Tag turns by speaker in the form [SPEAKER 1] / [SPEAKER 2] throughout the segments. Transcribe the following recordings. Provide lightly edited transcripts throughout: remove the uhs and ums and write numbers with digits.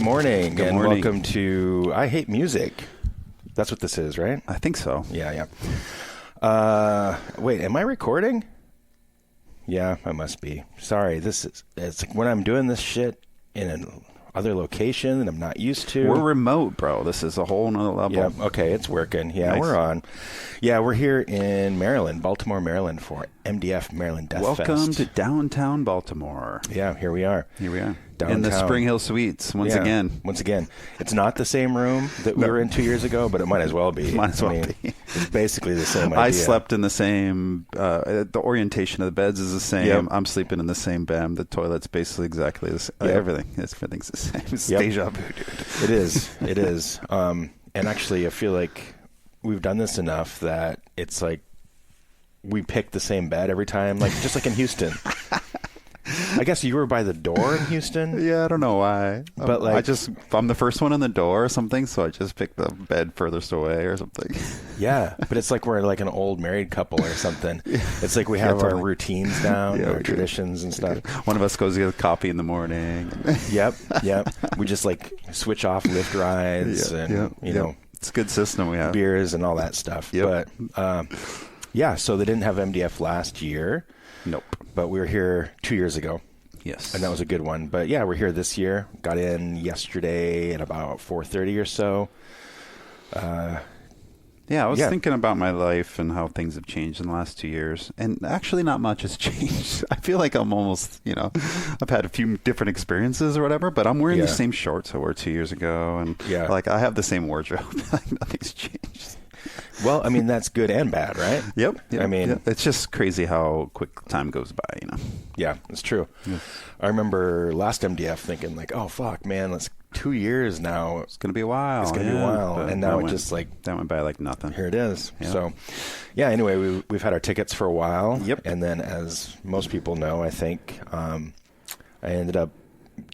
[SPEAKER 1] morning.
[SPEAKER 2] Good
[SPEAKER 1] and
[SPEAKER 2] morning.
[SPEAKER 1] Welcome to I Hate Music. That's what this is, right?
[SPEAKER 2] I think so.
[SPEAKER 1] Yeah. Wait, am I recording? Yeah, I must be. Sorry, it's like when I'm doing this shit in another location that I'm not used to.
[SPEAKER 2] We're remote, bro. This is a whole nother level.
[SPEAKER 1] Yeah, okay, it's working. Yeah,
[SPEAKER 2] Nice.
[SPEAKER 1] We're on. Yeah, we're here in Maryland, Baltimore, Maryland for MDF Maryland Deathfest.
[SPEAKER 2] Welcome to downtown Baltimore.
[SPEAKER 1] Yeah, here we are. Downtown.
[SPEAKER 2] In the Spring Hill Suites, once again.
[SPEAKER 1] Once again. It's not the same room that we were in 2 years ago, but it might as well be.
[SPEAKER 2] Be.
[SPEAKER 1] It's basically the same idea.
[SPEAKER 2] I slept in the same, the orientation of the beds is the same.
[SPEAKER 1] Yep.
[SPEAKER 2] I'm sleeping in the same bed. The toilet's basically exactly the same.
[SPEAKER 1] Yep.
[SPEAKER 2] Everything's the same. It's deja vu, dude.
[SPEAKER 1] It is. And actually, I feel like we've done this enough that it's like we pick the same bed every time, like just like in Houston. I guess you were by the door in Houston.
[SPEAKER 2] Yeah, I don't know why.
[SPEAKER 1] But
[SPEAKER 2] I'm the first one in the door or something, so I just picked the bed furthest away or something.
[SPEAKER 1] Yeah, but it's like we're like an old married couple or something. It's like we have our routines down, our traditions and stuff.
[SPEAKER 2] One of us goes to get coffee in the morning.
[SPEAKER 1] Yep. We just like switch off lift rides and you know,
[SPEAKER 2] it's a good system we have.
[SPEAKER 1] Beers and all that stuff.
[SPEAKER 2] Yep.
[SPEAKER 1] But yeah, so they didn't have MDF last year.
[SPEAKER 2] Nope.
[SPEAKER 1] But we were here 2 years ago.
[SPEAKER 2] Yes.
[SPEAKER 1] And that was a good one. But yeah, we're here this year. Got in yesterday at about 4:30 or so.
[SPEAKER 2] I was thinking about my life and how things have changed in the last 2 years. And actually not much has changed. I feel like I'm almost, I've had a few different experiences or whatever, but I'm wearing the same shorts I wore 2 years ago. And like I have the same wardrobe. Like nothing's changed.
[SPEAKER 1] Well, I mean, that's good and bad, right?
[SPEAKER 2] Yep.
[SPEAKER 1] I mean,
[SPEAKER 2] it's just crazy how quick time goes by,
[SPEAKER 1] Yeah, it's true. Yeah. I remember last MDF thinking like, oh, fuck, man, that's 2 years now.
[SPEAKER 2] It's going to be a while.
[SPEAKER 1] It's going to be a while. And now
[SPEAKER 2] that went by like nothing.
[SPEAKER 1] Here it is.
[SPEAKER 2] Yeah.
[SPEAKER 1] So, yeah, anyway, we've had our tickets for a while.
[SPEAKER 2] Yep.
[SPEAKER 1] And then as most people know, I think, I ended up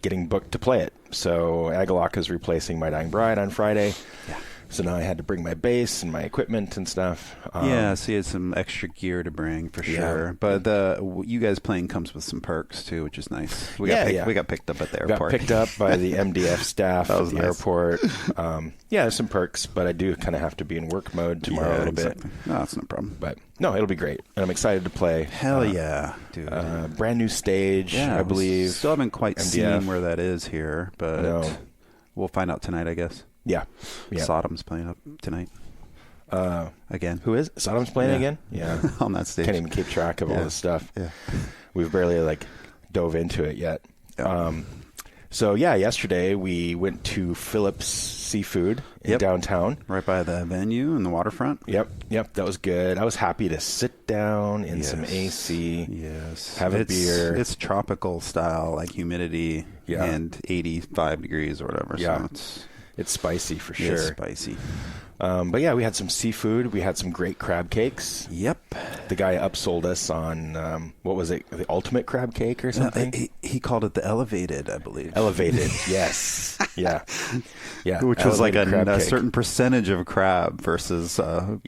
[SPEAKER 1] getting booked to play it. So Agalok is replacing My Dying Bride on Friday.
[SPEAKER 2] Yeah.
[SPEAKER 1] So now I had to bring my bass and my equipment and stuff.
[SPEAKER 2] So you had some extra gear to bring for sure.
[SPEAKER 1] Yeah.
[SPEAKER 2] But you guys playing comes with some perks too, which is nice. We got picked up at the airport.
[SPEAKER 1] Got picked up by the MDF staff at the airport. There's some perks, but I do kind of have to be in work mode tomorrow a little bit.
[SPEAKER 2] No, that's no problem.
[SPEAKER 1] But no, it'll be great. And I'm excited to play.
[SPEAKER 2] Hell yeah, dude.
[SPEAKER 1] Brand new stage, I believe.
[SPEAKER 2] Still haven't quite
[SPEAKER 1] MDF.
[SPEAKER 2] seen where that is here, but we'll find out tonight, I guess.
[SPEAKER 1] Yeah.
[SPEAKER 2] Sodom's playing up tonight. Again.
[SPEAKER 1] Who is? Sodom's playing again? Yeah.
[SPEAKER 2] On that stage.
[SPEAKER 1] Can't even keep track of all this stuff.
[SPEAKER 2] Yeah.
[SPEAKER 1] We've barely dove into it yet.
[SPEAKER 2] Yeah.
[SPEAKER 1] So yesterday we went to Phillips Seafood in downtown.
[SPEAKER 2] Right by the venue and the waterfront.
[SPEAKER 1] Yep. That was good. I was happy to sit down in some AC.
[SPEAKER 2] Yes.
[SPEAKER 1] Have a beer.
[SPEAKER 2] It's tropical style, like humidity and 85 degrees or whatever.
[SPEAKER 1] Yeah.
[SPEAKER 2] So
[SPEAKER 1] it's spicy for sure.
[SPEAKER 2] It's spicy.
[SPEAKER 1] But yeah, we had some seafood. We had some great crab cakes.
[SPEAKER 2] Yep.
[SPEAKER 1] The guy upsold us on, what was it, the ultimate crab cake or something?
[SPEAKER 2] No, he called it the elevated, I believe.
[SPEAKER 1] Elevated, yes. Yeah.
[SPEAKER 2] Which was like a
[SPEAKER 1] cake.
[SPEAKER 2] certain percentage of crab versus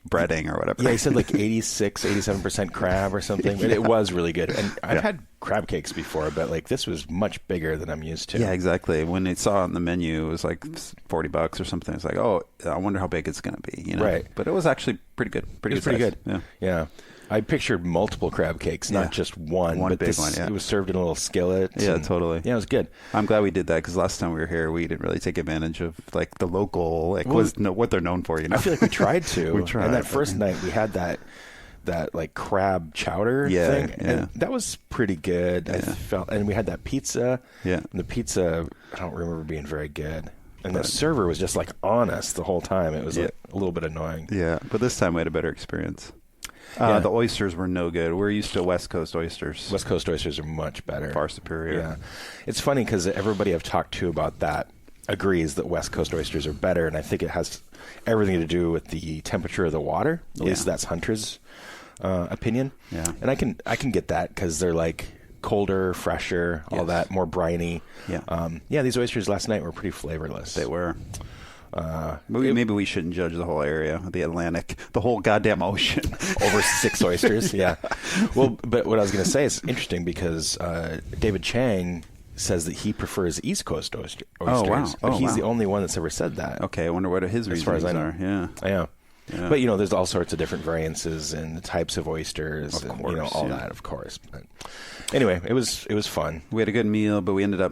[SPEAKER 2] breading or whatever.
[SPEAKER 1] Yeah, he said like 86, 87% crab or something. But it was really good. And I've had crab cakes before, but this was much bigger than I'm used to.
[SPEAKER 2] Yeah, exactly. When they saw it on the menu, it was like $40 or something. It's like, oh, I wonder how big it's going to be.
[SPEAKER 1] Right.
[SPEAKER 2] But it was actually pretty good. Pretty good.
[SPEAKER 1] Yeah. I pictured multiple crab cakes, not just one.
[SPEAKER 2] One
[SPEAKER 1] but
[SPEAKER 2] big one,
[SPEAKER 1] It was served in a little skillet.
[SPEAKER 2] Yeah, totally.
[SPEAKER 1] Yeah, it was good.
[SPEAKER 2] I'm glad we did that because last time we were here, we didn't really take advantage of the local, what they're known for.
[SPEAKER 1] I feel like we tried to.
[SPEAKER 2] We tried.
[SPEAKER 1] And that first night we had that crab chowder thing. And that was pretty good. I felt, and we had that pizza.
[SPEAKER 2] Yeah.
[SPEAKER 1] And the pizza, I don't remember being very good. And the server was just on us the whole time. It was a little bit annoying.
[SPEAKER 2] Yeah, but this time we had a better experience. The oysters were no good. We're used to West Coast oysters.
[SPEAKER 1] West Coast oysters are much better.
[SPEAKER 2] Far superior.
[SPEAKER 1] Yeah. It's funny because everybody I've talked to about that agrees that West Coast oysters are better, and I think it has everything to do with the temperature of the water. At least that's Hunter's opinion.
[SPEAKER 2] Yeah.
[SPEAKER 1] And I can get that because they're colder, fresher, all that, more briny.
[SPEAKER 2] Yeah.
[SPEAKER 1] These oysters last night were pretty flavorless.
[SPEAKER 2] They were. Maybe we shouldn't judge the whole area, the Atlantic, the whole goddamn ocean.
[SPEAKER 1] Over 6 oysters, yeah. Well, but what I was going to say is interesting because David Chang says that he prefers East Coast oysters.
[SPEAKER 2] Oh, wow.
[SPEAKER 1] But he's the only one that's ever said that.
[SPEAKER 2] Okay, I wonder what his reasons
[SPEAKER 1] as far as I know.
[SPEAKER 2] are. Yeah.
[SPEAKER 1] Yeah. But, there's all sorts of different variances and the types of oysters.
[SPEAKER 2] Of
[SPEAKER 1] and,
[SPEAKER 2] course,
[SPEAKER 1] all that, of course. But anyway, it was fun.
[SPEAKER 2] We had a good meal, but we ended up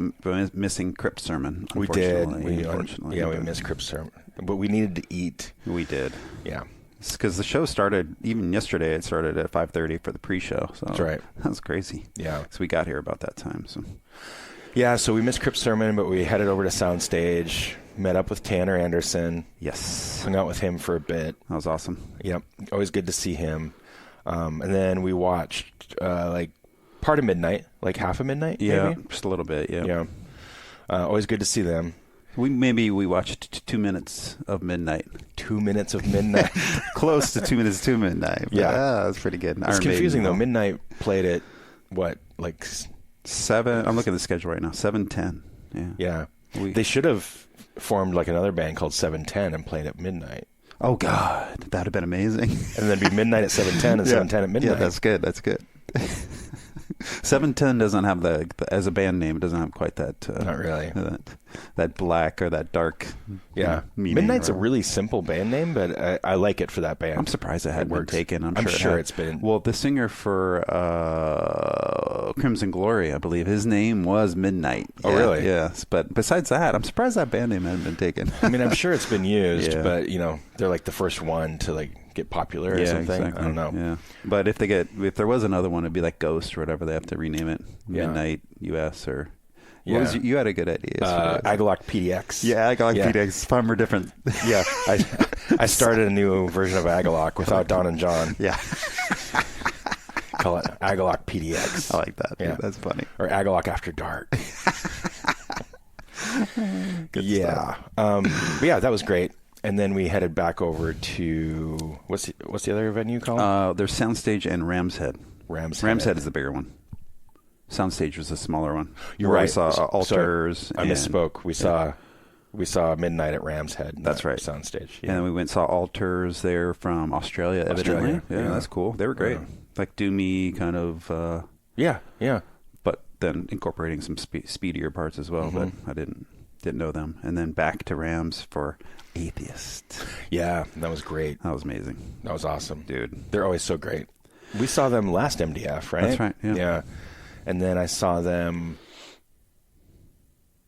[SPEAKER 2] missing Crypt Sermon,
[SPEAKER 1] We did.
[SPEAKER 2] Unfortunately.
[SPEAKER 1] We missed Crypt Sermon. But we needed to eat.
[SPEAKER 2] We did.
[SPEAKER 1] Yeah.
[SPEAKER 2] Because the show started, even yesterday, it started at 5:30 for the pre-show. So
[SPEAKER 1] that's right.
[SPEAKER 2] That was crazy.
[SPEAKER 1] Yeah.
[SPEAKER 2] So we got here about that time. So.
[SPEAKER 1] Yeah, so we missed Crypt Sermon, but we headed over to Soundstage, met up with Tanner Anderson.
[SPEAKER 2] Yes.
[SPEAKER 1] Hung out with him for a bit.
[SPEAKER 2] That was awesome.
[SPEAKER 1] Yep. Always good to see him. And then we watched part of Midnight, like half of Midnight, maybe?
[SPEAKER 2] Just a little bit, yeah.
[SPEAKER 1] Always good to see them.
[SPEAKER 2] We watched 2 minutes of Midnight.
[SPEAKER 1] 2 minutes of Midnight.
[SPEAKER 2] Close to 2 minutes to Midnight.
[SPEAKER 1] Yeah.
[SPEAKER 2] That's pretty good.
[SPEAKER 1] It's confusing, though. Midnight played at, what, like...
[SPEAKER 2] 7, I'm looking at the schedule right now, 7:10.
[SPEAKER 1] Yeah. They should have formed like another band called 710 and played at midnight.
[SPEAKER 2] Oh, God. That would have been amazing.
[SPEAKER 1] And then be midnight at 710 and 710 at midnight.
[SPEAKER 2] Yeah, that's good. 710 doesn't have as a band name, it doesn't have quite that.
[SPEAKER 1] Not really.
[SPEAKER 2] That black or that dark.
[SPEAKER 1] Yeah. Midnight's a really simple band name, but I like it for that band.
[SPEAKER 2] I'm surprised it hadn't been taken.
[SPEAKER 1] I'm sure it's been.
[SPEAKER 2] Well, the singer for Crimson Glory, I believe, his name was Midnight.
[SPEAKER 1] Oh, really?
[SPEAKER 2] Yes. But besides that, I'm surprised that band name hadn't been taken.
[SPEAKER 1] I mean, I'm sure it's been used, but, they're like the first one to get popular or something.
[SPEAKER 2] Exactly.
[SPEAKER 1] I don't know.
[SPEAKER 2] Yeah. But if there was another one, it'd be like Ghost or whatever. They have to rename it. Midnight US or... you had a good idea.
[SPEAKER 1] Agalock PDX.
[SPEAKER 2] Yeah, Agalock PDX. Far more different.
[SPEAKER 1] Yeah. I started a new version of Agalock without Don and John.
[SPEAKER 2] Yeah.
[SPEAKER 1] Call it Agalock PDX.
[SPEAKER 2] I like that.
[SPEAKER 1] Yeah.
[SPEAKER 2] Dude, that's funny.
[SPEAKER 1] Or Agalock After Dark.
[SPEAKER 2] Good
[SPEAKER 1] stuff. But yeah, that was great. And then we headed back over to what's the other venue called?
[SPEAKER 2] There's Soundstage and Ram's Head.
[SPEAKER 1] Ram's
[SPEAKER 2] Head is the bigger one. Soundstage was the smaller one.
[SPEAKER 1] You're right.
[SPEAKER 2] We saw Altars.
[SPEAKER 1] I misspoke. We saw Midnight at Ram's Head.
[SPEAKER 2] That's right.
[SPEAKER 1] Soundstage. Yeah.
[SPEAKER 2] And then we went and saw Altars there from Australia, evidently. Yeah, that's cool. They were great. Like doomy kind of.
[SPEAKER 1] Yeah.
[SPEAKER 2] But then incorporating some speedier parts as well. But I didn't know them. And then back to Rams for Atheist.
[SPEAKER 1] Yeah, that was great.
[SPEAKER 2] That was amazing.
[SPEAKER 1] That was awesome,
[SPEAKER 2] dude.
[SPEAKER 1] They're always so great. We saw them last MDF, right?
[SPEAKER 2] That's right.
[SPEAKER 1] Yeah. And then I saw them.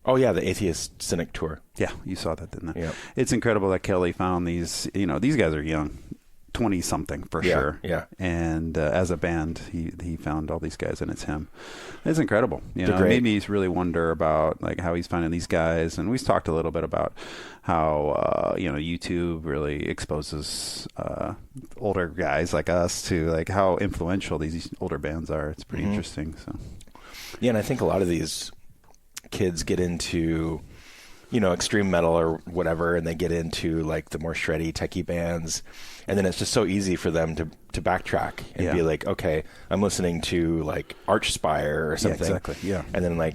[SPEAKER 1] Oh yeah, the Atheist Cynic tour.
[SPEAKER 2] Yeah, you saw that, didn't you?
[SPEAKER 1] Yeah.
[SPEAKER 2] It's incredible that Kelly found these. These guys are young, 20-something for sure.
[SPEAKER 1] Yeah.
[SPEAKER 2] And as a band, he found all these guys, and it's him. It's incredible. It made me really wonder about how he's finding these guys. And we've talked a little bit about how YouTube really exposes older guys like us to how influential these older bands are. It's pretty interesting. So.
[SPEAKER 1] Yeah, and I think a lot of these kids get into extreme metal or whatever, and they get into the more shreddy techie bands, and then it's just so easy for them to backtrack and be like, okay, I'm listening to Archspire or something.
[SPEAKER 2] Yeah, exactly. Yeah.
[SPEAKER 1] And then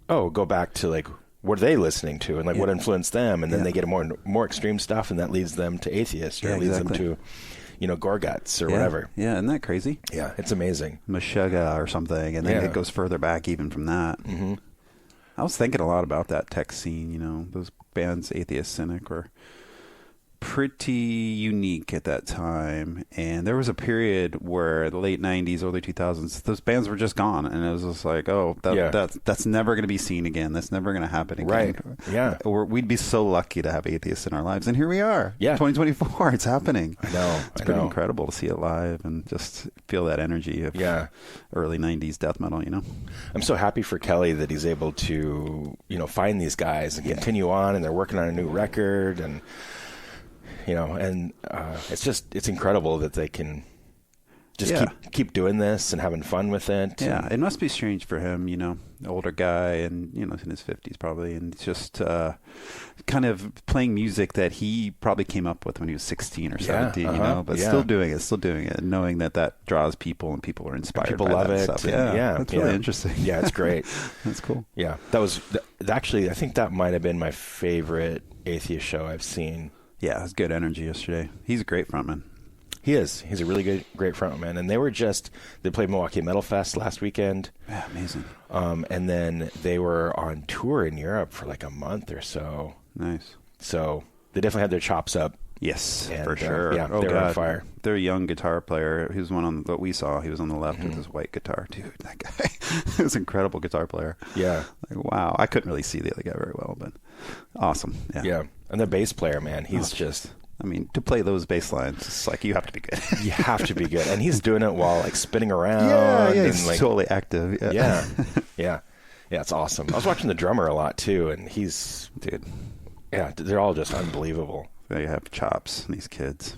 [SPEAKER 1] go back to what are they listening to and what influenced them, and then they get more extreme stuff, and that leads them to Atheist or leads them to Gorguts or whatever.
[SPEAKER 2] Yeah, isn't that crazy?
[SPEAKER 1] Yeah, it's amazing.
[SPEAKER 2] Meshuggah or something, and then it goes further back even from that.
[SPEAKER 1] Mm-hmm.
[SPEAKER 2] I was thinking a lot about that tech scene. Those bands, Atheist, Cynic, were pretty unique at that time. And there was a period where the late 90s, early 2000s, those bands were just gone. And it was just that's never going to be seen again. That's never going to happen again.
[SPEAKER 1] Right. Yeah.
[SPEAKER 2] We'd be so lucky to have Atheists in our lives. And here we are.
[SPEAKER 1] Yeah.
[SPEAKER 2] 2024. It's happening.
[SPEAKER 1] I know.
[SPEAKER 2] It's pretty incredible to see it live and just feel that energy of early 90s death metal,
[SPEAKER 1] I'm so happy for Kelly that he's able to, find these guys and continue on, and they're working on a new record, and it's incredible that they can just keep doing this and having fun with it.
[SPEAKER 2] Yeah, it must be strange for him, older guy, and in his 50s probably, and just kind of playing music that he probably came up with when he was 16 or 17, but still doing it, knowing that draws people and people are inspired.
[SPEAKER 1] People
[SPEAKER 2] by
[SPEAKER 1] love
[SPEAKER 2] that
[SPEAKER 1] it.
[SPEAKER 2] Stuff. Yeah, that's really interesting.
[SPEAKER 1] Yeah, it's great.
[SPEAKER 2] That's cool.
[SPEAKER 1] Yeah, that was actually, I think that might have been my favorite Atheist show I've seen.
[SPEAKER 2] Yeah, it was good energy yesterday. He's a great frontman.
[SPEAKER 1] He is. He's a really great frontman. And they played Milwaukee Metal Fest last weekend.
[SPEAKER 2] Yeah, amazing.
[SPEAKER 1] And then they were on tour in Europe for like a month or so.
[SPEAKER 2] Nice.
[SPEAKER 1] So they definitely had their chops up.
[SPEAKER 2] Yes,
[SPEAKER 1] and,
[SPEAKER 2] for sure.
[SPEAKER 1] Yeah, they were on fire.
[SPEAKER 2] Their young guitar player, he was one on that we saw. He was on the left with his white guitar. Dude, that guy he was an incredible guitar player.
[SPEAKER 1] Yeah.
[SPEAKER 2] Like, wow. I couldn't really see the other guy very well, but awesome. Yeah.
[SPEAKER 1] Yeah. And the bass player, man, he's just...
[SPEAKER 2] I mean, to play those bass lines, it's like you have to be good.
[SPEAKER 1] You have to be good. And he's doing it while like spinning around.
[SPEAKER 2] Yeah,
[SPEAKER 1] and,
[SPEAKER 2] he's
[SPEAKER 1] like,
[SPEAKER 2] totally active.
[SPEAKER 1] Yeah. Yeah. Yeah, it's awesome. I was watching the drummer a lot too, and he's...
[SPEAKER 2] Dude.
[SPEAKER 1] Yeah, they're all just unbelievable.
[SPEAKER 2] They have chops, these kids.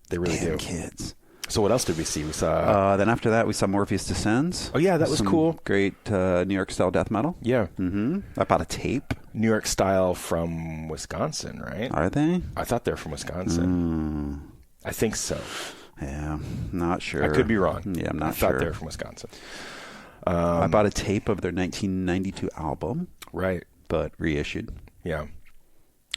[SPEAKER 1] They really do.
[SPEAKER 2] Kids.
[SPEAKER 1] So what else did we see? We saw...
[SPEAKER 2] then after that, we saw Morpheus Descends.
[SPEAKER 1] Oh, yeah, that was cool.
[SPEAKER 2] Great New York-style death metal.
[SPEAKER 1] Yeah.
[SPEAKER 2] Mm-hmm. I bought a tape.
[SPEAKER 1] New York style from Wisconsin, right?
[SPEAKER 2] Are they?
[SPEAKER 1] I thought they're from Wisconsin. I think so.
[SPEAKER 2] Yeah, not sure.
[SPEAKER 1] I could be wrong.
[SPEAKER 2] Yeah, I'm not
[SPEAKER 1] sure. I thought
[SPEAKER 2] sure.
[SPEAKER 1] they were from Wisconsin.
[SPEAKER 2] I bought a tape of their 1992 album.
[SPEAKER 1] Right.
[SPEAKER 2] But reissued.
[SPEAKER 1] Yeah.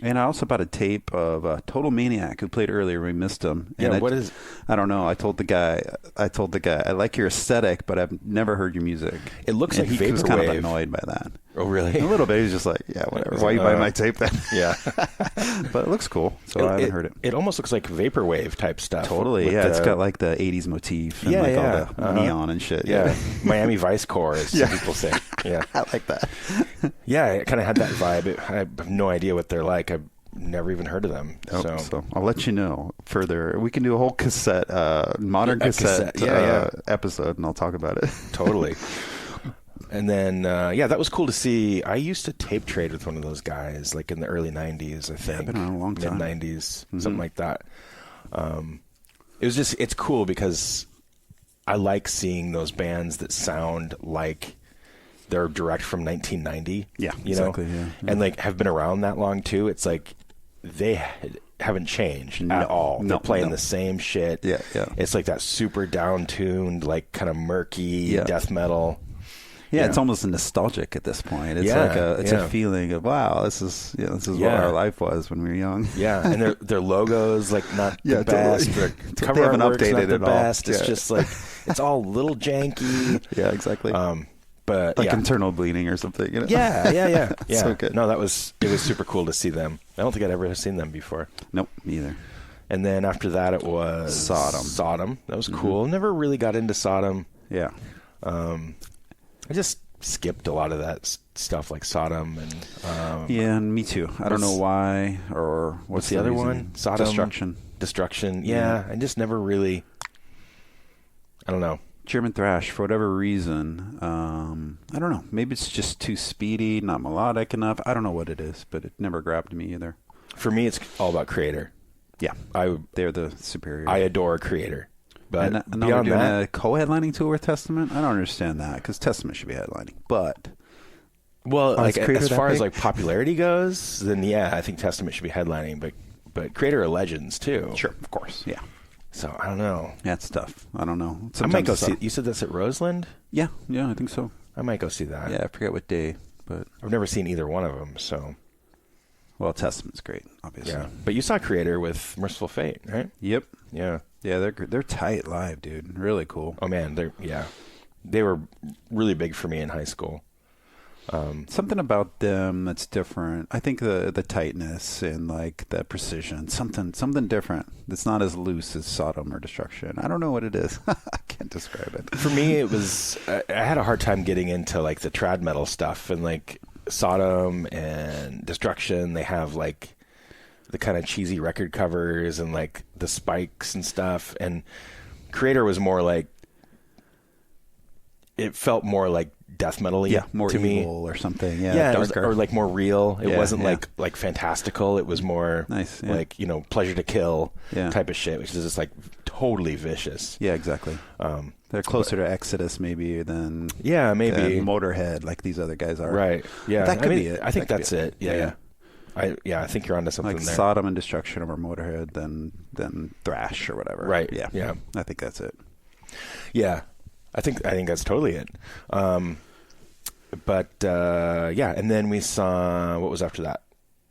[SPEAKER 2] And I also bought a tape of Total Maniac, who played earlier. We missed him. And
[SPEAKER 1] yeah, what is...
[SPEAKER 2] I don't know. I told the guy, I like your aesthetic, but I've never heard your music.
[SPEAKER 1] It looks
[SPEAKER 2] and
[SPEAKER 1] like
[SPEAKER 2] he was
[SPEAKER 1] Vaporwave.
[SPEAKER 2] kind of annoyed by that.
[SPEAKER 1] Oh, really?
[SPEAKER 2] A little bit. He's just like, yeah, whatever. Why you buy my tape then?
[SPEAKER 1] Yeah.
[SPEAKER 2] But it looks cool, so I haven't heard it.
[SPEAKER 1] It almost looks like Vaporwave type stuff.
[SPEAKER 2] Totally, yeah. It's got like the 80s motif and all the neon and shit.
[SPEAKER 1] Yeah. Miami Vice Core, as some people say. Yeah.
[SPEAKER 2] I like that.
[SPEAKER 1] Yeah, it kind of had that vibe. I have no idea what they're like. I've never even heard of them.
[SPEAKER 2] So I'll let you know further. We can do a whole cassette, modern cassette episode, and I'll talk about it.
[SPEAKER 1] Totally. And then, that was cool to see. I used to tape trade with one of those guys, like in the early 90s, I think.
[SPEAKER 2] Been on a long time.
[SPEAKER 1] Mid-90s, something like that. It's cool because I like seeing those bands that sound like they're direct from 1990.
[SPEAKER 2] Yeah,
[SPEAKER 1] you
[SPEAKER 2] exactly.
[SPEAKER 1] know?
[SPEAKER 2] Yeah.
[SPEAKER 1] And like have been around that long too. It's like they haven't changed at all. They're playing the same shit.
[SPEAKER 2] Yeah, yeah.
[SPEAKER 1] It's like that super down-tuned, like kind of murky death metal.
[SPEAKER 2] Yeah, it's almost nostalgic at this point. It's like a feeling of wow, this is what our life was when we were young.
[SPEAKER 1] Yeah, and their logos like not the best.
[SPEAKER 2] Totally.
[SPEAKER 1] Their cover artwork's not the best. It's just like it's all a little janky.
[SPEAKER 2] Yeah, exactly.
[SPEAKER 1] But
[SPEAKER 2] like internal bleeding or something. You know?
[SPEAKER 1] Yeah.
[SPEAKER 2] So good.
[SPEAKER 1] No, it was super cool to see them. I don't think I'd ever seen them before.
[SPEAKER 2] Nope, me either.
[SPEAKER 1] And then after that, it was Sodom. That was cool. Never really got into Sodom.
[SPEAKER 2] Yeah.
[SPEAKER 1] I just skipped a lot of that stuff like Sodom and
[SPEAKER 2] and me too. I don't know why or what's
[SPEAKER 1] the other
[SPEAKER 2] reason?
[SPEAKER 1] one? Sodom, Destruction. Yeah, I just never really. I don't know.
[SPEAKER 2] German thrash for whatever reason. I don't know. Maybe it's just too speedy, not melodic enough. I don't know what it is, but it never grabbed me either.
[SPEAKER 1] For me, it's all about Creator.
[SPEAKER 2] Yeah, they're the superior.
[SPEAKER 1] I adore Creator. But
[SPEAKER 2] and now they're doing a co-headlining tour with Testament. I don't understand that because Testament should be headlining. But
[SPEAKER 1] like as far as like popularity goes, then I think Testament should be headlining. But Creator are legends too.
[SPEAKER 2] Sure, of course, yeah.
[SPEAKER 1] So I don't know.
[SPEAKER 2] That's tough. I don't know.
[SPEAKER 1] Sometimes I might go see. You said that's at Roseland?
[SPEAKER 2] Yeah, I think so.
[SPEAKER 1] I might go see that.
[SPEAKER 2] Yeah, I forget what day, but
[SPEAKER 1] I've never seen either one of them. So,
[SPEAKER 2] well, Testament's great, obviously.
[SPEAKER 1] Yeah, but you saw Creator with Merciful Fate, right?
[SPEAKER 2] Yep.
[SPEAKER 1] Yeah.
[SPEAKER 2] Yeah, they're tight live, dude. Really cool.
[SPEAKER 1] Oh man, they were really big for me in high school.
[SPEAKER 2] Something about them that's different. I think the tightness and like the precision, something different. That's not as loose as Sodom or Destruction. I don't know what it is. I can't describe it.
[SPEAKER 1] For me, it was I had a hard time getting into like the trad metal stuff, and like Sodom and Destruction. They have like the kind of cheesy record covers and like the spikes and stuff. And Creator was more like, it felt more like death metal-y
[SPEAKER 2] more
[SPEAKER 1] to me,
[SPEAKER 2] or something. Yeah, darker.
[SPEAKER 1] Or like more real. It wasn't like fantastical. It was more
[SPEAKER 2] nice,
[SPEAKER 1] like Pleasure to Kill type of shit, which is just like totally vicious.
[SPEAKER 2] Yeah, exactly. They're closer to Exodus maybe than
[SPEAKER 1] maybe
[SPEAKER 2] Motorhead, like these other guys are.
[SPEAKER 1] Right. Yeah,
[SPEAKER 2] that could be it.
[SPEAKER 1] I think that's it. Yeah. I think you're onto something
[SPEAKER 2] like
[SPEAKER 1] there.
[SPEAKER 2] Sodom and Destruction or Motorhead, then thrash or whatever.
[SPEAKER 1] Right.
[SPEAKER 2] Yeah. I think that's it.
[SPEAKER 1] Yeah. I think that's totally it. But and then we saw what was after that.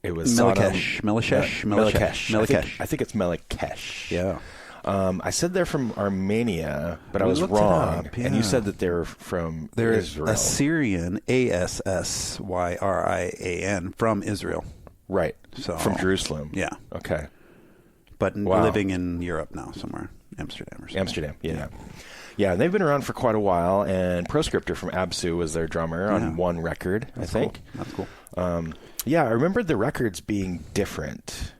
[SPEAKER 1] It was
[SPEAKER 2] Melakesh.
[SPEAKER 1] Melakesh. I think it's Melakesh.
[SPEAKER 2] Yeah.
[SPEAKER 1] I said they're from Armenia, but I
[SPEAKER 2] We
[SPEAKER 1] was
[SPEAKER 2] looked it
[SPEAKER 1] wrong.
[SPEAKER 2] up, yeah.
[SPEAKER 1] And you said that they're from
[SPEAKER 2] They're
[SPEAKER 1] Israel.
[SPEAKER 2] Assyrian, Assyrian, from Israel.
[SPEAKER 1] Right.
[SPEAKER 2] So
[SPEAKER 1] from Jerusalem.
[SPEAKER 2] Yeah.
[SPEAKER 1] Okay.
[SPEAKER 2] But living in Europe now, somewhere. Amsterdam or something.
[SPEAKER 1] Amsterdam, yeah. Yeah, and they've been around for quite a while, and Proscriptor from Absu was their drummer on one record, I think.
[SPEAKER 2] Cool. That's cool.
[SPEAKER 1] Yeah, I remember the records being different.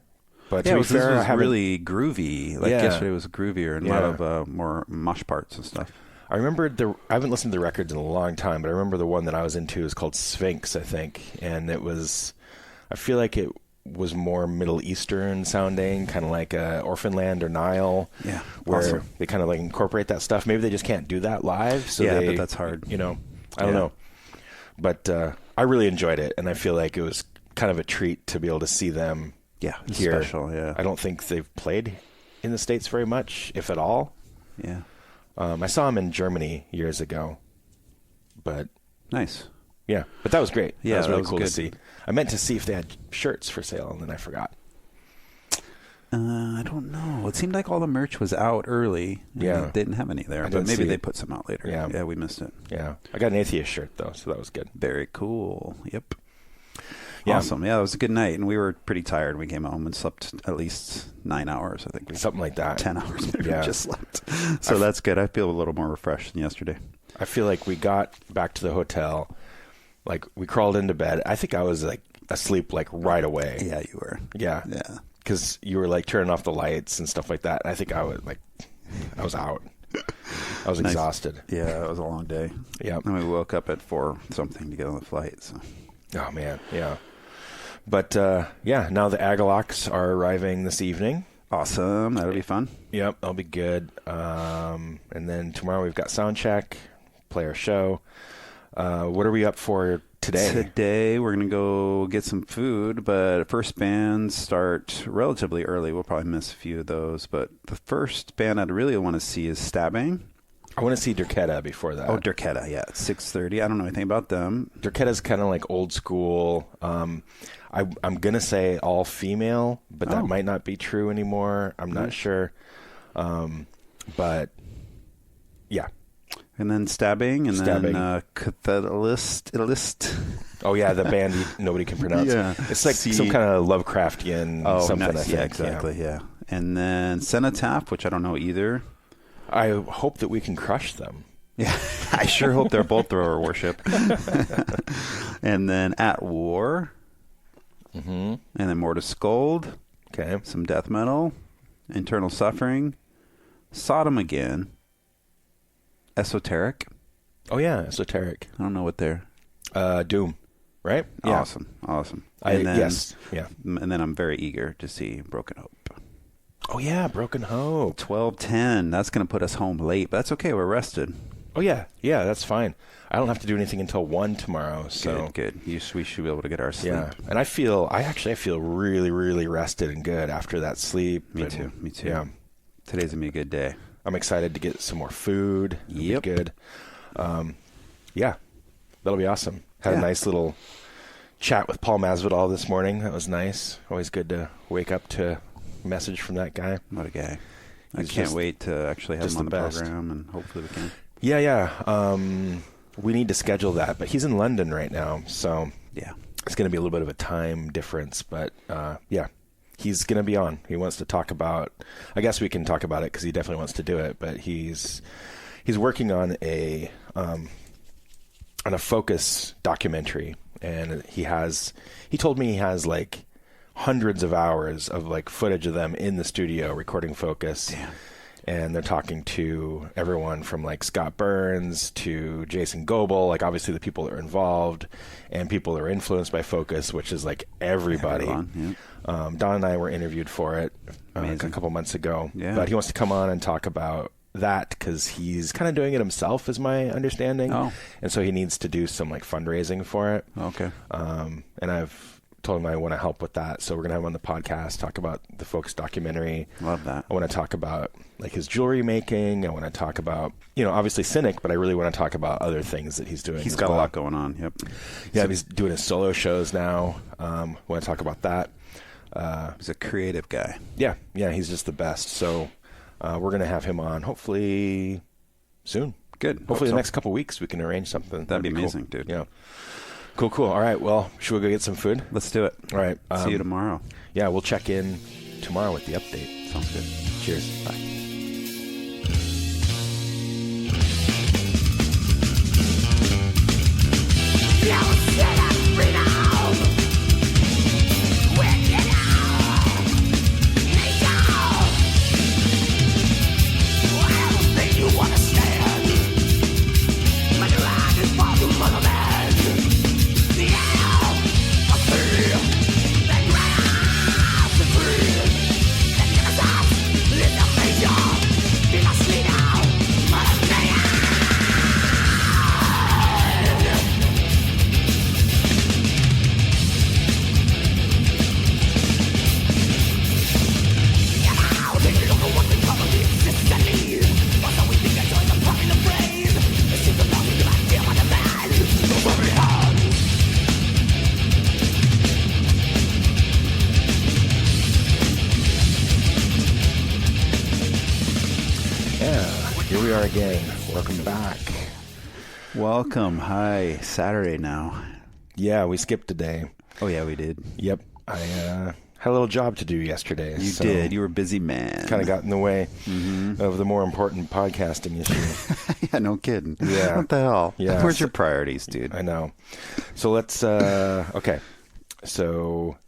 [SPEAKER 1] But
[SPEAKER 2] Yeah,
[SPEAKER 1] to be
[SPEAKER 2] this
[SPEAKER 1] fair,
[SPEAKER 2] was really groovy. Like yesterday was groovier and a lot of more mosh parts and stuff.
[SPEAKER 1] I remember I haven't listened to the records in a long time, but I remember the one that I was into is called Sphinx, I think. And it was, I feel like it was more Middle Eastern sounding, kind of like Orphanland or Nile.
[SPEAKER 2] Yeah.
[SPEAKER 1] Where they kind of like incorporate that stuff. Maybe they just can't do that live. So
[SPEAKER 2] but that's hard.
[SPEAKER 1] You know, I don't know. But I really enjoyed it, and I feel like it was kind of a treat to be able to see them.
[SPEAKER 2] Yeah,
[SPEAKER 1] here.
[SPEAKER 2] Special, yeah.
[SPEAKER 1] I don't think they've played in the States very much, if at all.
[SPEAKER 2] Yeah.
[SPEAKER 1] I saw them in Germany years ago, but
[SPEAKER 2] nice.
[SPEAKER 1] Yeah, but that was great.
[SPEAKER 2] Yeah,
[SPEAKER 1] that was really cool
[SPEAKER 2] good.
[SPEAKER 1] to see. I meant to see if they had shirts for sale, and then I forgot.
[SPEAKER 2] I don't know. It seemed like all the merch was out early.
[SPEAKER 1] Yeah.
[SPEAKER 2] They didn't have any there, but maybe they put some out later. Yeah, we missed it.
[SPEAKER 1] Yeah. I got an Atheist shirt, though, so that was good.
[SPEAKER 2] Very cool. Yep.
[SPEAKER 1] Yeah.
[SPEAKER 2] Awesome. Yeah, it was a good night, and we were pretty tired. We came home and slept at least 9 hours, I think.
[SPEAKER 1] Something like that.
[SPEAKER 2] 10 hours maybe we just slept. So that's good. I feel a little more refreshed than yesterday.
[SPEAKER 1] I feel like we got back to the hotel, like we crawled into bed. I think I was like asleep like right away.
[SPEAKER 2] Yeah, you were.
[SPEAKER 1] Yeah.
[SPEAKER 2] Yeah.
[SPEAKER 1] Because you were like turning off the lights and stuff like that. I think I was out. I was exhausted.
[SPEAKER 2] Yeah, it was a long day.
[SPEAKER 1] Yeah.
[SPEAKER 2] And we woke up at 4 something to get on the flight. So.
[SPEAKER 1] Oh, man. Yeah. But, now the Agalocks are arriving this evening.
[SPEAKER 2] Awesome. That'll be fun.
[SPEAKER 1] Yep, that'll be good. And then tomorrow we've got sound check, play our show. What are we up for today?
[SPEAKER 2] Today we're going to go get some food, but first bands start relatively early. We'll probably miss a few of those, but the first band I'd really want to see is Stabbing.
[SPEAKER 1] I want to see Durketa before that.
[SPEAKER 2] Oh, Durketa, yeah. It's 6:30. I don't know anything about them.
[SPEAKER 1] Durketa's kind of like old school. I'm going to say all female, but that might not be true anymore. I'm not sure. But, yeah.
[SPEAKER 2] And then Stabbing, and then Atheist.
[SPEAKER 1] Oh, yeah, the band nobody can pronounce.
[SPEAKER 2] Yeah.
[SPEAKER 1] It's like some kind of Lovecraftian something,
[SPEAKER 2] nice.
[SPEAKER 1] I think.
[SPEAKER 2] Yeah, exactly, yeah. And then Cenotaph, which I don't know either.
[SPEAKER 1] I hope that we can crush them.
[SPEAKER 2] Yeah, I sure hope they're both thrower worship. And then At War.
[SPEAKER 1] Mm-hmm.
[SPEAKER 2] And then Mortis Scold.
[SPEAKER 1] Okay.
[SPEAKER 2] Some death metal. Internal Suffering. Sodom Again. Esoteric.
[SPEAKER 1] Oh, yeah, Esoteric.
[SPEAKER 2] I don't know what they're...
[SPEAKER 1] Doom, right? Yeah.
[SPEAKER 2] Awesome.
[SPEAKER 1] Yes, yeah.
[SPEAKER 2] And then I'm very eager to see Broken Hope.
[SPEAKER 1] Oh, yeah, Broken Hope.
[SPEAKER 2] 12:10. That's going to put us home late, but that's okay. We're rested.
[SPEAKER 1] Oh, yeah. Yeah, that's fine. I don't have to do anything until 1 tomorrow. So
[SPEAKER 2] Good. We should be able to get our sleep.
[SPEAKER 1] Yeah, and I feel really, really rested and good after that sleep.
[SPEAKER 2] Me too.
[SPEAKER 1] Yeah.
[SPEAKER 2] Today's going to be a good day.
[SPEAKER 1] I'm excited to get some more food.
[SPEAKER 2] Yep.
[SPEAKER 1] Be good. Yeah, that'll be awesome. Had a nice little chat with Paul Masvidal this morning. That was nice. Always good to wake up to a message from that guy.
[SPEAKER 2] What a guy. I can't wait to actually have him on the program, and hopefully we can.
[SPEAKER 1] Yeah. We need to schedule that, but he's in London right now, so
[SPEAKER 2] yeah,
[SPEAKER 1] it's going to be a little bit of a time difference, but yeah. He's going to be on. He wants to talk about, I guess we can talk about it because he definitely wants to do it, but he's working on a Focus documentary, and he told me he has like hundreds of hours of like footage of them in the studio recording Focus.
[SPEAKER 2] Damn.
[SPEAKER 1] And they're talking to everyone from like Scott Burns to Jason Goebel, like obviously the people that are involved and people that are influenced by Focus, which is like everybody.
[SPEAKER 2] Everyone, yeah.
[SPEAKER 1] Don and I were interviewed for it a couple months ago, but he wants to come on and talk about that because he's kind of doing it himself, is my understanding.
[SPEAKER 2] Oh.
[SPEAKER 1] And so he needs to do some like fundraising for it.
[SPEAKER 2] Okay.
[SPEAKER 1] And I've told him I want to help with that, so we're gonna have him on the podcast, talk about the Focus documentary.
[SPEAKER 2] Love that.
[SPEAKER 1] I want to talk about like his jewelry making. I want to talk about, obviously Cynic, but I really want to talk about other things that he's doing.
[SPEAKER 2] He's got a lot going on. Yep.
[SPEAKER 1] Yeah, he's doing his solo shows now. Want to talk about that.
[SPEAKER 2] He's a creative guy.
[SPEAKER 1] Yeah, he's just the best. So We're going to have him on hopefully soon.
[SPEAKER 2] Good.
[SPEAKER 1] Hopefully the next couple weeks we can arrange something.
[SPEAKER 2] That'd be amazing,
[SPEAKER 1] cool.
[SPEAKER 2] dude.
[SPEAKER 1] Yeah. Cool. All right. Well, should we go get some food?
[SPEAKER 2] Let's do it.
[SPEAKER 1] All right.
[SPEAKER 2] See you tomorrow.
[SPEAKER 1] Yeah, we'll check in tomorrow with the update.
[SPEAKER 2] Sounds good.
[SPEAKER 1] Cheers. Bye. Again, welcome back.
[SPEAKER 2] Welcome. Hi. Saturday now.
[SPEAKER 1] Yeah, we skipped a day.
[SPEAKER 2] Oh yeah, we did.
[SPEAKER 1] Yep. I had a little job to do yesterday.
[SPEAKER 2] You did. You were a busy man.
[SPEAKER 1] Kind of got in the way of the more important podcasting issue.
[SPEAKER 2] Yeah, no kidding.
[SPEAKER 1] Yeah.
[SPEAKER 2] What the hell?
[SPEAKER 1] Yeah.
[SPEAKER 2] Where's your priorities, dude?
[SPEAKER 1] I know. So let's, okay. So,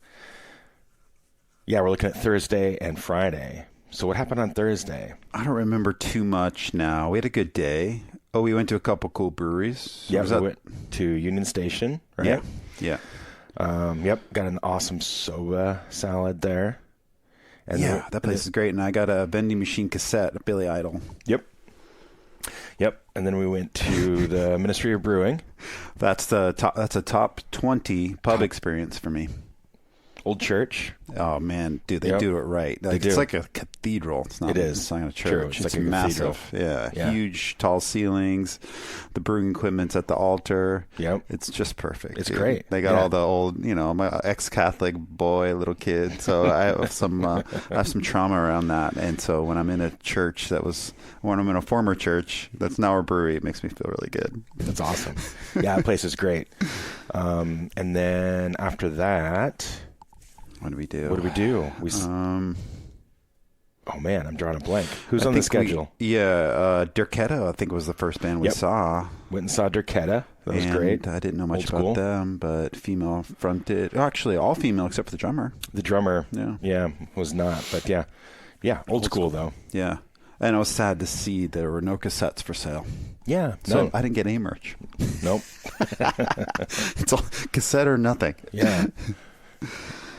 [SPEAKER 1] yeah, we're looking at Thursday and Friday. So what happened on Thursday?
[SPEAKER 2] I don't remember too much now. We had a good day. Oh, we went to a couple cool breweries.
[SPEAKER 1] Yeah, we went to Union Station, right?
[SPEAKER 2] Yeah.
[SPEAKER 1] Yep, got an awesome soba salad there. And
[SPEAKER 2] yeah, that place is great. And I got a vending machine cassette at Billy Idol.
[SPEAKER 1] Yep. And then we went to the Ministry of Brewing.
[SPEAKER 2] That's a top 20 pub experience for me.
[SPEAKER 1] Old church.
[SPEAKER 2] Oh man, dude, they do it right. Like,
[SPEAKER 1] it's
[SPEAKER 2] like a cathedral. It's not. It's not a church.
[SPEAKER 1] True.
[SPEAKER 2] It's
[SPEAKER 1] like a
[SPEAKER 2] massive. Yeah, huge, tall ceilings. The brewing equipment's at the altar.
[SPEAKER 1] Yep,
[SPEAKER 2] it's just perfect.
[SPEAKER 1] It's
[SPEAKER 2] dude.
[SPEAKER 1] great.
[SPEAKER 2] They got all the old, my ex-Catholic boy, little kid. So I have some trauma around that. And so when I'm in a church when I'm in a former church that's now a brewery, it makes me feel really good.
[SPEAKER 1] That's awesome. Yeah, that place is great. And then after that.
[SPEAKER 2] What do we do?
[SPEAKER 1] Oh man, I'm drawing a blank. Who's on the schedule?
[SPEAKER 2] Dirketa, I think, was the first band we saw.
[SPEAKER 1] Went and saw Dirketa. That was great.
[SPEAKER 2] I didn't know much about them, but female fronted. Actually, all female except for the drummer.
[SPEAKER 1] The drummer, was not. But yeah, old school though.
[SPEAKER 2] Yeah, and I was sad to see there were no cassettes for sale.
[SPEAKER 1] Yeah,
[SPEAKER 2] so I didn't get any merch.
[SPEAKER 1] Nope.
[SPEAKER 2] It's all cassette or nothing.
[SPEAKER 1] Yeah.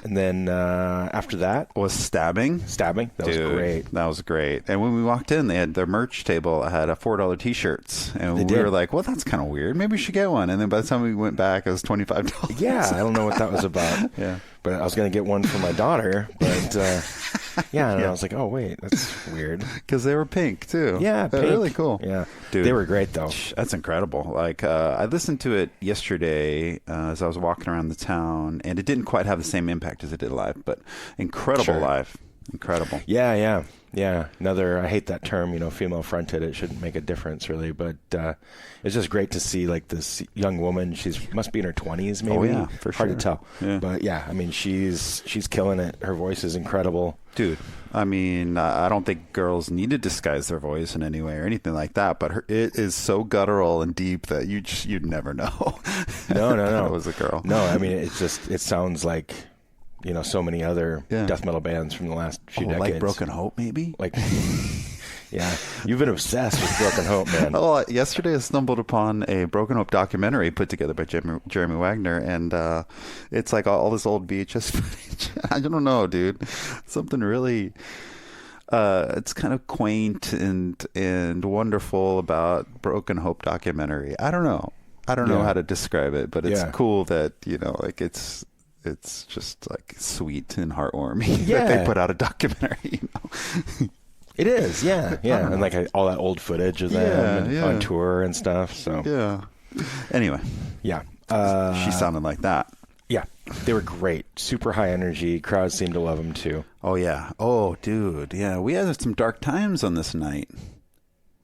[SPEAKER 1] And then after that
[SPEAKER 2] was Stabbing.
[SPEAKER 1] That was great.
[SPEAKER 2] That was great. And when we walked in, they had their merch table had $4 T-shirts, and we were like, "Well, that's kind of weird. Maybe we should get one." And then by the time we went back, it was $25.
[SPEAKER 1] Yeah, I don't know what that was about.
[SPEAKER 2] Yeah,
[SPEAKER 1] but I was going to get one for my daughter, but and I was like, "Oh wait, that's weird."
[SPEAKER 2] Because they were pink too.
[SPEAKER 1] Yeah,
[SPEAKER 2] pink. Really cool.
[SPEAKER 1] Yeah, dude, they were great though.
[SPEAKER 2] That's incredible. Like I listened to it yesterday as I was walking around the town, and it didn't quite have the same impact as it did live, but incredible live. Incredible.
[SPEAKER 1] Yeah. I hate that term, female fronted. It shouldn't make a difference really, but it's just great to see like this young woman. Must be in her 20s maybe.
[SPEAKER 2] Oh yeah, for sure.
[SPEAKER 1] Hard to tell. Yeah. But yeah, I mean she's killing it. Her voice is incredible.
[SPEAKER 2] Dude, I mean, I don't think girls need to disguise their voice in any way or anything like that, but it is so guttural and deep that you'd never know.
[SPEAKER 1] No.
[SPEAKER 2] It was a girl.
[SPEAKER 1] No, I mean it sounds like so many other death metal bands from the last few decades.
[SPEAKER 2] Like Broken Hope, maybe?
[SPEAKER 1] Like, yeah. You've been obsessed with Broken Hope, man.
[SPEAKER 2] Oh, yesterday I stumbled upon a Broken Hope documentary put together by Jeremy Wagner, and it's like all this old VHS footage. I don't know, dude. Something really... it's kind of quaint and wonderful about Broken Hope documentary. I don't know how to describe it, but it's cool that, it's just like sweet and heartwarming that they put out a documentary.
[SPEAKER 1] It is, yeah, and like all that old footage of them on tour and stuff. So
[SPEAKER 2] anyway,
[SPEAKER 1] yeah,
[SPEAKER 2] she sounded like that.
[SPEAKER 1] Yeah, they were great. Super high energy. Crowds seemed to love them too.
[SPEAKER 2] Oh, yeah. Oh, dude. Yeah, we had some dark times on this night.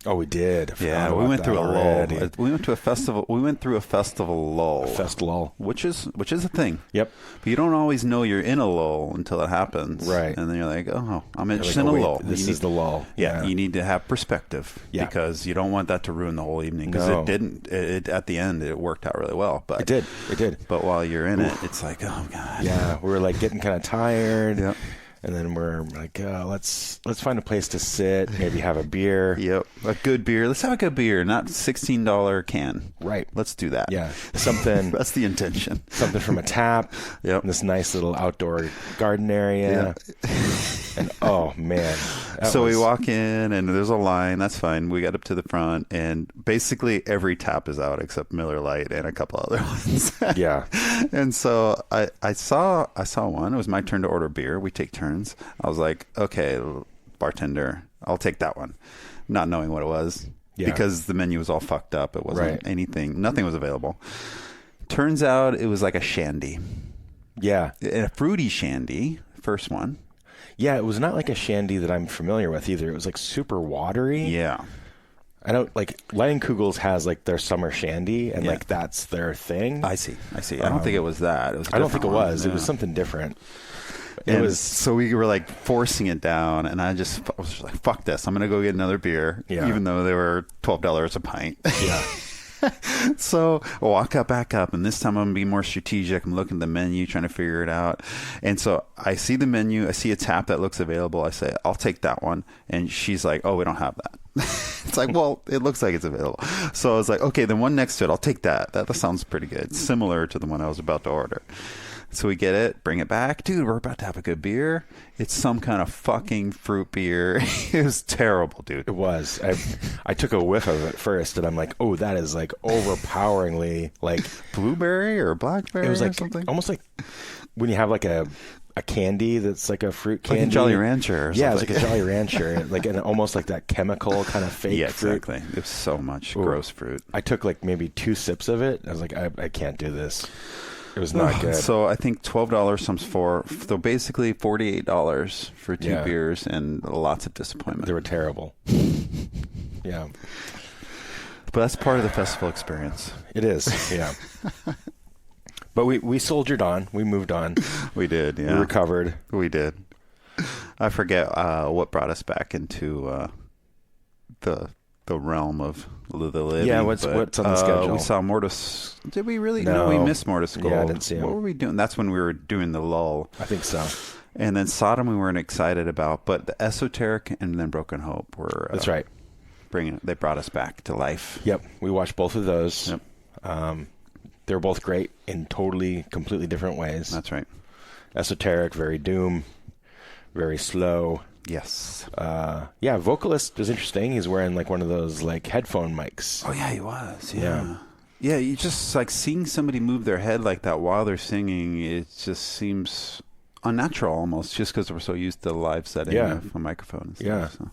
[SPEAKER 1] Oh, we did.
[SPEAKER 2] Yeah, we went through a lull. We went to a festival. We went through a festival lull.
[SPEAKER 1] A fest lull,
[SPEAKER 2] which is a thing.
[SPEAKER 1] Yep.
[SPEAKER 2] But you don't always know you're in a lull until it happens.
[SPEAKER 1] Right.
[SPEAKER 2] And then you're like, oh, I'm just in a lull.
[SPEAKER 1] This is the lull.
[SPEAKER 2] Yeah. You need to have perspective.
[SPEAKER 1] Yeah.
[SPEAKER 2] Because you don't want that to ruin the whole evening. Because it didn't. At the end, it worked out really well. But
[SPEAKER 1] it did. It did.
[SPEAKER 2] But while you're in it, it's like, oh god.
[SPEAKER 1] Yeah, we were like getting kind of tired.
[SPEAKER 2] Yep.
[SPEAKER 1] And then we're like, let's find a place to sit, maybe have a beer.
[SPEAKER 2] Yep, a good beer. Let's have a good beer, not $16 can.
[SPEAKER 1] Right.
[SPEAKER 2] Let's do that.
[SPEAKER 1] Yeah, something.
[SPEAKER 2] That's the intention.
[SPEAKER 1] Something from a tap.
[SPEAKER 2] Yep.
[SPEAKER 1] This nice little outdoor garden area. Yep. And oh man.
[SPEAKER 2] So we walk in and there's a line. That's fine. We got up to the front and basically every tap is out except Miller Lite and a couple other ones.
[SPEAKER 1] Yeah.
[SPEAKER 2] And so I saw one. It was my turn to order beer. We take turns. I was like, okay, bartender, I'll take that one, not knowing what it was. Yeah. Because the menu was all fucked up. It wasn't anything. Nothing was available. Turns out it was like a shandy.
[SPEAKER 1] Yeah.
[SPEAKER 2] A fruity shandy. First one.
[SPEAKER 1] Yeah, it was not like a shandy that I'm familiar with either. It was like super watery.
[SPEAKER 2] Yeah.
[SPEAKER 1] I don't like Leinenkugels has like their summer shandy and like that's their thing.
[SPEAKER 2] I see. I don't think it was that. It was
[SPEAKER 1] I don't think it was. Yeah. It was something different.
[SPEAKER 2] It was so we were like forcing it down, and I was just like, "Fuck this! I'm gonna go get another beer," even though they were $12 a pint.
[SPEAKER 1] Yeah.
[SPEAKER 2] So I walk back up, and this time I'm gonna be more strategic. I'm looking at the menu, trying to figure it out. And so I see the menu. I see a tap that looks available. I say, "I'll take that one." And she's like, "Oh, we don't have that." It's like, well, it looks like it's available. So I was like, "Okay, the one next to it, I'll take that. That sounds pretty good, similar to the one I was about to order." So we get it, bring it back. Dude, we're about to have a good beer. It's some kind of fucking fruit beer. It was terrible, dude.
[SPEAKER 1] It was. I took a whiff of it first, and I'm like, oh, that is like overpoweringly like
[SPEAKER 2] blueberry or blackberry.
[SPEAKER 1] It was like
[SPEAKER 2] or something.
[SPEAKER 1] Almost like when you have like a candy that's like a fruit candy.
[SPEAKER 2] Like a Jolly Rancher or something.
[SPEAKER 1] Yeah, it was like a Jolly Rancher. Like and almost like that chemical kind of fake fruit.
[SPEAKER 2] Exactly. It was so much gross fruit.
[SPEAKER 1] I took like maybe 2 sips of it. I was like, I can't do this. It was not good.
[SPEAKER 2] So I think $12 times 4. So basically $48 for 2 beers and lots of disappointment.
[SPEAKER 1] They were terrible. Yeah.
[SPEAKER 2] But that's part of the festival experience.
[SPEAKER 1] It is, yeah. But we soldiered on. We moved on.
[SPEAKER 2] We did, yeah.
[SPEAKER 1] We recovered.
[SPEAKER 2] We did. I forget what brought us back into the realm of the living.
[SPEAKER 1] Yeah, what's on the schedule?
[SPEAKER 2] We saw Mortis. Did we really? No, we missed Mortis Gold.
[SPEAKER 1] Yeah, I didn't see him.
[SPEAKER 2] What were we doing? That's when we were doing the lull.
[SPEAKER 1] I think so.
[SPEAKER 2] And then Sodom we weren't excited about, but the Esoteric and then Broken Hope were...
[SPEAKER 1] That's right.
[SPEAKER 2] They brought us back to life.
[SPEAKER 1] Yep, we watched both of those.
[SPEAKER 2] Yep.
[SPEAKER 1] They were both great in completely different ways.
[SPEAKER 2] That's right.
[SPEAKER 1] Esoteric, very doom, very slow.
[SPEAKER 2] Yes.
[SPEAKER 1] Yeah, vocalist was interesting. He's wearing like one of those like headphone mics.
[SPEAKER 2] Oh yeah, he was. Yeah. Yeah, you just like seeing somebody move their head like that while they're singing. It just seems unnatural almost, just because we're so used to the live setting of a microphone. And stuff,
[SPEAKER 1] yeah.
[SPEAKER 2] So.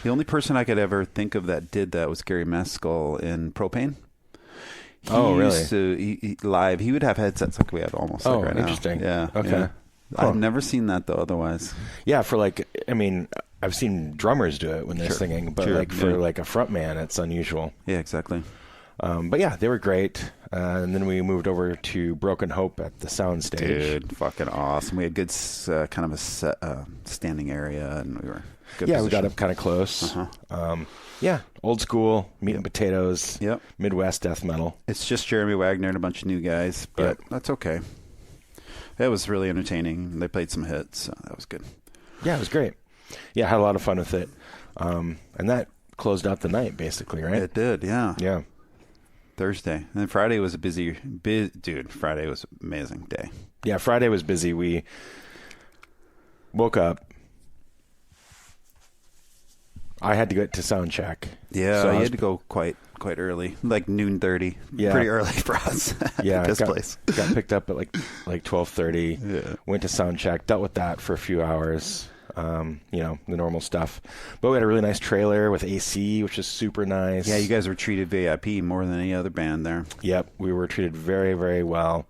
[SPEAKER 2] The only person I could ever think of that did that was Gary Mescal in Propane. He live. He would have headsets like we have almost like right
[SPEAKER 1] interesting.
[SPEAKER 2] Now. Yeah.
[SPEAKER 1] Okay.
[SPEAKER 2] Yeah. I've never seen that though. Otherwise,
[SPEAKER 1] yeah. For like, I mean, I've seen drummers do it when they're singing, but like for like a front man, it's unusual.
[SPEAKER 2] Yeah, exactly.
[SPEAKER 1] But yeah, they were great. And then we moved over to Broken Hope at the sound stage.
[SPEAKER 2] Dude, fucking awesome. We had good kind of a set, standing area, and we were good.
[SPEAKER 1] Yeah, we got up kind of close. Yeah, old school meat and potatoes.
[SPEAKER 2] Yep.
[SPEAKER 1] Midwest death metal.
[SPEAKER 2] It's just Jeremy Wagner and a bunch of new guys, but that's okay. It was really entertaining. They played some hits, so that was good.
[SPEAKER 1] Yeah, it was great. Yeah, I had a lot of fun with it. And that closed out the night, basically, right?
[SPEAKER 2] It did, yeah.
[SPEAKER 1] Yeah.
[SPEAKER 2] Thursday. And then Friday was a dude, Friday was an amazing day.
[SPEAKER 1] Yeah, Friday was busy. We woke up. I had to get to sound check.
[SPEAKER 2] Yeah, so you had to go quite early, like 12:30. Yeah, pretty early for us.
[SPEAKER 1] Yeah,
[SPEAKER 2] this place
[SPEAKER 1] got picked up at like 12:30. Yeah, went to sound check, dealt with that for a few hours. The normal stuff. But we had a really nice trailer with AC, which is super nice.
[SPEAKER 2] Yeah, you guys were treated VIP more than any other band there.
[SPEAKER 1] Yep, we were treated very, very well.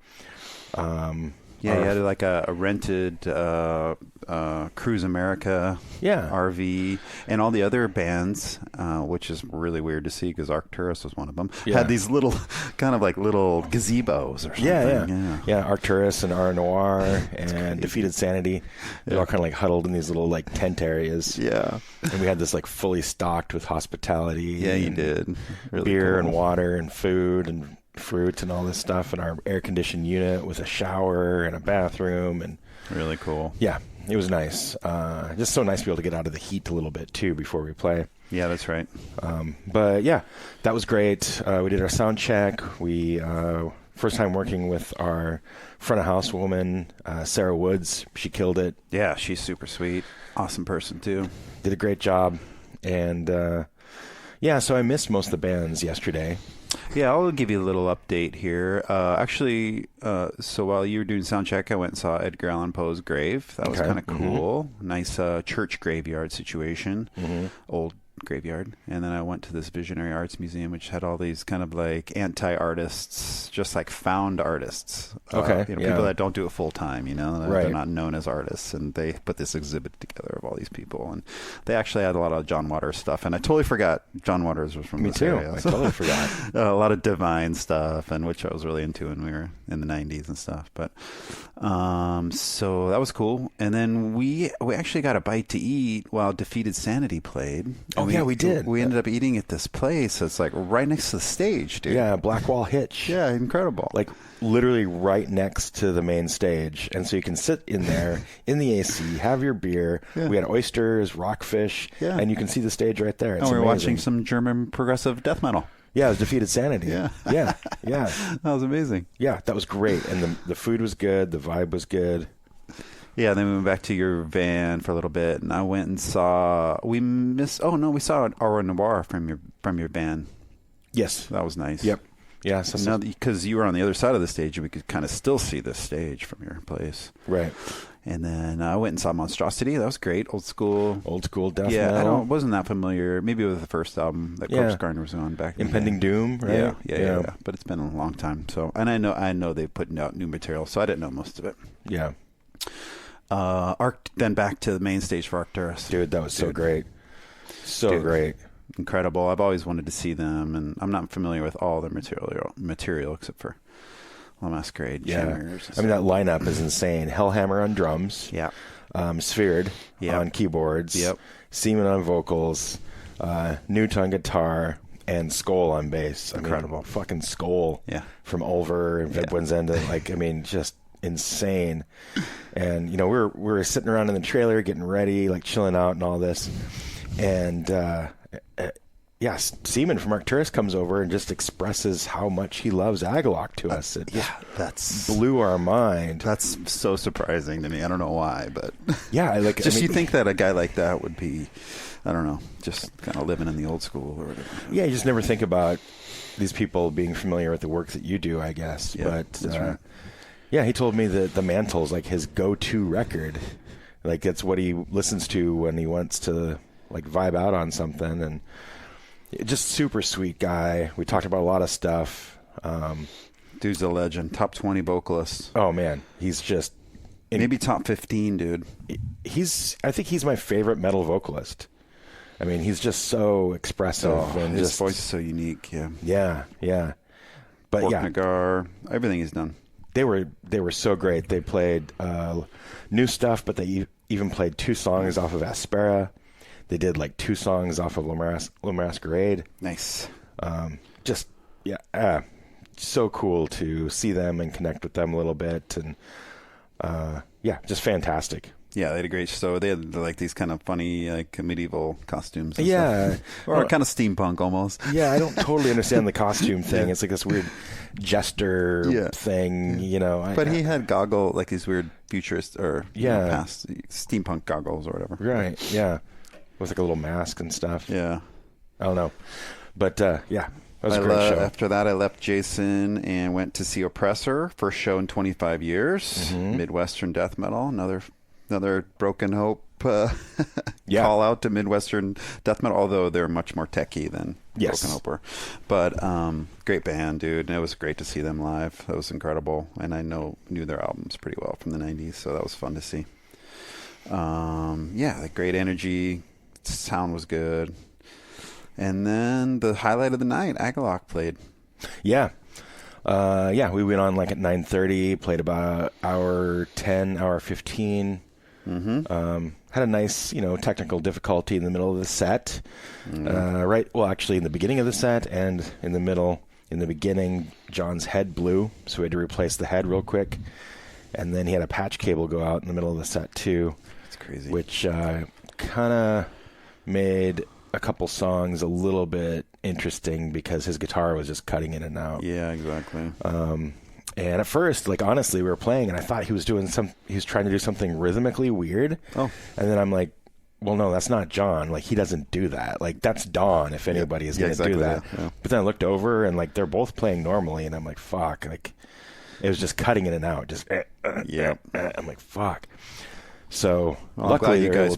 [SPEAKER 2] You had like a rented Cruise America RV, and all the other bands, which is really weird to see because Arcturus was one of them, had these little kind of like little gazebos or something.
[SPEAKER 1] Yeah, Arcturus and R Noir and Defeated Sanity. They're all kind of like huddled in these little like tent areas.
[SPEAKER 2] Yeah.
[SPEAKER 1] And we had this like fully stocked with hospitality.
[SPEAKER 2] Yeah, you did. Really
[SPEAKER 1] beer
[SPEAKER 2] cool.
[SPEAKER 1] and water and food and fruit and all this stuff in our air-conditioned unit with a shower and a bathroom. And
[SPEAKER 2] really cool.
[SPEAKER 1] Yeah, it was nice. Just so nice to be able to get out of the heat a little bit, too, before we play.
[SPEAKER 2] Yeah, that's right.
[SPEAKER 1] But, yeah, that was great. We did our sound check. We first time working with our front-of-house woman, Sarah Woods. She killed it.
[SPEAKER 2] Yeah, she's super sweet. Awesome person, too.
[SPEAKER 1] Did a great job. And, so I missed most of the bands yesterday.
[SPEAKER 2] Yeah, I'll give you a little update here. So while you were doing sound check, I went and saw Edgar Allan Poe's grave. That was kind of cool. Nice church graveyard situation. Old graveyard. And then I went to this Visionary Arts Museum, which had all these kind of like anti-artists, just like found artists. People that don't do it full time, they're not known as artists, and they put this exhibit together of all these people, and they actually had a lot of John Waters stuff, and I totally forgot John Waters was from this area.
[SPEAKER 1] I totally forgot.
[SPEAKER 2] A lot of Divine stuff, and which I was really into when we were in the 90s and stuff. But so that was cool. And then we actually got a bite to eat while Defeated Sanity played.
[SPEAKER 1] We did.
[SPEAKER 2] We ended up eating at this place. It's like right next to the stage, dude.
[SPEAKER 1] Yeah, Blackwall Hitch.
[SPEAKER 2] Yeah, incredible.
[SPEAKER 1] Like literally right next to the main stage. And so you can sit in there in the AC, have your beer. Yeah. We had oysters, rockfish, and you can see the stage right there. It's
[SPEAKER 2] we were
[SPEAKER 1] amazing.
[SPEAKER 2] watching some German progressive death metal.
[SPEAKER 1] Yeah, it was Defeated Sanity. Yeah.
[SPEAKER 2] That was amazing.
[SPEAKER 1] Yeah, that was great. And the food was good. The vibe was good.
[SPEAKER 2] Yeah, then we went back to your van for a little bit, and I went and saw. We saw an Aura Noir from your van.
[SPEAKER 1] Yes,
[SPEAKER 2] that was nice.
[SPEAKER 1] Yep. Yeah,
[SPEAKER 2] now because you were on the other side of the stage, we could kind of still see the stage from your place.
[SPEAKER 1] Right.
[SPEAKER 2] And then I went and saw Monstrosity. That was great. Old school death metal. I wasn't that familiar. Maybe it was the first album that Corpse Grinder was on back in
[SPEAKER 1] Impending Doom, right?
[SPEAKER 2] Yeah. But it's been a long time. So, and I know they've put out new material, so I didn't know most of it.
[SPEAKER 1] Yeah.
[SPEAKER 2] Then back to the main stage for Arcturus.
[SPEAKER 1] Dude, that was so great. Great.
[SPEAKER 2] Incredible. I've always wanted to see them, and I'm not familiar with all their material except for La Masquerade.
[SPEAKER 1] Yeah. I mean, that lineup is insane. Hellhammer on drums.
[SPEAKER 2] Yeah.
[SPEAKER 1] Sphered on keyboards.
[SPEAKER 2] Yep.
[SPEAKER 1] Seaman on vocals. Newt on guitar. And Skull on bass.
[SPEAKER 2] Incredible.
[SPEAKER 1] Fucking Skull.
[SPEAKER 2] Yeah.
[SPEAKER 1] From Ulver and Vedwenzenda. Just insane. And we were sitting around in the trailer getting ready, like chilling out and all this, and Seaman from Arcturus comes over and just expresses how much he loves Agalloch to us.
[SPEAKER 2] That's
[SPEAKER 1] blew our mind.
[SPEAKER 2] That's so surprising to me. I don't know why, but
[SPEAKER 1] you
[SPEAKER 2] think that a guy like that would be, I don't know, just kind of living in the old school or whatever.
[SPEAKER 1] Yeah, you just never think about these people being familiar with the work that you do, I guess.
[SPEAKER 2] Yeah,
[SPEAKER 1] but
[SPEAKER 2] that's right.
[SPEAKER 1] Yeah, he told me that the Mantle's like his go-to record. Like that's what he listens to when he wants to like vibe out on something, and just super sweet guy. We talked about a lot of stuff.
[SPEAKER 2] Dude's a legend. Top 20 vocalist.
[SPEAKER 1] Oh man, he's just
[SPEAKER 2] maybe top 15, dude.
[SPEAKER 1] I think he's my favorite metal vocalist. I mean, he's just so expressive and
[SPEAKER 2] his voice is so unique.
[SPEAKER 1] Yeah. But
[SPEAKER 2] Nagar, everything he's done.
[SPEAKER 1] They were so great. They played new stuff, but they even played 2 songs off of Aspera. They did like 2 songs off of La Masquerade.
[SPEAKER 2] Nice.
[SPEAKER 1] So cool to see them and connect with them a little bit, and just fantastic.
[SPEAKER 2] Yeah, they had a great show. They had like these kind of funny like medieval costumes.
[SPEAKER 1] And
[SPEAKER 2] or kind of steampunk almost.
[SPEAKER 1] Yeah, I don't totally understand the costume thing. It's like this weird jester thing,
[SPEAKER 2] But he had like these weird futurist or past steampunk goggles or whatever.
[SPEAKER 1] Right. Yeah, with like a little mask and stuff.
[SPEAKER 2] Yeah,
[SPEAKER 1] I don't know, but that was a great show.
[SPEAKER 2] After that, I left Jason and went to see Oppressor. First show in 25 years. Midwestern death metal. Another Broken Hope call out to Midwestern death metal, although they're much more techy than Broken Hope were. But great band, dude. And it was great to see them live. That was incredible. And I knew their albums pretty well from the 90s, so that was fun to see. The great energy. Sound was good. And then the highlight of the night, Agalloch played.
[SPEAKER 1] Yeah. We went on like at 9:30, played about hour 10, hour 15. Mm-hmm. Had a nice, technical difficulty in the middle of the set. Actually in the beginning of the set and in the middle. In the beginning, John's head blew, so we had to replace the head real quick. And then he had a patch cable go out in the middle of the set too. That's crazy. Which kind of made a couple songs a little bit interesting because his guitar was just cutting in and out.
[SPEAKER 2] Yeah, exactly.
[SPEAKER 1] And at first, honestly, we were playing and I thought he was trying to do something rhythmically weird. Oh. And then I'm like, well, no, that's not John. He doesn't do that. That's Don, if anybody is going to do that. Yeah. But then I looked over and they're both playing normally and I'm like, fuck. It was just cutting in and out. Just, I'm like, fuck. So luckily
[SPEAKER 2] you guys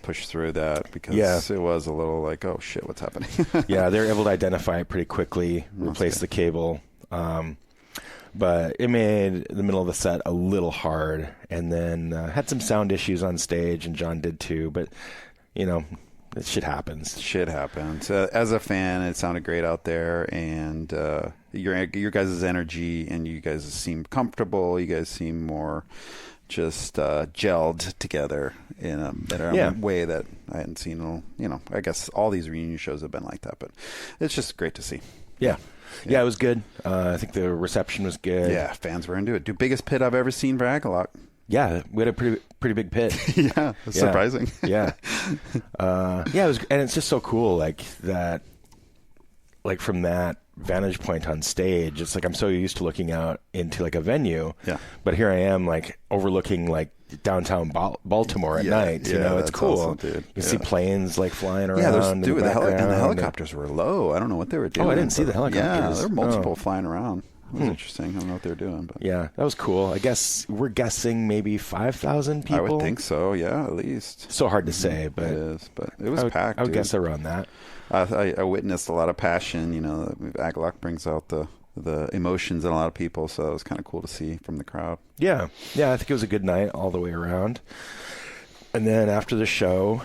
[SPEAKER 2] pushed through that because it was a little like, oh shit, what's happening?
[SPEAKER 1] Yeah, they were able to identify it pretty quickly, replace the cable. But it made the middle of the set a little hard, and then had some sound issues on stage, and John did too. But shit happens.
[SPEAKER 2] Shit happens. As a fan, it sounded great out there, and your guys' energy, and you guys seem comfortable. You guys seem more just gelled together in a way that I hadn't seen. I guess all these reunion shows have been like that, but it's just great to see.
[SPEAKER 1] Yeah, it was good. I think the reception was good.
[SPEAKER 2] Yeah, fans were into it. Biggest pit I've ever seen for Agalloch.
[SPEAKER 1] Yeah, we had a pretty big pit.
[SPEAKER 2] Yeah, it's surprising.
[SPEAKER 1] Yeah, it was, and it's just so cool, that, from that vantage point on stage, it's I'm so used to looking out into a venue. Yeah. But here I am overlooking downtown Baltimore at night. It's cool.
[SPEAKER 2] Awesome, dude.
[SPEAKER 1] You see planes flying around.
[SPEAKER 2] Yeah, and the helicopters were low. I don't know what they were doing.
[SPEAKER 1] Oh, I didn't see the helicopters.
[SPEAKER 2] Yeah, there were multiple flying around. It was interesting. I don't know what they were doing, but
[SPEAKER 1] yeah, that was cool. I guess we're guessing maybe 5,000 people.
[SPEAKER 2] I would think so. Yeah, at least.
[SPEAKER 1] So hard to say, but
[SPEAKER 2] it is. But it was packed.
[SPEAKER 1] I would guess around that.
[SPEAKER 2] I witnessed a lot of passion. Agalloch brings out the emotions in a lot of people, so it was kind of cool to see from the crowd.
[SPEAKER 1] Yeah, I think it was a good night all the way around. And then after the show,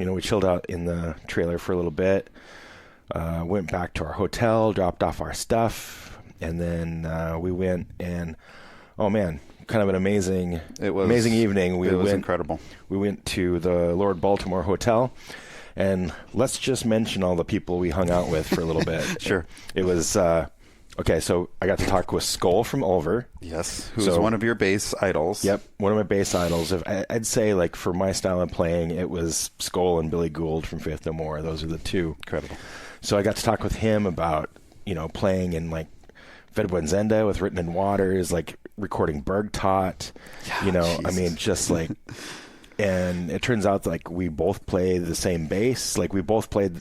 [SPEAKER 1] we chilled out in the trailer for a little bit. Went back to our hotel, dropped off our stuff, and then we went and, oh man, kind of an amazing evening. It was incredible. We went to the Lord Baltimore Hotel, and let's just mention all the people we hung out with for a little bit.
[SPEAKER 2] Sure.
[SPEAKER 1] It was, okay, so I got to talk with Skull from Ulver.
[SPEAKER 2] Yes, who's one of your bass idols.
[SPEAKER 1] Yep, one of my bass idols. I'd say, for my style of playing, it was Skull and Billy Gould from Faith No More. Those are the two.
[SPEAKER 2] Incredible.
[SPEAKER 1] So I got to talk with him about, playing in Vedwenzenda with Written in Waters, recording Bergtot, Jesus. I mean, just and it turns out we both play the same bass. We both played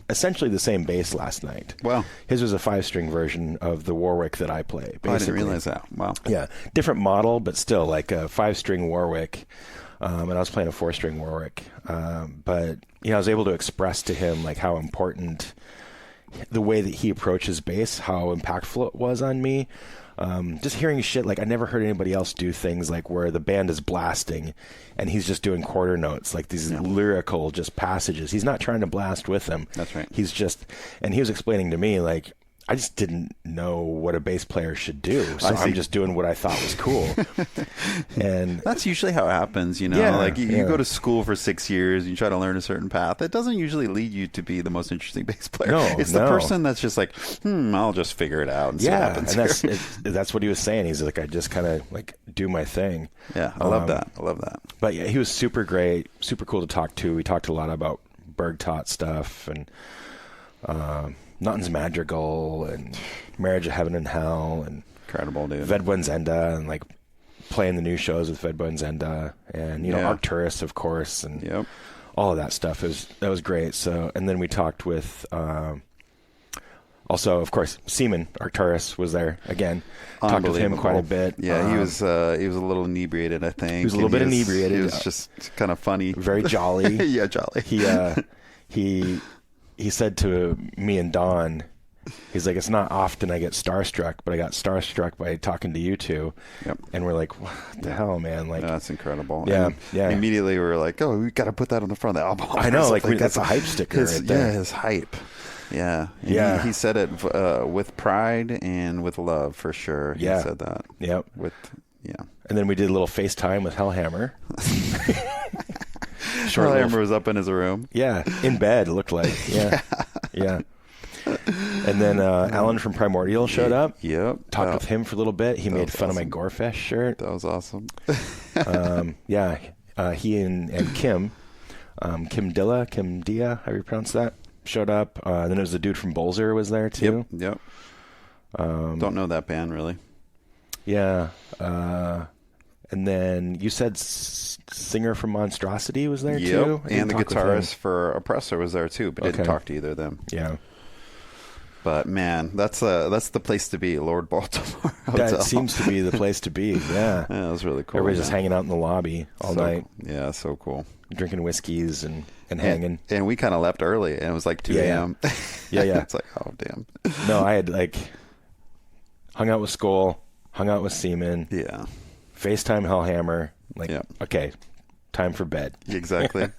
[SPEAKER 1] essentially the same bass last night.
[SPEAKER 2] Wow.
[SPEAKER 1] His was a 5-string version of the Warwick that I play. Basically.
[SPEAKER 2] Oh, I didn't realize that. Wow.
[SPEAKER 1] Yeah. Different model, but still a 5-string Warwick. And I was playing a 4-string Warwick. But, I was able to express to him how important the way that he approaches bass, how impactful it was on me. Just hearing shit I never heard anybody else do things where the band is blasting and he's just doing quarter notes, these lyrical just passages. He's not trying to blast with them.
[SPEAKER 2] That's right.
[SPEAKER 1] He's just, and he was explaining to me I just didn't know what a bass player should do, so I'm just doing what I thought was cool. And
[SPEAKER 2] that's usually how it happens, you go to school for 6 years, you try to learn a certain path. It doesn't usually lead you to be the most interesting bass player.
[SPEAKER 1] No,
[SPEAKER 2] it's the person that's just I'll just figure it out and see what happens.
[SPEAKER 1] And that's what he was saying. He's I just kind of do my thing.
[SPEAKER 2] Yeah, I love that.
[SPEAKER 1] But yeah, he was super great, super cool to talk to. We talked a lot about Bergtot stuff and Nothing's Madrigal and Marriage of Heaven and Hell and
[SPEAKER 2] incredible, dude.
[SPEAKER 1] Vedwenzenda and playing the new shows with Vedwenzenda and Arcturus, of course, and all of that stuff. That was great. So, and then we talked with a Also, of course, Seaman Arcturus was there again. Talked with him quite a bit.
[SPEAKER 2] Yeah, he was a little inebriated, I think.
[SPEAKER 1] He was a little bit inebriated.
[SPEAKER 2] He was just kind of funny.
[SPEAKER 1] Very jolly.
[SPEAKER 2] Yeah, jolly.
[SPEAKER 1] He said to me and Don, he's like, it's not often I get starstruck, but I got starstruck by talking to you two.
[SPEAKER 2] Yep.
[SPEAKER 1] And we're like, what the hell, man? Like,
[SPEAKER 2] that's incredible.
[SPEAKER 1] Yeah,
[SPEAKER 2] and
[SPEAKER 1] yeah.
[SPEAKER 2] Immediately we were like, oh, we got to put that on the front of the album.
[SPEAKER 1] I know, like that's a hype sticker right there.
[SPEAKER 2] Yeah, his hype. Yeah.
[SPEAKER 1] Yeah.
[SPEAKER 2] He said it with pride and with love, for sure. He said that.
[SPEAKER 1] Yep.
[SPEAKER 2] Yeah.
[SPEAKER 1] And then we did a little FaceTime with Hellhammer.
[SPEAKER 2] Hellhammer was up in his room.
[SPEAKER 1] Yeah, in bed, it looked like. Yeah. Yeah. And then Alan from Primordial showed up.
[SPEAKER 2] Yep.
[SPEAKER 1] Talked with him for a little bit. He made fun of my Gorefest shirt.
[SPEAKER 2] That was awesome.
[SPEAKER 1] Yeah. He and Kim, Kim Dia, how do you pronounce that? Showed up. Then there was the dude from Bolzer was there too.
[SPEAKER 2] Yep. Don't know that band really.
[SPEAKER 1] Yeah. And then you said singer from Monstrosity was there too?
[SPEAKER 2] And the guitarist for Oppressor was there too, but didn't talk to either of them.
[SPEAKER 1] Yeah.
[SPEAKER 2] But man, that's the place to be, Lord Baltimore Hotel.
[SPEAKER 1] That seems to be the place to be, yeah.
[SPEAKER 2] Yeah, it was really cool.
[SPEAKER 1] Everybody's just hanging out in the lobby all night.
[SPEAKER 2] Yeah, so cool.
[SPEAKER 1] Drinking whiskeys and hanging.
[SPEAKER 2] And we kind of left early, and it was like 2 a.m.
[SPEAKER 1] Yeah.
[SPEAKER 2] It's like, oh, damn.
[SPEAKER 1] No, I had hung out with Skull, hung out with Seaman.
[SPEAKER 2] Yeah.
[SPEAKER 1] FaceTime Hellhammer. Okay, time for bed.
[SPEAKER 2] Exactly.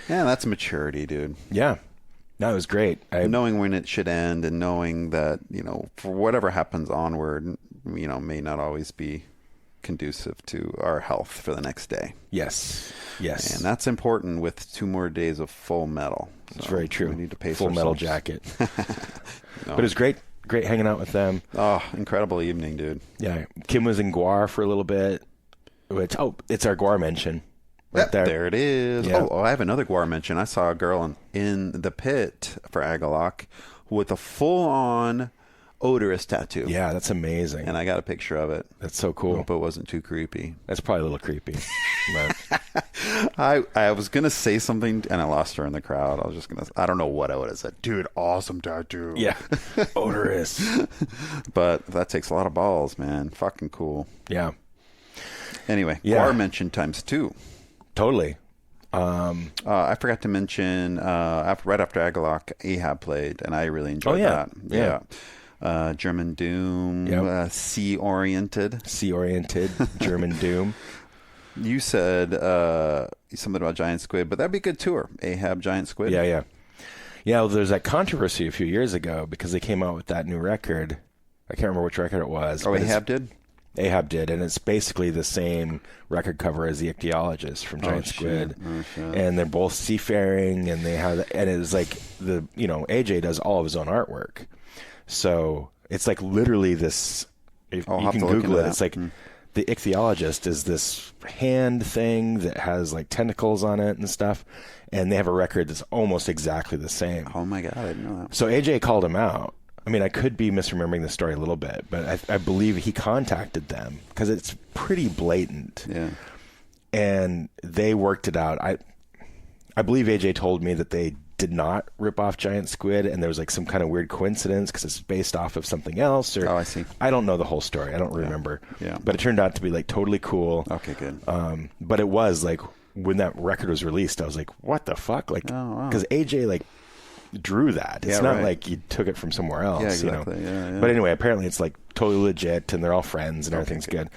[SPEAKER 2] Yeah, that's maturity, dude.
[SPEAKER 1] Yeah. No, it was great.
[SPEAKER 2] Knowing when it should end and knowing that, for whatever happens onward, may not always be conducive to our health for the next day.
[SPEAKER 1] Yes.
[SPEAKER 2] And that's important with 2 more days of Full Metal.
[SPEAKER 1] It's very true.
[SPEAKER 2] We need to pace
[SPEAKER 1] Full Metal
[SPEAKER 2] ourselves.
[SPEAKER 1] Jacket. But it was great hanging out with them.
[SPEAKER 2] Oh, incredible evening, dude.
[SPEAKER 1] Yeah. Kim was in Guar for a little bit. It's our Guar mention. Right there.
[SPEAKER 2] There it is.
[SPEAKER 1] Yeah.
[SPEAKER 2] Oh, I have another Guar mention. I saw a girl in the pit for Agalloch with a full-on odorous tattoo.
[SPEAKER 1] Yeah, that's amazing.
[SPEAKER 2] And I got a picture of it.
[SPEAKER 1] That's so cool.
[SPEAKER 2] I hope it wasn't too creepy.
[SPEAKER 1] That's probably a little creepy. But
[SPEAKER 2] I was going to say something, and I lost her in the crowd. I was just going to... I don't know what I would have said. Dude, awesome tattoo.
[SPEAKER 1] Yeah. Odorous.
[SPEAKER 2] But that takes a lot of balls, man. Fucking cool.
[SPEAKER 1] Yeah.
[SPEAKER 2] Anyway, Guar mention times 2.
[SPEAKER 1] Totally.
[SPEAKER 2] I forgot to mention right after Agalloch, Ahab played, and I really enjoyed that. Yeah. German Doom, sea-oriented
[SPEAKER 1] German Doom.
[SPEAKER 2] You said something about Giant Squid, but that'd be a good tour. Ahab, Giant Squid.
[SPEAKER 1] Yeah. Well, there's that controversy a few years ago because they came out with that new record. I can't remember which record it was.
[SPEAKER 2] Oh, Ahab did?
[SPEAKER 1] Ahab did, and it's basically the same record cover as the Ichthyologist from Giant Squid. And they're both seafaring, and it was like AJ does all of his own artwork. So it's like literally this, if you can Google it, it's like the Ichthyologist is this hand thing that has like tentacles on it and stuff, and they have a record that's almost exactly the same.
[SPEAKER 2] Oh my God, I didn't know that.
[SPEAKER 1] So AJ called him out. I mean, I could be misremembering the story a little bit, but I believe he contacted them because it's pretty blatant.
[SPEAKER 2] Yeah.
[SPEAKER 1] And they worked it out. I believe AJ told me that they did not rip off Giant Squid, and there was like some kind of weird coincidence because it's based off of something else. Or,
[SPEAKER 2] I see.
[SPEAKER 1] I don't know the whole story. I don't remember.
[SPEAKER 2] Yeah.
[SPEAKER 1] But it turned out to be like totally cool.
[SPEAKER 2] Okay, good.
[SPEAKER 1] But it was like when that record was released, I was like, what the fuck? Like, because AJ like drew that. It's not like you took it from somewhere else.
[SPEAKER 2] Yeah, exactly. Yeah.
[SPEAKER 1] But anyway, apparently it's like totally legit, and they're all friends, and everything's good.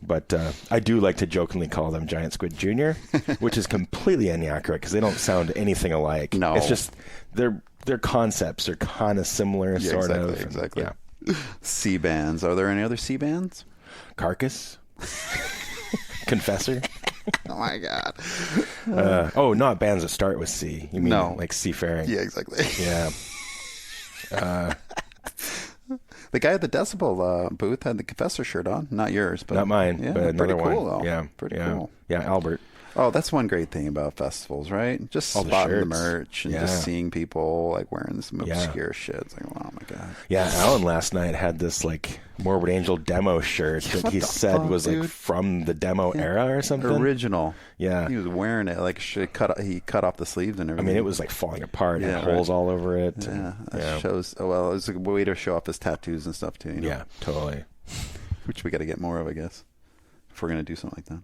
[SPEAKER 1] But I do like to jokingly call them Giant Squid Jr., which is completely inaccurate because they don't sound anything alike.
[SPEAKER 2] No.
[SPEAKER 1] It's just their concepts are kind of similar, sort of.
[SPEAKER 2] Exactly.
[SPEAKER 1] Yeah.
[SPEAKER 2] C bands. Are there any other C bands?
[SPEAKER 1] Carcass? Confessor?
[SPEAKER 2] Oh my God.
[SPEAKER 1] Not bands that start with C. You mean like seafaring?
[SPEAKER 2] Yeah, exactly.
[SPEAKER 1] Yeah.
[SPEAKER 2] The guy at the Decibel booth had the Confessor shirt on. Not yours, but
[SPEAKER 1] not mine.
[SPEAKER 2] Yeah,
[SPEAKER 1] but
[SPEAKER 2] pretty
[SPEAKER 1] another
[SPEAKER 2] cool
[SPEAKER 1] one.
[SPEAKER 2] though.
[SPEAKER 1] Yeah,
[SPEAKER 2] pretty cool.
[SPEAKER 1] Yeah, Albert.
[SPEAKER 2] Oh, that's one great thing about festivals, right? Just
[SPEAKER 1] All the
[SPEAKER 2] spotting the
[SPEAKER 1] shirts.
[SPEAKER 2] merch and just seeing people like wearing some obscure shit. It's like, oh my god.
[SPEAKER 1] Yeah, Alan last night had this like Morbid Angel demo shirt that he said was like from the demo era or something.
[SPEAKER 2] Original.
[SPEAKER 1] Yeah.
[SPEAKER 2] He was wearing it like he cut off the sleeves and everything.
[SPEAKER 1] I mean, it was like falling apart and holes all over it.
[SPEAKER 2] Yeah, that shows. Oh, well, it was a way to show off his tattoos and stuff too. You know?
[SPEAKER 1] Yeah, totally.
[SPEAKER 2] Which we got to get more of, I guess, if we're gonna do something like that.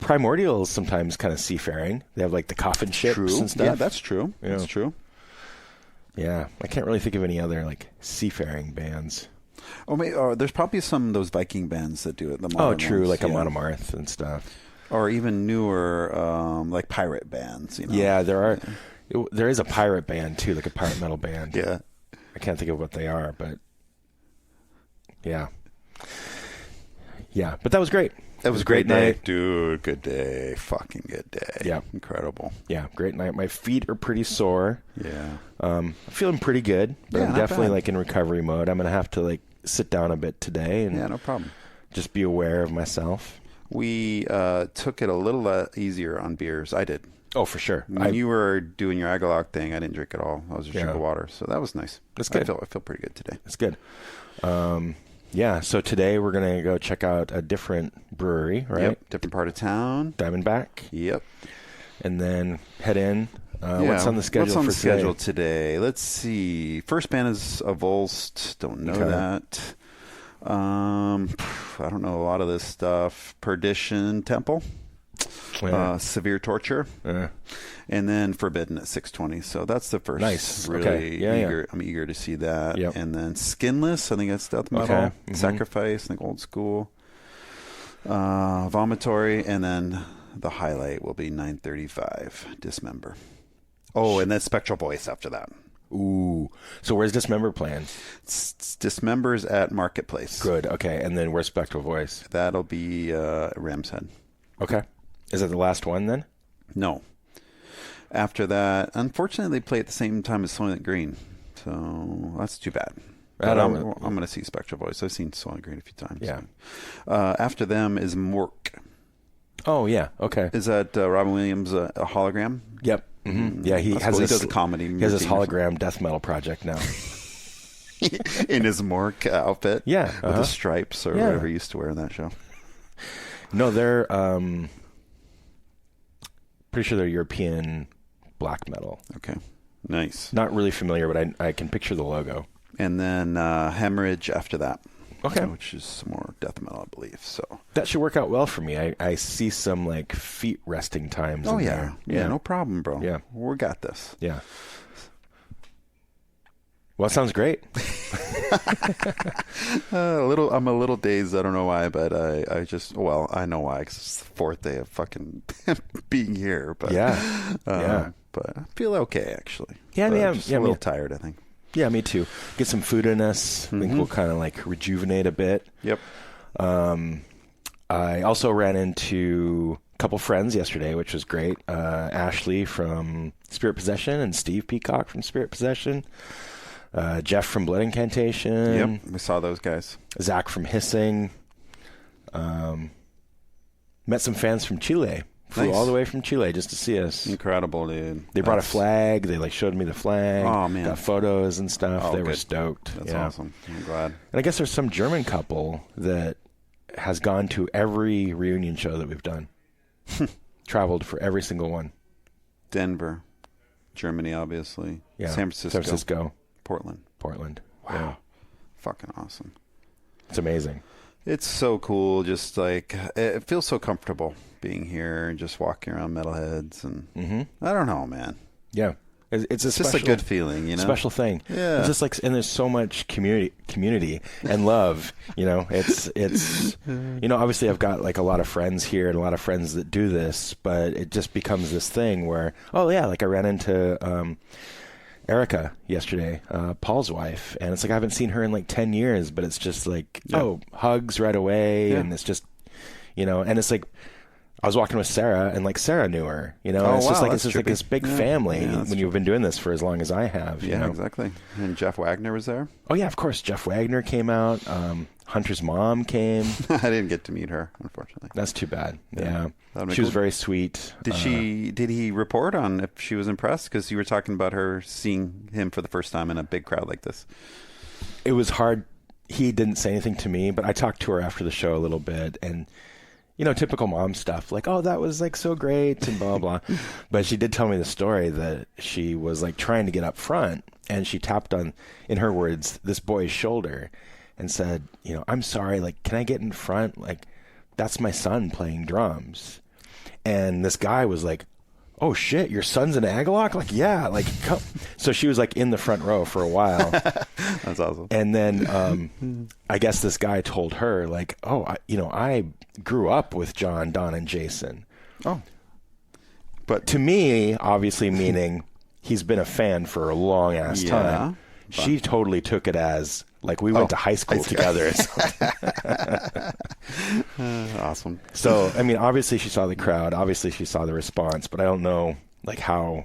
[SPEAKER 1] Primordial is sometimes kind of seafaring. They have like the coffin ships and stuff.
[SPEAKER 2] Yeah, that's true. Yeah. That's true.
[SPEAKER 1] Yeah, I can't really think of any other like seafaring bands.
[SPEAKER 2] Oh, there's probably some of those Viking bands that do it.
[SPEAKER 1] True, like Amon Amarth and stuff.
[SPEAKER 2] Or even newer, like pirate bands. You know?
[SPEAKER 1] Yeah, there are. There is a pirate band too, like a pirate metal band.
[SPEAKER 2] Yeah,
[SPEAKER 1] I can't think of what they are, but yeah. But that was great.
[SPEAKER 2] It was a great night. Dude, good day. Fucking good day.
[SPEAKER 1] Yeah.
[SPEAKER 2] Incredible.
[SPEAKER 1] Yeah, great night. My feet are pretty sore.
[SPEAKER 2] Yeah.
[SPEAKER 1] I'm feeling pretty good, but I'm definitely like in recovery mode. I'm going to have to like sit down a bit today and
[SPEAKER 2] no problem.
[SPEAKER 1] Just be aware of myself.
[SPEAKER 2] We took it a little easier on beers. I did.
[SPEAKER 1] Oh, for sure.
[SPEAKER 2] When you were doing your Agalog thing, I didn't drink at all. I was just drinking water. So that was nice.
[SPEAKER 1] That's good.
[SPEAKER 2] I feel pretty good today.
[SPEAKER 1] That's good. Yeah, so today we're going to go check out a different brewery, right?
[SPEAKER 2] Yep, different part of town.
[SPEAKER 1] Diamondback.
[SPEAKER 2] Yep.
[SPEAKER 1] And then head in. What's on the schedule for
[SPEAKER 2] schedule today? Let's see. First band is Wusz. Don't know that. I don't know a lot of this stuff. Perdition Temple. Severe Torture. And then Forbidden at 6:20. So that's the first.
[SPEAKER 1] Nice.
[SPEAKER 2] Really eager. I'm eager to see that.
[SPEAKER 1] Yep.
[SPEAKER 2] And then Skinless. I think that's death metal.
[SPEAKER 1] Okay. Mm-hmm.
[SPEAKER 2] Sacrifice. I think old school. Vomitory. And then the highlight will be 9:35. Dismember. Oh, and then Spectral Voice after that.
[SPEAKER 1] Ooh. So where's Dismember playing?
[SPEAKER 2] Dismember's at Marketplace.
[SPEAKER 1] Good. Okay. And then where's Spectral Voice?
[SPEAKER 2] That'll be Ram's Head.
[SPEAKER 1] Okay. Is that the last one then?
[SPEAKER 2] No. After that, unfortunately, they play at the same time as Soylent Green. So that's too bad. I'm going to see Spectral Voice. I've seen Soylent Green a few times.
[SPEAKER 1] Yeah.
[SPEAKER 2] After them is Mork.
[SPEAKER 1] Oh, yeah. Okay.
[SPEAKER 2] Is that Robin Williams a hologram?
[SPEAKER 1] Yep. Mm-hmm. Yeah, he
[SPEAKER 2] does a comedy.
[SPEAKER 1] He has his hologram death metal project now.
[SPEAKER 2] In his Mork outfit?
[SPEAKER 1] Yeah.
[SPEAKER 2] With the stripes or whatever he used to wear in that show.
[SPEAKER 1] No, they're pretty sure they're European black metal.
[SPEAKER 2] Okay. Nice.
[SPEAKER 1] Not really familiar, but I can picture the logo.
[SPEAKER 2] And then Hemorrhage after that.
[SPEAKER 1] Okay.
[SPEAKER 2] Which is some more death metal, I believe. So
[SPEAKER 1] that should work out well for me. I see some like feet resting times.
[SPEAKER 2] Oh,
[SPEAKER 1] in
[SPEAKER 2] yeah.
[SPEAKER 1] there.
[SPEAKER 2] Yeah, no problem, bro.
[SPEAKER 1] Yeah.
[SPEAKER 2] We got this.
[SPEAKER 1] Yeah. Well, it sounds great.
[SPEAKER 2] I'm a little dazed. I don't know why, but I know why. 'Cause it's the fourth day of fucking being here. But but I feel okay actually.
[SPEAKER 1] Yeah,
[SPEAKER 2] just a little tired, I think.
[SPEAKER 1] Yeah, me too. Get some food in us. I think we'll kind of like rejuvenate a bit.
[SPEAKER 2] Yep.
[SPEAKER 1] I also ran into a couple friends yesterday, which was great. Ashley from Spirit Possession and Steve Peacock from Spirit Possession. Jeff from Blood Incantation.
[SPEAKER 2] Yep, we saw those guys.
[SPEAKER 1] Zach from Hissing. Met some fans from Chile. Flew all the way from Chile just to see us.
[SPEAKER 2] Incredible, dude.
[SPEAKER 1] They brought a flag. They like showed me the flag.
[SPEAKER 2] Oh, man.
[SPEAKER 1] Got photos and stuff.
[SPEAKER 2] Oh,
[SPEAKER 1] they were stoked.
[SPEAKER 2] That's awesome. I'm glad.
[SPEAKER 1] And I guess there's some German couple that has gone to every reunion show that we've done. Traveled for every single one.
[SPEAKER 2] Denver. Germany, obviously.
[SPEAKER 1] Yeah.
[SPEAKER 2] San Francisco.
[SPEAKER 1] Portland.
[SPEAKER 2] Wow.
[SPEAKER 1] Yeah.
[SPEAKER 2] Fucking awesome.
[SPEAKER 1] It's amazing.
[SPEAKER 2] It's so cool. Just like, it feels so comfortable being here and just walking around Metalheads. And I don't know, man.
[SPEAKER 1] Yeah. It's
[SPEAKER 2] just a good feeling, you know?
[SPEAKER 1] Special thing.
[SPEAKER 2] Yeah.
[SPEAKER 1] It's just like, and there's so much community and love, you know, it's, you know, obviously I've got like a lot of friends here and a lot of friends that do this, but it just becomes this thing where, like I ran into, Erica yesterday, Paul's wife, and it's like I haven't seen her in like 10 years, but it's just like hugs right away, and it's just, you know, and it's like I was walking with Sarah, and like Sarah knew her, you know.
[SPEAKER 2] Oh,
[SPEAKER 1] it's just like it's just like
[SPEAKER 2] trippy.
[SPEAKER 1] this big family when you've been doing this for as long as I have. You
[SPEAKER 2] Yeah,
[SPEAKER 1] know?
[SPEAKER 2] exactly. And Jeff Wagner was there.
[SPEAKER 1] Oh yeah, of course. Jeff Wagner came out. Hunter's mom came.
[SPEAKER 2] I didn't get to meet her, unfortunately.
[SPEAKER 1] That's too bad. Yeah.
[SPEAKER 2] She
[SPEAKER 1] was very sweet.
[SPEAKER 2] Did he report on if she was impressed? Because you were talking about her seeing him for the first time in a big crowd like this.
[SPEAKER 1] It was hard. He didn't say anything to me, but I talked to her after the show a little bit, and you know, typical mom stuff, like, oh, that was like so great and blah, blah. But she did tell me the story that she was like trying to get up front, and she tapped on, in her words, this boy's shoulder and said, you know, I'm sorry, like, can I get in front? Like, that's my son playing drums. And this guy was like, oh shit, your son's an Agalock? Like, yeah, like, come. So she was like in the front row for a while.
[SPEAKER 2] That's awesome.
[SPEAKER 1] And then I guess this guy told her, like, oh, I grew up with John, Don, and Jason.
[SPEAKER 2] Oh.
[SPEAKER 1] But to me, obviously meaning he's been a fan for a long ass time. She totally took it as like we went to high school together or something.
[SPEAKER 2] Awesome.
[SPEAKER 1] So, I mean, obviously she saw the crowd. Obviously she saw the response, but I don't know like how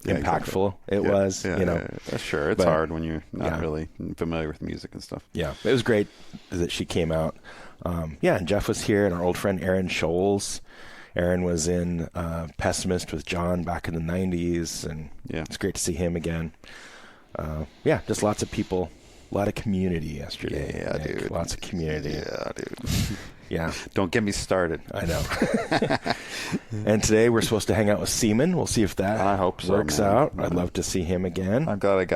[SPEAKER 1] impactful it was.
[SPEAKER 2] Yeah,
[SPEAKER 1] you know,
[SPEAKER 2] sure. It's hard when you're not really familiar with music and stuff.
[SPEAKER 1] Yeah, it was great that she came out. And Jeff was here, and our old friend Aaron Scholes. Aaron was in Pessimist with John back in the 90s, and it's great to see him again. Just lots of people. A lot of community yesterday.
[SPEAKER 2] Yeah, Nick. Dude.
[SPEAKER 1] Lots of community.
[SPEAKER 2] Yeah, dude.
[SPEAKER 1] Yeah.
[SPEAKER 2] Don't get me started.
[SPEAKER 1] I know. And today we're supposed to hang out with Seaman. We'll see if that works out. I'd love to see him again.
[SPEAKER 2] I'm glad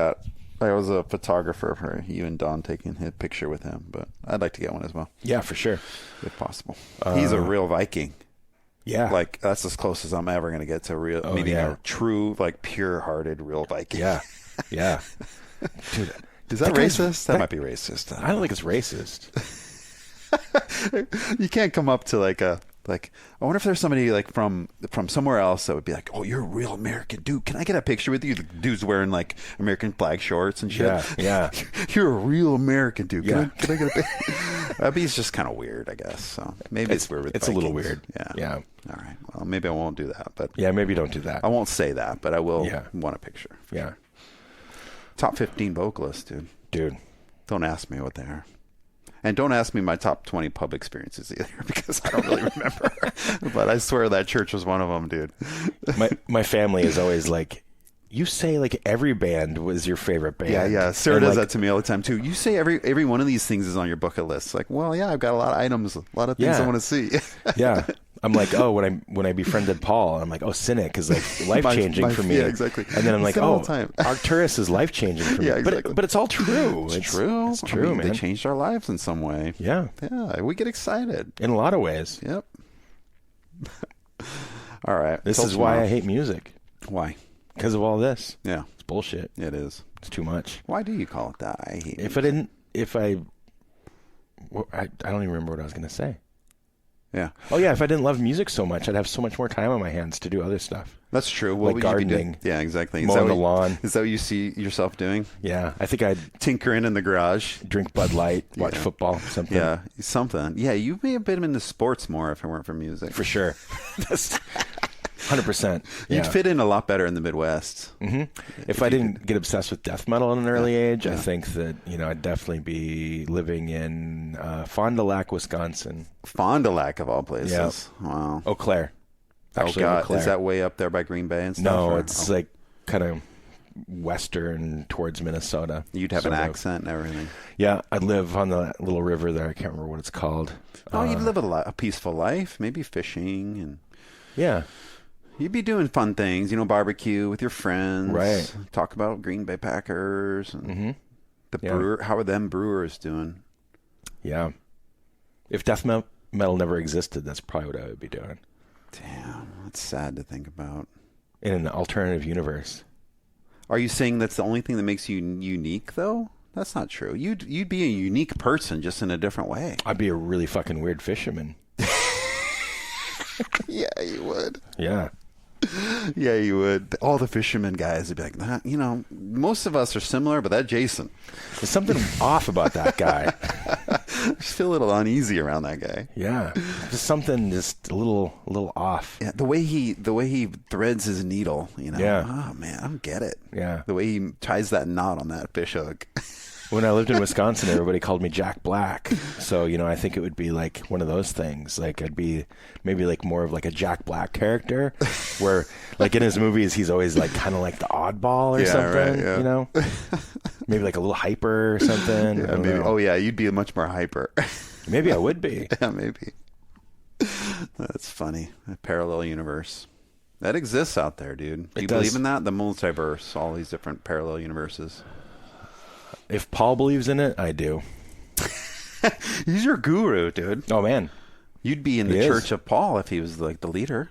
[SPEAKER 2] I was a photographer for you and Don taking a picture with him, but I'd like to get one as well.
[SPEAKER 1] Yeah, for sure.
[SPEAKER 2] If possible. He's a real Viking.
[SPEAKER 1] Yeah.
[SPEAKER 2] Like, that's as close as I'm ever going to get to meeting a true, like, pure-hearted real Viking.
[SPEAKER 1] Yeah. Yeah. Dude.
[SPEAKER 2] Is that racist? That might be racist.
[SPEAKER 1] I don't think it's racist.
[SPEAKER 2] You can't come up to I wonder if there's somebody like from somewhere else that would be like, oh, you're a real American dude. Can I get a picture with you? The dude's wearing like American flag shorts and shit.
[SPEAKER 1] Yeah.
[SPEAKER 2] You're a real American dude.
[SPEAKER 1] Can
[SPEAKER 2] I get a picture? That'd be just kind of weird, I guess. So maybe it's weird with
[SPEAKER 1] It's
[SPEAKER 2] Vikings.
[SPEAKER 1] A little weird.
[SPEAKER 2] Yeah. All right. Well, maybe I won't do that. But
[SPEAKER 1] yeah, maybe don't do that.
[SPEAKER 2] I won't say that, but I will want a picture.
[SPEAKER 1] Yeah.
[SPEAKER 2] Top 15 vocalists, dude. Don't ask me what they are. And don't ask me my top 20 pub experiences either, because I don't really remember. But I swear that church was one of them, dude.
[SPEAKER 1] My family is always like, you say like every band was your favorite band.
[SPEAKER 2] Yeah. Sarah does that to me all the time too. You say every one of these things is on your bucket list. Like, well, yeah, I've got a lot of items, a lot of things I want to see.
[SPEAKER 1] Yeah. I'm like, oh, when I befriended Paul, I'm like, oh, Cynic is like life changing for me.
[SPEAKER 2] Yeah, exactly.
[SPEAKER 1] And then I'm like, oh, Arcturus is life changing for me.
[SPEAKER 2] Yeah, exactly.
[SPEAKER 1] But it's all true.
[SPEAKER 2] It's true.
[SPEAKER 1] It's true, man.
[SPEAKER 2] They changed our lives in some way.
[SPEAKER 1] Yeah.
[SPEAKER 2] Yeah, we get excited
[SPEAKER 1] in a lot of ways.
[SPEAKER 2] Yep. All right.
[SPEAKER 1] This is why I hate music.
[SPEAKER 2] Why?
[SPEAKER 1] Because of all this.
[SPEAKER 2] Yeah.
[SPEAKER 1] It's bullshit.
[SPEAKER 2] It is.
[SPEAKER 1] It's too much.
[SPEAKER 2] Why do you call it that? I hate it.
[SPEAKER 1] I don't even remember what I was going to say.
[SPEAKER 2] Yeah.
[SPEAKER 1] Oh, yeah. If I didn't love music so much, I'd have so much more time on my hands to do other stuff.
[SPEAKER 2] That's true. Well,
[SPEAKER 1] like gardening.
[SPEAKER 2] Yeah, exactly.
[SPEAKER 1] Mowing the lawn.
[SPEAKER 2] Is that what you see yourself doing?
[SPEAKER 1] Yeah. I think I'd
[SPEAKER 2] tinkering in the garage.
[SPEAKER 1] Drink Bud Light, watch football, something.
[SPEAKER 2] Yeah, something. Yeah, you may have been into sports more if it weren't for music.
[SPEAKER 1] For sure. That's 100%. Yeah.
[SPEAKER 2] You'd fit in a lot better in the Midwest.
[SPEAKER 1] Mm-hmm. If I didn't get obsessed with death metal at an early age, I think that I'd definitely be living in Fond du Lac, Wisconsin.
[SPEAKER 2] Fond du Lac of all places.
[SPEAKER 1] Yeah.
[SPEAKER 2] Wow.
[SPEAKER 1] Eau Claire.
[SPEAKER 2] Actually, Eau Claire. Is that way up there by Green Bay and stuff?
[SPEAKER 1] No, it's like kind of western towards Minnesota.
[SPEAKER 2] You'd have an accent and everything.
[SPEAKER 1] Yeah, I'd live on the little river there. I can't remember what it's called.
[SPEAKER 2] Oh, you'd live a peaceful life, maybe fishing and.
[SPEAKER 1] Yeah.
[SPEAKER 2] You'd be doing fun things, barbecue with your friends.
[SPEAKER 1] Right.
[SPEAKER 2] Talk about Green Bay Packers. And the brewer. How are them Brewers doing?
[SPEAKER 1] Yeah. If death metal never existed, that's probably what I would be doing.
[SPEAKER 2] Damn, that's sad to think about.
[SPEAKER 1] In an alternative universe.
[SPEAKER 2] Are you saying that's the only thing that makes you unique, though? That's not true. You'd be a unique person, just in a different way.
[SPEAKER 1] I'd be a really fucking weird fisherman.
[SPEAKER 2] Yeah, you would.
[SPEAKER 1] Yeah.
[SPEAKER 2] Yeah, you would. All the fishermen guys would be like, nah, you know, most of us are similar, but that Jason.
[SPEAKER 1] There's something off about that guy.
[SPEAKER 2] I just feel a little uneasy around that guy.
[SPEAKER 1] Yeah, just something just a little off.
[SPEAKER 2] Yeah, the way he threads his needle, you know.
[SPEAKER 1] Yeah.
[SPEAKER 2] Oh man, I don't get it.
[SPEAKER 1] Yeah.
[SPEAKER 2] The way he ties that knot on that fish hook.
[SPEAKER 1] When I lived in Wisconsin, everybody called me Jack Black. So, you know, I think it would be like one of those things. Like I'd be maybe like more of like a Jack Black character where like in his movies, he's always like kind of like the oddball or something, right, yeah. You know, maybe like a little hyper or something.
[SPEAKER 2] Yeah, maybe. Oh yeah. You'd be much more hyper.
[SPEAKER 1] Maybe I would be.
[SPEAKER 2] Yeah, maybe. That's funny. A parallel universe. That exists out there, dude. Do you believe in that? The multiverse, all these different parallel universes.
[SPEAKER 1] If Paul believes in it, I do.
[SPEAKER 2] He's your guru, dude.
[SPEAKER 1] Oh, man.
[SPEAKER 2] You'd be in the church of Paul if he was like the leader.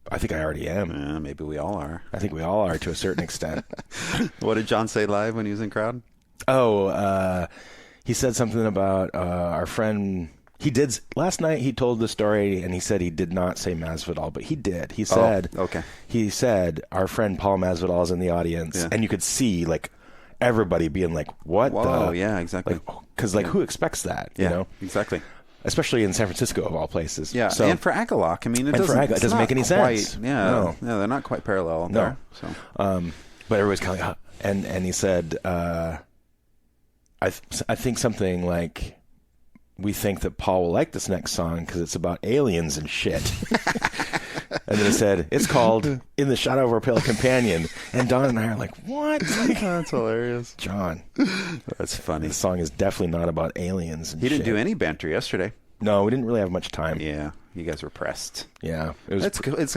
[SPEAKER 1] I think I already am.
[SPEAKER 2] Yeah, maybe we all are.
[SPEAKER 1] I think we all are to a certain extent.
[SPEAKER 2] What did John say live when he was in crowd?
[SPEAKER 1] Oh, he said something about our friend. He did last night. He told the story, and he said he did not say Masvidal, but he did. He said,
[SPEAKER 2] okay.
[SPEAKER 1] He said our friend Paul Masvidal is in the audience, and you could see like everybody being like, "What?"
[SPEAKER 2] Whoa, yeah, exactly.
[SPEAKER 1] Because who expects that?
[SPEAKER 2] Yeah,
[SPEAKER 1] you know,
[SPEAKER 2] exactly.
[SPEAKER 1] Especially in San Francisco of all places.
[SPEAKER 2] Yeah,
[SPEAKER 1] so,
[SPEAKER 2] and for Agalock, I mean, it
[SPEAKER 1] doesn't make any sense.
[SPEAKER 2] Yeah, they're not quite parallel.
[SPEAKER 1] No,
[SPEAKER 2] there,
[SPEAKER 1] so. But everybody's kind of like, and he said, I think something like, we think that Paul will like this next song because it's about aliens and shit. And then he said, it's called In the Shadow of Our Pale Companion. And Don and I are like, what?
[SPEAKER 2] That's hilarious.
[SPEAKER 1] John.
[SPEAKER 2] That's funny.
[SPEAKER 1] The song is definitely not about aliens and
[SPEAKER 2] He didn't do any banter yesterday.
[SPEAKER 1] No, we didn't really have much time.
[SPEAKER 2] Yeah. You guys were pressed.
[SPEAKER 1] Yeah. It was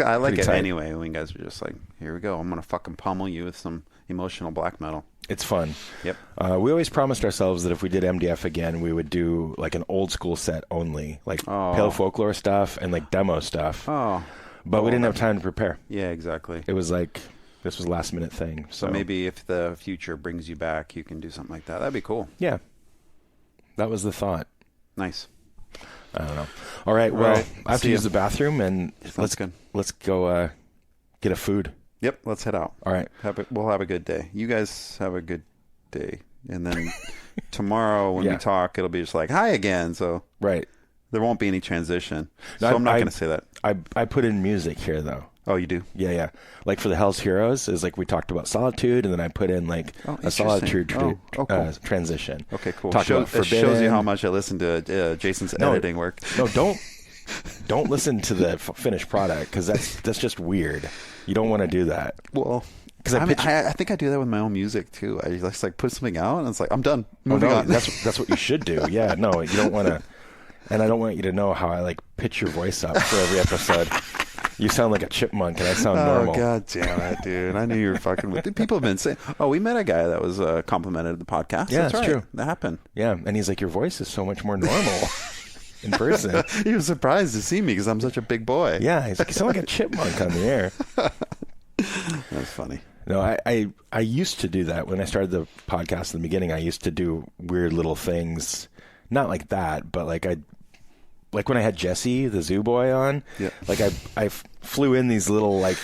[SPEAKER 2] I like it
[SPEAKER 1] tight.
[SPEAKER 2] anyway when you guys are just like, here we go. I'm going to fucking pummel you with some emotional black metal.
[SPEAKER 1] It's fun.
[SPEAKER 2] Yep.
[SPEAKER 1] We always promised ourselves that if we did MDF again, we would do like an old school set only, like Pale Folklore stuff and like demo stuff.
[SPEAKER 2] Oh.
[SPEAKER 1] But we didn't have time to prepare.
[SPEAKER 2] Yeah, exactly.
[SPEAKER 1] It was like, this was a last minute thing.
[SPEAKER 2] So maybe if the future brings you back, you can do something like that. That'd be cool.
[SPEAKER 1] Yeah. That was the thought.
[SPEAKER 2] Nice.
[SPEAKER 1] I don't know. All right. Well, I have to use the bathroom, and let's go get a food.
[SPEAKER 2] Yep. Let's head out.
[SPEAKER 1] All right.
[SPEAKER 2] We'll have a good day. You guys have a good day. And then tomorrow when we talk, it'll be just like, hi again. So
[SPEAKER 1] right.
[SPEAKER 2] There won't be any transition. So I'm not going to say that.
[SPEAKER 1] I put in music here, though.
[SPEAKER 2] Oh, you do?
[SPEAKER 1] Yeah. Like for the Hell's Heroes, is like we talked about solitude, and then I put in like a solitude cool. Transition.
[SPEAKER 2] Okay, cool.
[SPEAKER 1] It
[SPEAKER 2] shows you how much I listen to Jason's editing work.
[SPEAKER 1] No, don't listen to the finished product because that's just weird. You don't want to do that.
[SPEAKER 2] Well, because I think I do that with my own music too. I just like put something out, and it's like I'm done. Moving on.
[SPEAKER 1] That's what you should do. Yeah, no, you don't want to. And I don't want you to know how I like pitch your voice up for every episode. You sound like a chipmunk, and I sound normal.
[SPEAKER 2] Oh, God damn it, dude. I knew you were fucking with it. People have been saying, we met a guy that was complimented the podcast.
[SPEAKER 1] Yeah,
[SPEAKER 2] that's right.
[SPEAKER 1] True.
[SPEAKER 2] That happened.
[SPEAKER 1] Yeah, and he's like, your voice is so much more normal in person.
[SPEAKER 2] He was surprised to see me because I'm such a big boy.
[SPEAKER 1] Yeah, he's like, you sound like a chipmunk on the air.
[SPEAKER 2] That's funny.
[SPEAKER 1] No, I used to do that when I started the podcast in the beginning. I used to do weird little things, not like that, but like when I had Jesse, the zoo boy, on, like I flew in these little like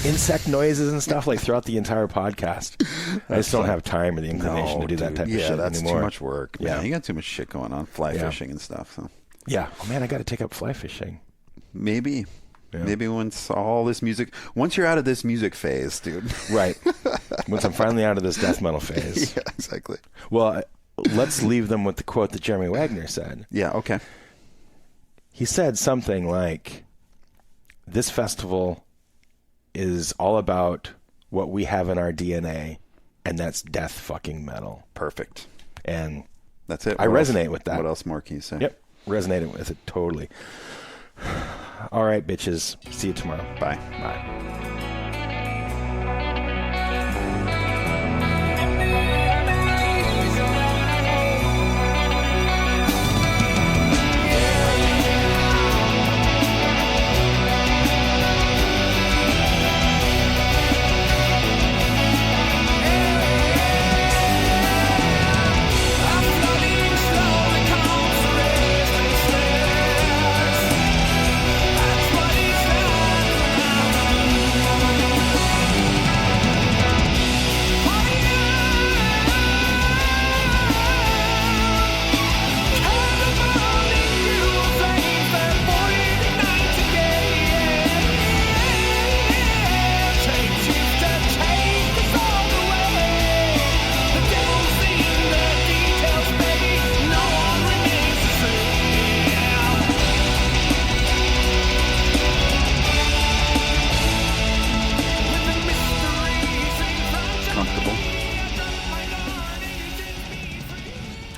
[SPEAKER 1] insect noises and stuff like throughout the entire podcast. I just don't have time or the inclination to do that type of shit anymore.
[SPEAKER 2] Yeah, that's too much work. Man.
[SPEAKER 1] Yeah,
[SPEAKER 2] you got too much shit going on, fly fishing and stuff. So
[SPEAKER 1] yeah, oh man, I got to take up fly fishing.
[SPEAKER 2] Maybe. Yeah. Maybe once you're out of this music phase, dude.
[SPEAKER 1] Right. Once I'm finally out of this death metal phase.
[SPEAKER 2] Yeah, exactly.
[SPEAKER 1] Well, let's leave them with the quote that Jeremy Wagner said.
[SPEAKER 2] Yeah, okay.
[SPEAKER 1] He said something like, this festival is all about what we have in our DNA, and that's death fucking metal.
[SPEAKER 2] Perfect.
[SPEAKER 1] And
[SPEAKER 2] that's it.
[SPEAKER 1] I resonate with that.
[SPEAKER 2] What else more can you say?
[SPEAKER 1] Yep. Resonated with it totally. All right, bitches. See you tomorrow.
[SPEAKER 2] Bye.
[SPEAKER 1] Bye.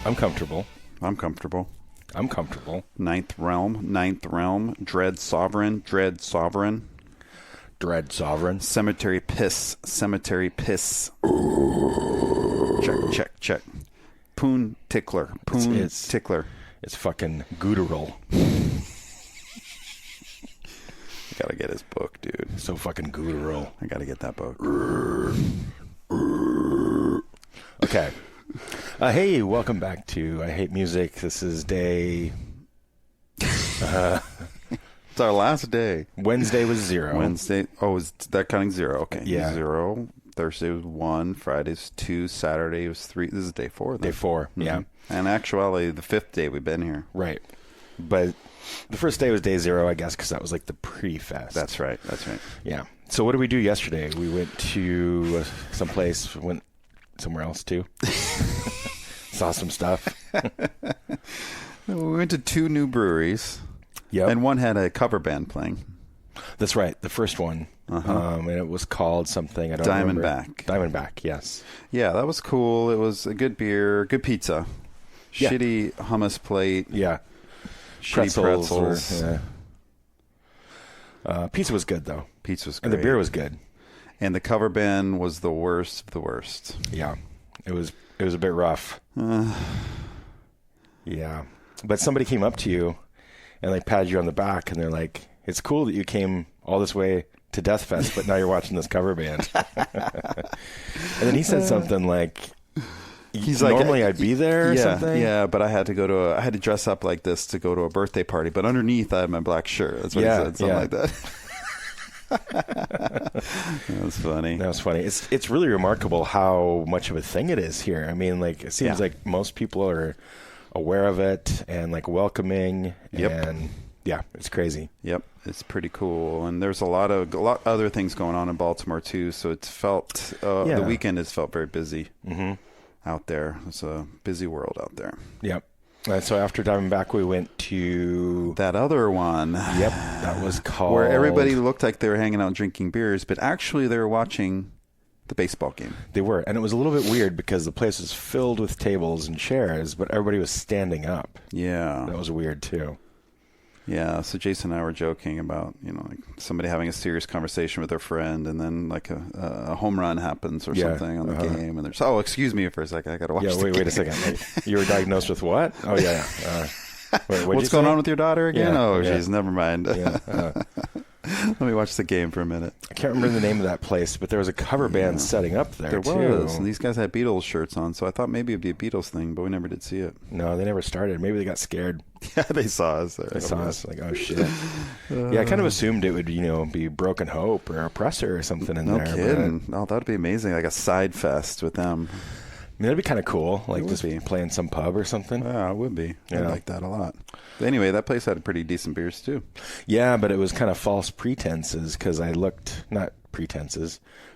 [SPEAKER 1] I'm comfortable.
[SPEAKER 2] I'm comfortable.
[SPEAKER 1] I'm comfortable.
[SPEAKER 2] Ninth realm. Dread sovereign.
[SPEAKER 1] Dread sovereign.
[SPEAKER 2] Cemetery piss. Check. Poon tickler. Tickler.
[SPEAKER 1] It's fucking guttural.
[SPEAKER 2] Gotta get his book, dude.
[SPEAKER 1] So fucking guttural.
[SPEAKER 2] I gotta get that book.
[SPEAKER 1] Okay. Hey, welcome back to I Hate Music. This is day...
[SPEAKER 2] It's our last day.
[SPEAKER 1] Wednesday was 0.
[SPEAKER 2] Wednesday. Oh, is that counting 0? Okay.
[SPEAKER 1] Yeah.
[SPEAKER 2] 0. Thursday was 1. Friday's 2. Saturday was 3. This is day 4. Then.
[SPEAKER 1] Day 4,
[SPEAKER 2] mm-hmm.
[SPEAKER 1] Yeah.
[SPEAKER 2] And actually, the 5th day we've been here.
[SPEAKER 1] Right. But the first day was day 0, I guess, because that was like the pre-fest.
[SPEAKER 2] That's right.
[SPEAKER 1] Yeah. So what did we do yesterday? We went to someplace, went somewhere else too. Saw some stuff.
[SPEAKER 2] We went to 2 new breweries.
[SPEAKER 1] Yeah.
[SPEAKER 2] And one had a cover band playing.
[SPEAKER 1] That's right. The first one. And it was called something. I don't remember. Diamondback, yes.
[SPEAKER 2] Yeah, that was cool. It was a good beer, good pizza.
[SPEAKER 1] Yeah.
[SPEAKER 2] Shitty hummus plate.
[SPEAKER 1] Yeah.
[SPEAKER 2] Shitty pretzels.
[SPEAKER 1] Yeah. Pizza was good, though.
[SPEAKER 2] Pizza was great.
[SPEAKER 1] And the beer was good.
[SPEAKER 2] And the cover band was the worst of the worst.
[SPEAKER 1] Yeah. It was a bit rough. Yeah. But somebody came up to you and like patted you on the back and they're like, it's cool that you came all this way to Deathfest, but now you're watching this cover band. And then he said something like,
[SPEAKER 2] he's
[SPEAKER 1] normally
[SPEAKER 2] like,
[SPEAKER 1] I'd be there or something.
[SPEAKER 2] Yeah, but I had to I had to dress up like this to go to a birthday party, but underneath I had my black shirt. That's what he said, something like that. That was funny.
[SPEAKER 1] That was funny. It's really remarkable how much of a thing it is here. I mean, like it seems like most people are aware of it and like welcoming.
[SPEAKER 2] Yep.
[SPEAKER 1] And yeah, it's crazy.
[SPEAKER 2] Yep, it's pretty cool. And there's a lot other things going on in Baltimore too. So it's felt the weekend has felt very busy out there. It's a busy world out there.
[SPEAKER 1] Yep. And so after Diamondback, we went to
[SPEAKER 2] that other one.
[SPEAKER 1] Yep, that was called
[SPEAKER 2] where everybody looked like they were hanging out drinking beers, but actually they were watching the baseball game.
[SPEAKER 1] They were, and it was a little bit weird because the place was filled with tables and chairs, but everybody was standing up.
[SPEAKER 2] Yeah,
[SPEAKER 1] that was weird too.
[SPEAKER 2] Yeah, so Jason and I were joking about, like somebody having a serious conversation with their friend, and then like a home run happens or something on the game, and there's excuse me for a second, I got to watch.
[SPEAKER 1] Yeah, wait a second. Wait, you were diagnosed with what? Oh yeah.
[SPEAKER 2] What's going on with your daughter again?
[SPEAKER 1] Yeah,
[SPEAKER 2] geez, never mind.
[SPEAKER 1] Yeah,
[SPEAKER 2] Let me watch the game for a minute.
[SPEAKER 1] I can't remember the name of that place, but there was a cover band setting up there too.
[SPEAKER 2] There was, and these guys had Beatles shirts on, so I thought maybe it'd be a Beatles thing, but we never did see it.
[SPEAKER 1] No, they never started. Maybe they got scared.
[SPEAKER 2] Yeah, they saw us.
[SPEAKER 1] They saw us like, oh shit. Yeah, I kind of assumed it would, be Broken Hope or Oppressor or something in there.
[SPEAKER 2] No kidding. That'd be amazing. Like a side fest with them.
[SPEAKER 1] I mean, that'd be kind of cool. Like just playing some pub or something.
[SPEAKER 2] Yeah, it would be. I like that a lot. But anyway, that place had pretty decent beers too.
[SPEAKER 1] Yeah, but it was kind of false pretenses because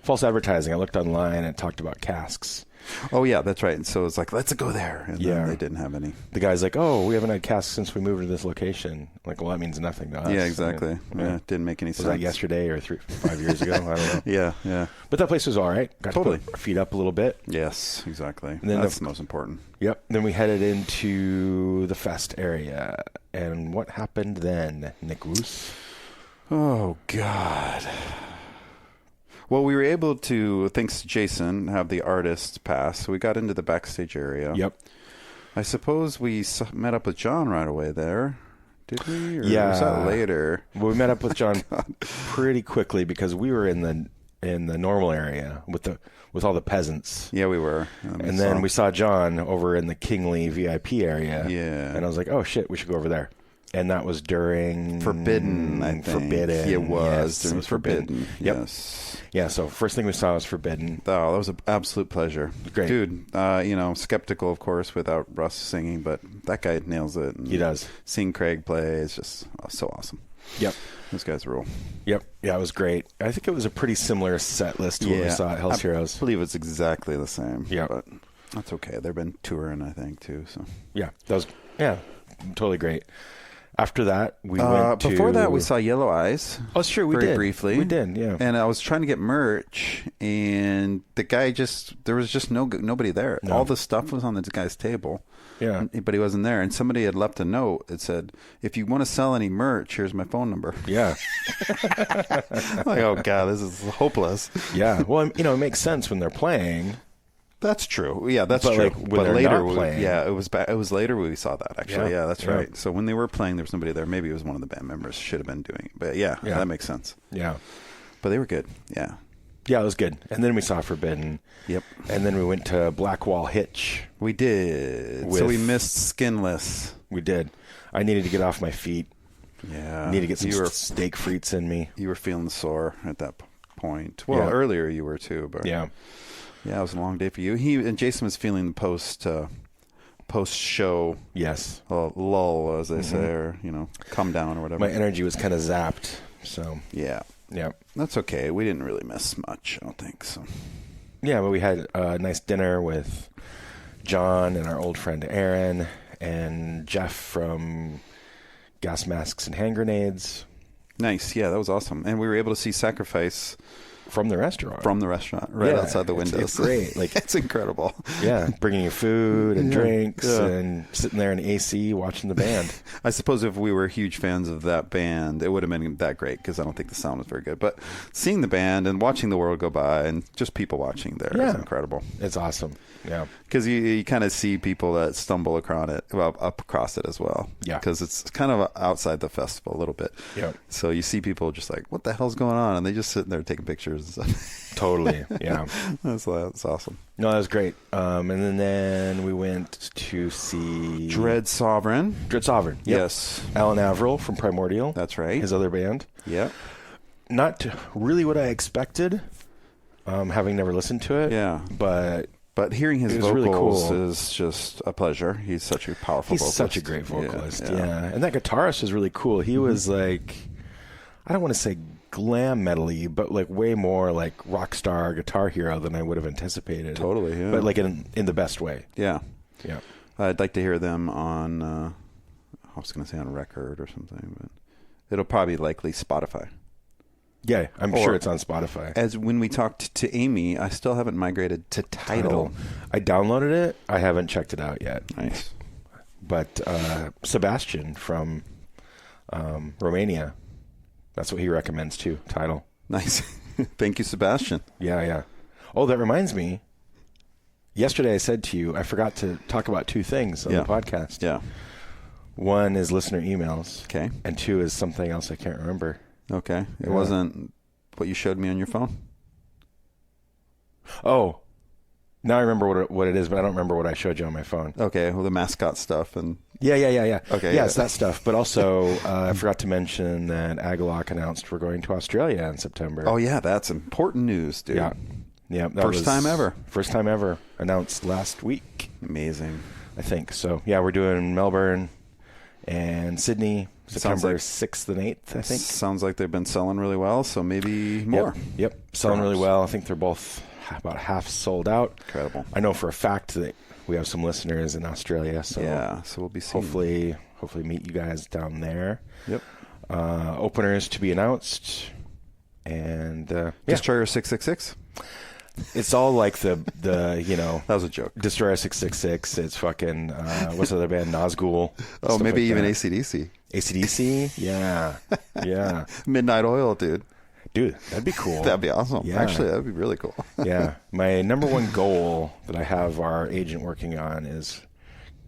[SPEAKER 1] false advertising. I looked online and it talked about casks.
[SPEAKER 2] Oh, yeah, that's right. And so it's like, let's go there. And then they didn't have any.
[SPEAKER 1] The guy's like, oh, we haven't had casks since we moved to this location. Like, well, that means nothing to us.
[SPEAKER 2] Yeah, exactly. It didn't make any sense.
[SPEAKER 1] Was that yesterday or 5 years ago? I don't know.
[SPEAKER 2] Yeah.
[SPEAKER 1] But that place was all right. Got to put our feet up a little bit.
[SPEAKER 2] Yes, exactly.
[SPEAKER 1] And then
[SPEAKER 2] that's the most important.
[SPEAKER 1] Yep. Then we headed into the fest area. And what happened then, Nick Wusz?
[SPEAKER 2] Oh, God. Well, we were able to, thanks to Jason, have the artist pass. So we got into the backstage area.
[SPEAKER 1] Yep.
[SPEAKER 2] I suppose we met up with John right away there. Did we? Or
[SPEAKER 1] yeah.
[SPEAKER 2] was that later?
[SPEAKER 1] Well, we met up with John pretty quickly because we were in the normal area with all the peasants.
[SPEAKER 2] Yeah, we were.
[SPEAKER 1] And then we saw John over in the Kingly VIP area.
[SPEAKER 2] Yeah.
[SPEAKER 1] And I was like, oh shit, we should go over there. And that was during
[SPEAKER 2] Forbidden, I think.
[SPEAKER 1] Forbidden.
[SPEAKER 2] It was.
[SPEAKER 1] Yes, it was Forbidden.
[SPEAKER 2] Yep.
[SPEAKER 1] Yes. Yeah, so first thing we saw was Forbidden.
[SPEAKER 2] Oh, that was an absolute pleasure.
[SPEAKER 1] Great.
[SPEAKER 2] Dude, skeptical, of course, without Russ singing, but that guy nails it. And
[SPEAKER 1] he does.
[SPEAKER 2] Seeing Craig play is just so awesome.
[SPEAKER 1] Yep.
[SPEAKER 2] Those guys rule.
[SPEAKER 1] Yep. Yeah, it was great. I think it was a pretty similar set list to what we saw at Hell's Heroes.
[SPEAKER 2] I believe it's exactly the same.
[SPEAKER 1] Yeah.
[SPEAKER 2] But that's okay. They've been touring, I think, too. So
[SPEAKER 1] yeah, that was totally great. After that, we went to...
[SPEAKER 2] Before that, we saw Yellow Eyes.
[SPEAKER 1] Oh, sure, we did.
[SPEAKER 2] Very briefly.
[SPEAKER 1] We did, yeah.
[SPEAKER 2] And I was trying to get merch, and the guy there was just nobody there.
[SPEAKER 1] No.
[SPEAKER 2] All the stuff was on the guy's table.
[SPEAKER 1] Yeah.
[SPEAKER 2] But he wasn't there. And somebody had left a note. It said, if you want to sell any merch, here's my phone number.
[SPEAKER 1] Yeah.
[SPEAKER 2] Like, oh, God, this is hopeless.
[SPEAKER 1] Yeah. Well, it makes sense when they're playing.
[SPEAKER 2] That's true. Yeah, that's
[SPEAKER 1] but
[SPEAKER 2] true.
[SPEAKER 1] Like, when
[SPEAKER 2] but
[SPEAKER 1] they're
[SPEAKER 2] later,
[SPEAKER 1] not playing.
[SPEAKER 2] it was later we saw that, actually. Yeah, that's right.
[SPEAKER 1] Yeah.
[SPEAKER 2] So when they were playing, there was somebody there. Maybe it was one of the band members. Should have been doing it. But yeah, that makes sense.
[SPEAKER 1] Yeah.
[SPEAKER 2] But they were good. Yeah.
[SPEAKER 1] Yeah, it was good. And then we saw Forbidden.
[SPEAKER 2] Yep.
[SPEAKER 1] And then we went to Blackwall Hitch.
[SPEAKER 2] We did. So we missed Skinless.
[SPEAKER 1] We did. I needed to get off my feet.
[SPEAKER 2] Yeah.
[SPEAKER 1] I needed to get some steak frites in me. You
[SPEAKER 2] were feeling sore at that point. Well, earlier you were too. But
[SPEAKER 1] yeah.
[SPEAKER 2] Yeah, it was a long day for you. And Jason was feeling the post-show.
[SPEAKER 1] Yes.
[SPEAKER 2] Lull, as they say, or, come down or whatever.
[SPEAKER 1] My energy was kind of zapped. So.
[SPEAKER 2] Yeah.
[SPEAKER 1] Yeah.
[SPEAKER 2] That's okay. We didn't really miss much, I don't think so.
[SPEAKER 1] Yeah, but we had a nice dinner with John and our old friend Aaron and Jeff from Gas Masks and Hand Grenades.
[SPEAKER 2] Nice. Yeah, that was awesome. And we were able to see Sacrifice
[SPEAKER 1] from the restaurant.
[SPEAKER 2] Right outside the windows.
[SPEAKER 1] It's great. Like,
[SPEAKER 2] it's incredible.
[SPEAKER 1] Yeah, bringing you food and drinks and sitting there in AC watching the band.
[SPEAKER 2] I suppose if we were huge fans of that band, it would have been that great because I don't think the sound was very good. But seeing the band and watching the world go by and just people watching there is incredible.
[SPEAKER 1] It's awesome. Yeah.
[SPEAKER 2] Because you kind of see people that stumble up across it as well.
[SPEAKER 1] Yeah.
[SPEAKER 2] Because it's kind of outside the festival a little bit.
[SPEAKER 1] Yeah.
[SPEAKER 2] So you see people just like, what the hell's going on? And they just sitting there taking pictures and stuff.
[SPEAKER 1] Totally. Yeah.
[SPEAKER 2] That's awesome.
[SPEAKER 1] No, that was great. And then we went to see
[SPEAKER 2] Dread Sovereign.
[SPEAKER 1] Yep.
[SPEAKER 2] Yes.
[SPEAKER 1] Alan Averill from Primordial.
[SPEAKER 2] That's right.
[SPEAKER 1] His other band.
[SPEAKER 2] Yeah.
[SPEAKER 1] Not really what I expected, having never listened to it.
[SPEAKER 2] Yeah.
[SPEAKER 1] But
[SPEAKER 2] hearing his vocals
[SPEAKER 1] really cool.
[SPEAKER 2] is just a pleasure. He's such a powerful vocalist.
[SPEAKER 1] He's such a great vocalist. Yeah. And that guitarist is really cool. He was like, I don't want to say glam metal-y, but like way more like rock star guitar hero than I would have anticipated.
[SPEAKER 2] Totally, yeah.
[SPEAKER 1] But like in the best way.
[SPEAKER 2] Yeah.
[SPEAKER 1] Yeah.
[SPEAKER 2] I'd like to hear them on, I was going to say on record or something, but it'll probably likely Spotify.
[SPEAKER 1] Yeah, I'm sure it's on Spotify.
[SPEAKER 2] As when we talked to Amy, I still haven't migrated to Tidal.
[SPEAKER 1] I downloaded it. I haven't checked it out yet.
[SPEAKER 2] Nice.
[SPEAKER 1] But Sebastian from Romania, that's what he recommends too, Tidal.
[SPEAKER 2] Nice. Thank you, Sebastian.
[SPEAKER 1] Yeah. Oh, that reminds me. Yesterday I said to you, I forgot to talk about two things on the podcast.
[SPEAKER 2] Yeah.
[SPEAKER 1] One is listener emails.
[SPEAKER 2] Okay.
[SPEAKER 1] And two is something else I can't remember.
[SPEAKER 2] Okay. It wasn't what you showed me on your phone?
[SPEAKER 1] Oh. Now I remember what it is, but I don't remember what I showed you on my phone.
[SPEAKER 2] Okay. Well, the mascot stuff and...
[SPEAKER 1] Yeah.
[SPEAKER 2] Okay.
[SPEAKER 1] Yeah, it's that stuff. But also, I forgot to mention that Agalock announced we're going to Australia in September.
[SPEAKER 2] Oh, yeah. That's important news, dude.
[SPEAKER 1] Yeah.
[SPEAKER 2] First time ever.
[SPEAKER 1] First time ever. Announced last week.
[SPEAKER 2] Amazing.
[SPEAKER 1] I think. So, yeah, we're doing Melbourne and Sydney, September 6th and 8th, I think.
[SPEAKER 2] Sounds like they've been selling really well, so maybe more.
[SPEAKER 1] Yep. Selling really well. I think they're both about half sold out.
[SPEAKER 2] Incredible.
[SPEAKER 1] I know for a fact that we have some listeners in Australia, so
[SPEAKER 2] so we'll be seeing
[SPEAKER 1] hopefully meet you guys down there.
[SPEAKER 2] Yep.
[SPEAKER 1] Openers to be announced, and
[SPEAKER 2] Destroyer 666.
[SPEAKER 1] It's all like the that
[SPEAKER 2] was a joke.
[SPEAKER 1] Destroyer 666. It's fucking what's the other band? Nazgul.
[SPEAKER 2] Oh, maybe even AC/DC.
[SPEAKER 1] AC/DC. Yeah.
[SPEAKER 2] Midnight Oil, dude.
[SPEAKER 1] Dude, that'd be cool.
[SPEAKER 2] That'd be awesome.
[SPEAKER 1] Yeah.
[SPEAKER 2] Actually, that'd be really cool.
[SPEAKER 1] Yeah. My number one goal that I have our agent working on is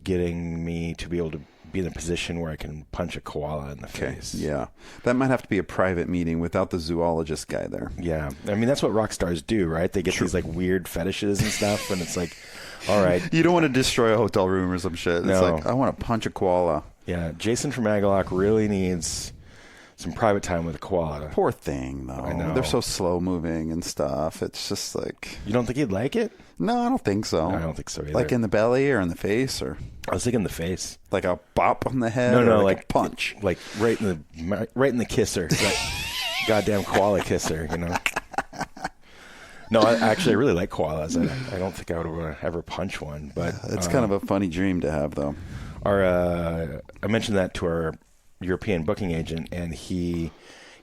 [SPEAKER 1] getting me to be able to be in a position where I can punch a koala in the face.
[SPEAKER 2] Yeah. That might have to be a private meeting without the zoologist guy there.
[SPEAKER 1] Yeah. I mean, that's what rock stars do, right? They get these like weird fetishes and stuff, and it's like, all right.
[SPEAKER 2] You don't want to destroy a hotel room or some shit.
[SPEAKER 1] No.
[SPEAKER 2] It's like, I want to punch a koala.
[SPEAKER 1] Yeah. Jason from Agalock really needs some private time with a koala.
[SPEAKER 2] Poor thing, though.
[SPEAKER 1] I know.
[SPEAKER 2] They're so slow moving and stuff. It's just like...
[SPEAKER 1] You don't think he'd like it?
[SPEAKER 2] No, I don't think so.
[SPEAKER 1] No, I don't think so either.
[SPEAKER 2] Like in the belly or in the face, or...
[SPEAKER 1] I was thinking the face.
[SPEAKER 2] Like a bop on the head?
[SPEAKER 1] No,
[SPEAKER 2] like a punch.
[SPEAKER 1] Like right in the kisser. That goddamn koala kisser, you know? No, I really like koalas. I don't think I would ever punch one, but...
[SPEAKER 2] It's kind of a funny dream to have, though.
[SPEAKER 1] I mentioned that to our European booking agent, and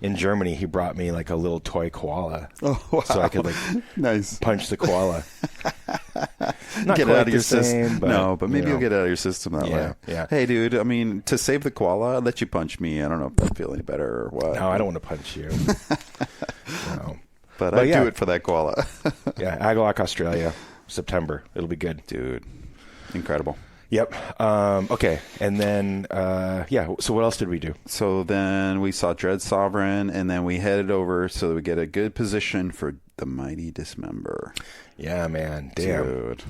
[SPEAKER 1] in Germany, he brought me like a little toy koala.
[SPEAKER 2] Oh, wow.
[SPEAKER 1] So I could like
[SPEAKER 2] nice
[SPEAKER 1] punch the koala. Not
[SPEAKER 2] get it
[SPEAKER 1] quite
[SPEAKER 2] out of your
[SPEAKER 1] the
[SPEAKER 2] system.
[SPEAKER 1] same, but,
[SPEAKER 2] No, but maybe
[SPEAKER 1] you know.
[SPEAKER 2] you'll get it out of your system that way.
[SPEAKER 1] Yeah.
[SPEAKER 2] Hey, dude, I mean, to save the koala, I'll let you punch me. I don't know if that'll feel any better or what.
[SPEAKER 1] No, I don't want to punch you. No.
[SPEAKER 2] But I'd do it for that koala.
[SPEAKER 1] Yeah, Agalock, Australia, September. It'll be good.
[SPEAKER 2] Dude, incredible.
[SPEAKER 1] Yep. Okay. And then, so what else did we do?
[SPEAKER 2] So then we saw Dread Sovereign, and then we headed over so that we get a good position for the mighty Dismember.
[SPEAKER 1] Yeah, man. Damn.
[SPEAKER 2] Dude.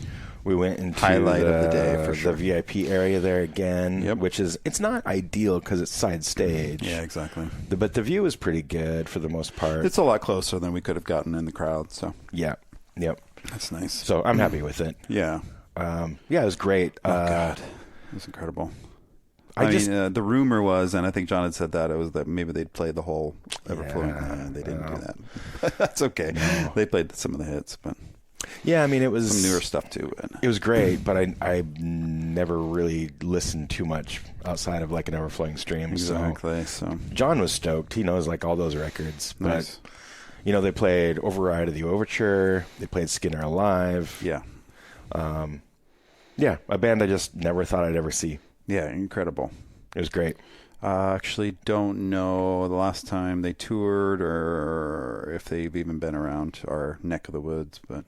[SPEAKER 1] We went into
[SPEAKER 2] highlight of the day for sure.
[SPEAKER 1] The VIP area there again, which is, it's not ideal because it's side stage.
[SPEAKER 2] Yeah, exactly.
[SPEAKER 1] But the view is pretty good for the most part.
[SPEAKER 2] It's a lot closer than we could have gotten in the crowd. So
[SPEAKER 1] yeah, yep.
[SPEAKER 2] That's nice.
[SPEAKER 1] So I'm happy with it.
[SPEAKER 2] Yeah.
[SPEAKER 1] It was great.
[SPEAKER 2] Oh, God. It was incredible. I mean, the rumor was, and I think John had said that, it was that maybe they'd play the whole Everflowing. They didn't do that. That's okay. No. They played some of the hits, but...
[SPEAKER 1] Yeah, I mean, it was...
[SPEAKER 2] some newer stuff, too.
[SPEAKER 1] It was great, but I never really listened too much outside of, like, an Everflowing stream.
[SPEAKER 2] Exactly, so...
[SPEAKER 1] John was stoked. He knows, like, all those records.
[SPEAKER 2] Nice.
[SPEAKER 1] But, you know, they played Override of the Overture. They played Skinner Alive.
[SPEAKER 2] Yeah.
[SPEAKER 1] A band I just never thought I'd ever see.
[SPEAKER 2] Yeah, incredible.
[SPEAKER 1] It was great.
[SPEAKER 2] Actually don't know the last time they toured or if they've even been around our neck of the woods, but...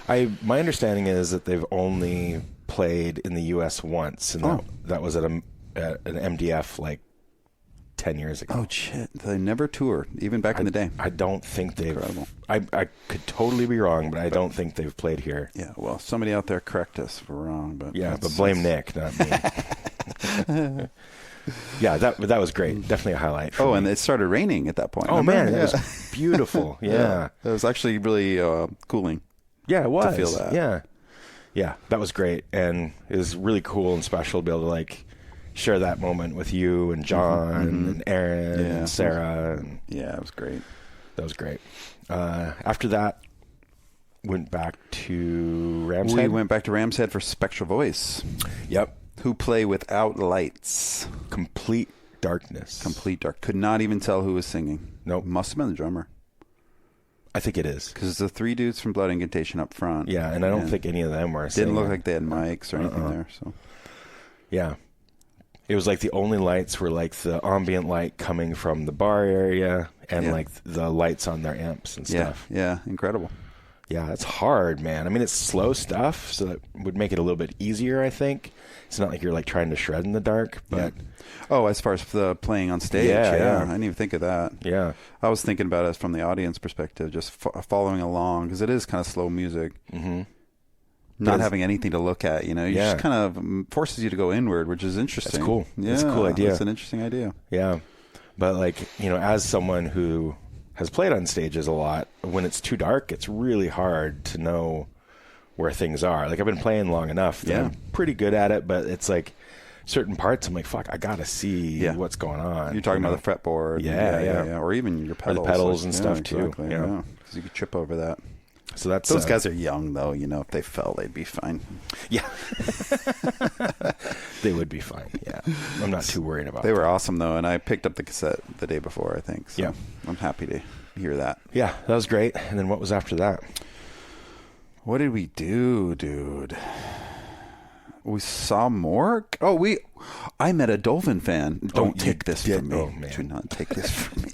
[SPEAKER 1] My understanding is that they've only played in the U.S. once, and that was at an MDF like 10 years ago.
[SPEAKER 2] Oh, shit. They never toured, even back in the day.
[SPEAKER 1] I don't think they've...
[SPEAKER 2] Incredible.
[SPEAKER 1] I could totally be wrong, but I don't think they've played here.
[SPEAKER 2] Yeah, well, somebody out there correct us if we're wrong. But
[SPEAKER 1] yeah, but blame Nick, not me. Yeah, that was great. Definitely a highlight.
[SPEAKER 2] And it started raining at that point.
[SPEAKER 1] Oh, man, it was beautiful. Yeah.
[SPEAKER 2] It was actually really cooling.
[SPEAKER 1] Yeah, it was.
[SPEAKER 2] To feel that.
[SPEAKER 1] Yeah, that was great. And it was really cool and special to be able to, like, share that moment with you and John and Aaron and Sarah. And
[SPEAKER 2] yeah, it was great.
[SPEAKER 1] That was great. After that, went back to Ram's
[SPEAKER 2] We
[SPEAKER 1] Head.
[SPEAKER 2] went back to Ram's Head for Spectral Voice.
[SPEAKER 1] Yep.
[SPEAKER 2] Who play without lights.
[SPEAKER 1] Complete darkness.
[SPEAKER 2] Complete dark. Could not even tell who was singing.
[SPEAKER 1] Nope.
[SPEAKER 2] Must have been the drummer.
[SPEAKER 1] I think it is.
[SPEAKER 2] Because the three dudes from Blood Incantation up front.
[SPEAKER 1] Yeah, and I don't think any of them were singing.
[SPEAKER 2] Didn't look like they had mics or anything there. So.
[SPEAKER 1] Yeah. It was like the only lights were like the ambient light coming from the bar area and like the lights on their amps and stuff.
[SPEAKER 2] Yeah, incredible.
[SPEAKER 1] Yeah, it's hard, man. I mean, it's slow stuff, so that would make it a little bit easier, I think. It's not like you're like trying to shred in the dark, but...
[SPEAKER 2] Yeah. Oh, as far as the playing on stage, yeah. I didn't even think of that.
[SPEAKER 1] Yeah.
[SPEAKER 2] I was thinking about it from the audience perspective, just following along, because it is kind of slow music. Mm-hmm. Not having anything to look at, you know. You just kind of forces you to go inward, which is interesting.
[SPEAKER 1] That's cool.
[SPEAKER 2] Yeah,
[SPEAKER 1] that's a cool idea.
[SPEAKER 2] That's an interesting idea.
[SPEAKER 1] Yeah. But, like, you know, as someone who has played on stages a lot, when it's too dark, it's really hard to know where things are. Like, I've been playing long enough that I'm pretty good at it, but it's like certain parts I'm like, fuck, I gotta see what's going on.
[SPEAKER 2] You're talking about the fretboard. Yeah. Or even your pedals.
[SPEAKER 1] Or the pedals and stuff, too.
[SPEAKER 2] Yeah. Because you could trip over that.
[SPEAKER 1] So that's
[SPEAKER 2] those guys are young, though. You know, if they fell, they'd be fine.
[SPEAKER 1] Yeah. They would be fine, yeah. I'm not too worried about
[SPEAKER 2] They were awesome, though, and I picked up the cassette the day before, I think. So I'm happy to hear that.
[SPEAKER 1] Yeah, that was great. And then what was after that?
[SPEAKER 2] What did we do, dude? We saw more? I met a Dolphin fan. Don't take this from me.
[SPEAKER 1] Oh, man.
[SPEAKER 2] Do not take this from me.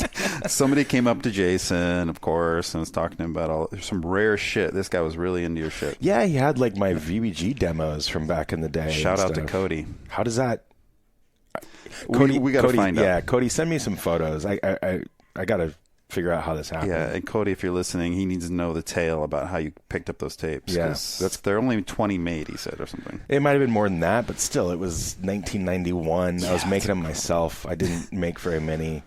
[SPEAKER 2] Somebody came up to Jason, of course, and was talking to him about some rare shit. This guy was really into your shit.
[SPEAKER 1] Yeah, he had like my VBG demos from back in the day.
[SPEAKER 2] Shout out to Cody.
[SPEAKER 1] How does that...
[SPEAKER 2] Cody, we got to find out.
[SPEAKER 1] Yeah, Cody, send me some photos. I got to figure out how this happened.
[SPEAKER 2] Yeah, and Cody, if you're listening, he needs to know the tale about how you picked up those tapes.
[SPEAKER 1] Yeah,
[SPEAKER 2] they're only 20 made, he said, or something.
[SPEAKER 1] It might have been more than that, but still, it was 1991. Yeah, I was making them myself. I didn't make very many.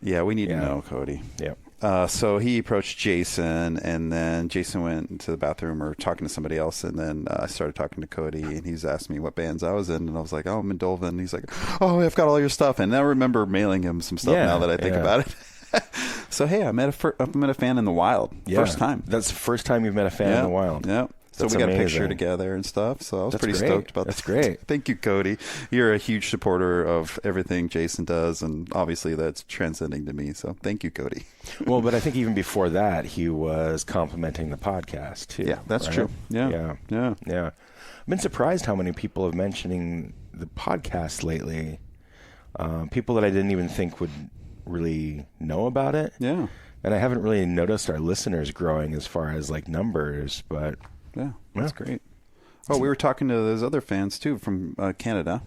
[SPEAKER 2] Yeah, we need to know, Cody.
[SPEAKER 1] Yeah.
[SPEAKER 2] So he approached Jason, and then Jason went into the bathroom or talking to somebody else, and then I started talking to Cody, and he's asked me what bands I was in, and I was like, I'm in Dolphin. He's like, I've got all your stuff, and I remember mailing him some stuff now that I think about it. So, hey, I met a fan in the wild.
[SPEAKER 1] Yeah.
[SPEAKER 2] First time.
[SPEAKER 1] That's the first time you've met a fan in the wild.
[SPEAKER 2] Yeah. So we got a picture together and stuff. So I was pretty stoked about that.
[SPEAKER 1] That's great.
[SPEAKER 2] Thank you, Cody. You're a huge supporter of everything Jason does, and obviously that's transcending to me. So thank you, Cody.
[SPEAKER 1] Well, but I think even before that, he was complimenting the podcast too.
[SPEAKER 2] Yeah, that's true. Yeah.
[SPEAKER 1] I've been surprised how many people have mentioning the podcast lately. People that I didn't even think would really know about it.
[SPEAKER 2] Yeah.
[SPEAKER 1] And I haven't really noticed our listeners growing as far as like numbers, but
[SPEAKER 2] yeah, that's great. Oh, we were talking to those other fans too from Canada.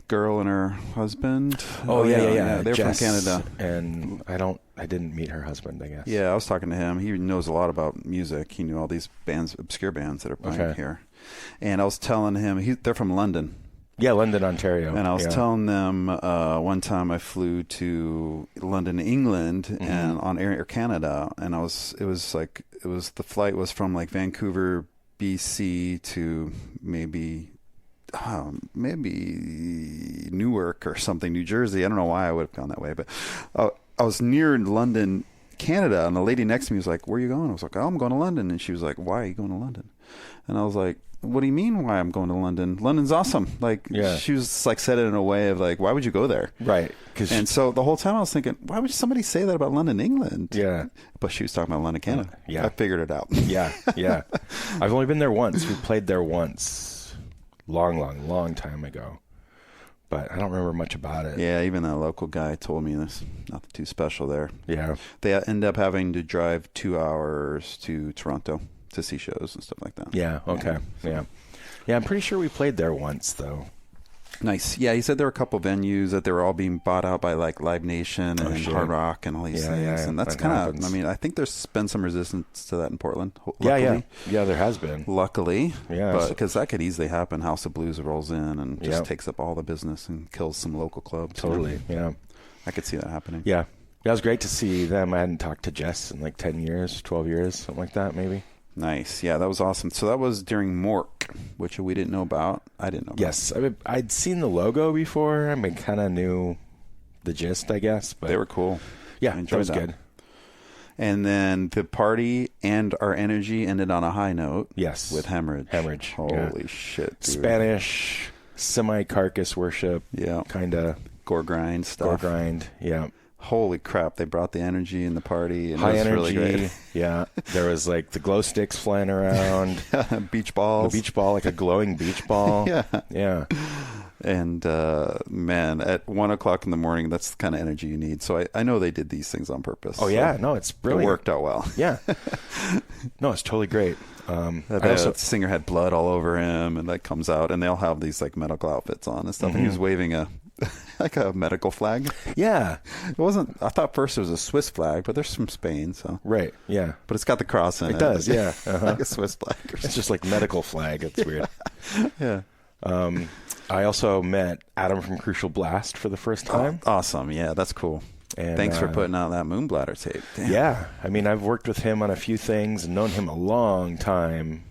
[SPEAKER 2] Girl and her husband.
[SPEAKER 1] Oh yeah.
[SPEAKER 2] They're
[SPEAKER 1] Jess,
[SPEAKER 2] from Canada,
[SPEAKER 1] and I didn't meet her husband, I guess.
[SPEAKER 2] Yeah, I was talking to him. He knows a lot about music. He knew all these bands, obscure bands that are playing here. And I was telling him they're from London.
[SPEAKER 1] Yeah, London, Ontario.
[SPEAKER 2] And I was telling them one time I flew to London, England, and on Air Canada, and the flight was from like Vancouver, BC to maybe Newark or something, New Jersey. I don't know why I would have gone that way, but I was near London, Canada, and the lady next to me was like, "Where are you going?" I was like, "Oh, I'm going to London," and she was like, "Why are you going to London?" And I was like, "What do you mean why I'm going to London? London's awesome." Like, she was like, said it in a way of like, "Why would you go there?"
[SPEAKER 1] Right.
[SPEAKER 2] And so the whole time I was thinking, why would somebody say that about London, England?
[SPEAKER 1] Yeah.
[SPEAKER 2] But she was talking about London, Canada.
[SPEAKER 1] Yeah.
[SPEAKER 2] I figured it out.
[SPEAKER 1] Yeah. I've only been there once. We played there once. Long time ago. But I don't remember much about it.
[SPEAKER 2] Yeah, even that local guy told me this. Nothing too special there.
[SPEAKER 1] Yeah.
[SPEAKER 2] They end up having to drive 2 hours to Toronto to see shows and stuff like that.
[SPEAKER 1] Yeah, okay. Yeah, I'm pretty sure we played there once, though.
[SPEAKER 2] Nice. Yeah, he said there were a couple venues that they were all being bought out by like Live Nation and Hard Rock and all these things. And that's kind of, I mean, I think there's been some resistance to that in Portland. Luckily.
[SPEAKER 1] Yeah, there has been.
[SPEAKER 2] Luckily.
[SPEAKER 1] Yeah.
[SPEAKER 2] But because that could easily happen. House of Blues rolls in and just takes up all the business and kills some local clubs.
[SPEAKER 1] Totally, yeah.
[SPEAKER 2] I could see that happening.
[SPEAKER 1] Yeah. It was great to see them. I hadn't talked to Jess in like 10 years, 12 years, something like that, maybe.
[SPEAKER 2] Nice. Yeah, that was awesome. So that was during Mork, which we didn't know about. I didn't know about.
[SPEAKER 1] Yes. I'd seen the logo before. I mean, kind of knew the gist, I guess. But
[SPEAKER 2] they were cool.
[SPEAKER 1] Yeah, that was good.
[SPEAKER 2] And then the party and our energy ended on a high note.
[SPEAKER 1] Yes.
[SPEAKER 2] With Hemorrhage. Holy shit, dude.
[SPEAKER 1] Spanish, semi-carcass worship.
[SPEAKER 2] Yeah.
[SPEAKER 1] Kind of.
[SPEAKER 2] Gore grind stuff.
[SPEAKER 1] Yeah.
[SPEAKER 2] Holy crap, they brought the energy in the party. And
[SPEAKER 1] high
[SPEAKER 2] it was
[SPEAKER 1] energy.
[SPEAKER 2] Really great.
[SPEAKER 1] Yeah. There was like the glow sticks flying around.
[SPEAKER 2] Beach balls.
[SPEAKER 1] The beach ball, like a glowing beach ball. Yeah.
[SPEAKER 2] And man, at 1 o'clock in the morning, that's the kind of energy you need. So I know they did these things on purpose.
[SPEAKER 1] Oh, yeah. No, it's brilliant.
[SPEAKER 2] It worked out well.
[SPEAKER 1] Yeah. No, it's totally great.
[SPEAKER 2] The singer had blood all over him, and that comes out, and they all have these like medical outfits on and stuff. And he was waving a medical flag.
[SPEAKER 1] Yeah.
[SPEAKER 2] It wasn't, I thought first it was a Swiss flag, but they're from Spain, so.
[SPEAKER 1] Right, yeah.
[SPEAKER 2] But it's got the cross in it.
[SPEAKER 1] It does, yeah.
[SPEAKER 2] Like a Swiss flag or something.
[SPEAKER 1] It's just like medical flag. It's weird.
[SPEAKER 2] Yeah.
[SPEAKER 1] I also met Adam from Crucial Blast for the first time.
[SPEAKER 2] Awesome. Yeah, that's cool. And thanks for putting out that Moonbladder tape. Damn.
[SPEAKER 1] Yeah. I mean, I've worked with him on a few things and known him a long time.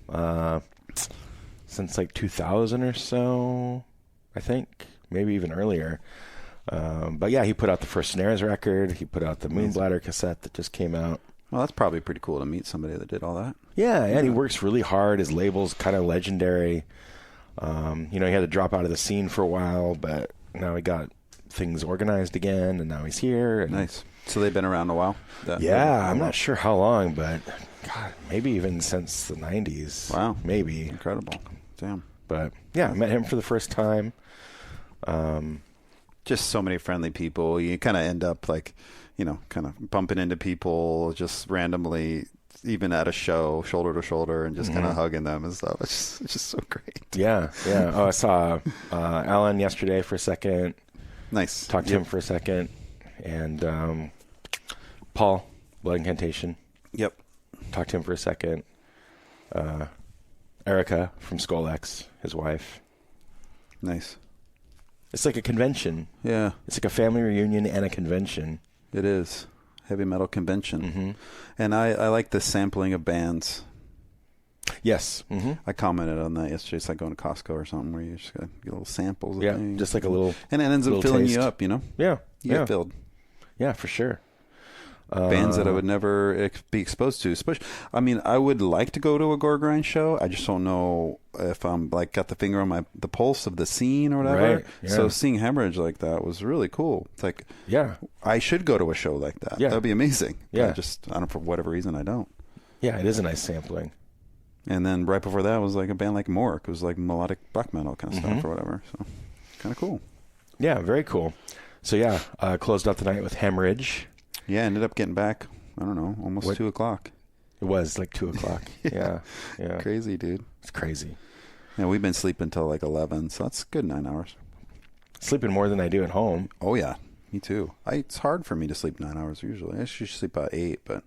[SPEAKER 1] Since like 2000 or so, I think. Maybe even earlier. But yeah, he put out the first Snares record. He put out the Moonbladder cassette that just came out.
[SPEAKER 2] Well, that's probably pretty cool to meet somebody that did all that.
[SPEAKER 1] Yeah, and he works really hard. His label's kind of legendary. He had to drop out of the scene for a while, but now he got things organized again, and now he's here. And
[SPEAKER 2] nice. So they've been around a while?
[SPEAKER 1] I'm not sure how long, but God, maybe even since the 90s.
[SPEAKER 2] Wow.
[SPEAKER 1] Maybe.
[SPEAKER 2] Incredible. Damn.
[SPEAKER 1] But yeah, I met him for the first time.
[SPEAKER 2] Just so many friendly people. You kind of end up like, kind of bumping into people just randomly, even at a show, shoulder to shoulder, and just kind of hugging them and stuff. It's just so great.
[SPEAKER 1] Yeah. Oh, I saw Alan yesterday for a second.
[SPEAKER 2] Nice.
[SPEAKER 1] Talked to him for a second. And Paul, Blood Incantation.
[SPEAKER 2] Yep.
[SPEAKER 1] Talked to him for a second. Erica from Skull X, his wife.
[SPEAKER 2] Nice.
[SPEAKER 1] It's like a convention.
[SPEAKER 2] Yeah.
[SPEAKER 1] It's like a family reunion and a convention.
[SPEAKER 2] It is. Heavy metal convention. And I like the sampling of bands.
[SPEAKER 1] Yes.
[SPEAKER 2] I commented on that yesterday. It's like going to Costco or something where you just got to get little samples of things.
[SPEAKER 1] Just like a little.
[SPEAKER 2] And it ends up filling
[SPEAKER 1] taste.
[SPEAKER 2] You up,
[SPEAKER 1] Yeah.
[SPEAKER 2] You get filled.
[SPEAKER 1] Yeah, for sure.
[SPEAKER 2] Bands that I would never be exposed to. Especially, I mean, I would like to go to a gore grind show. I just don't know if I'm like got the finger on the pulse of the scene or whatever.
[SPEAKER 1] Right, yeah.
[SPEAKER 2] So seeing Hemorrhage like that was really cool. It's like,
[SPEAKER 1] yeah,
[SPEAKER 2] I should go to a show like that.
[SPEAKER 1] Yeah.
[SPEAKER 2] That'd be amazing.
[SPEAKER 1] Yeah.
[SPEAKER 2] I don't know, for whatever reason, I don't.
[SPEAKER 1] Yeah, it is a nice sampling.
[SPEAKER 2] And then right before that was like a band like Mork. It was like melodic black metal kind of stuff or whatever. So kind of cool.
[SPEAKER 1] Yeah, very cool. So yeah, closed out the night with Hemorrhage.
[SPEAKER 2] Yeah, ended up getting back, I don't know, almost 2:00.
[SPEAKER 1] It was like 2:00. Yeah.
[SPEAKER 2] Crazy, dude.
[SPEAKER 1] It's crazy.
[SPEAKER 2] Yeah, we've been sleeping till like 11, so that's a good 9 hours.
[SPEAKER 1] Sleeping more than I do at home.
[SPEAKER 2] Oh, yeah. Me too. It's hard for me to sleep 9 hours usually. I should sleep about 8, but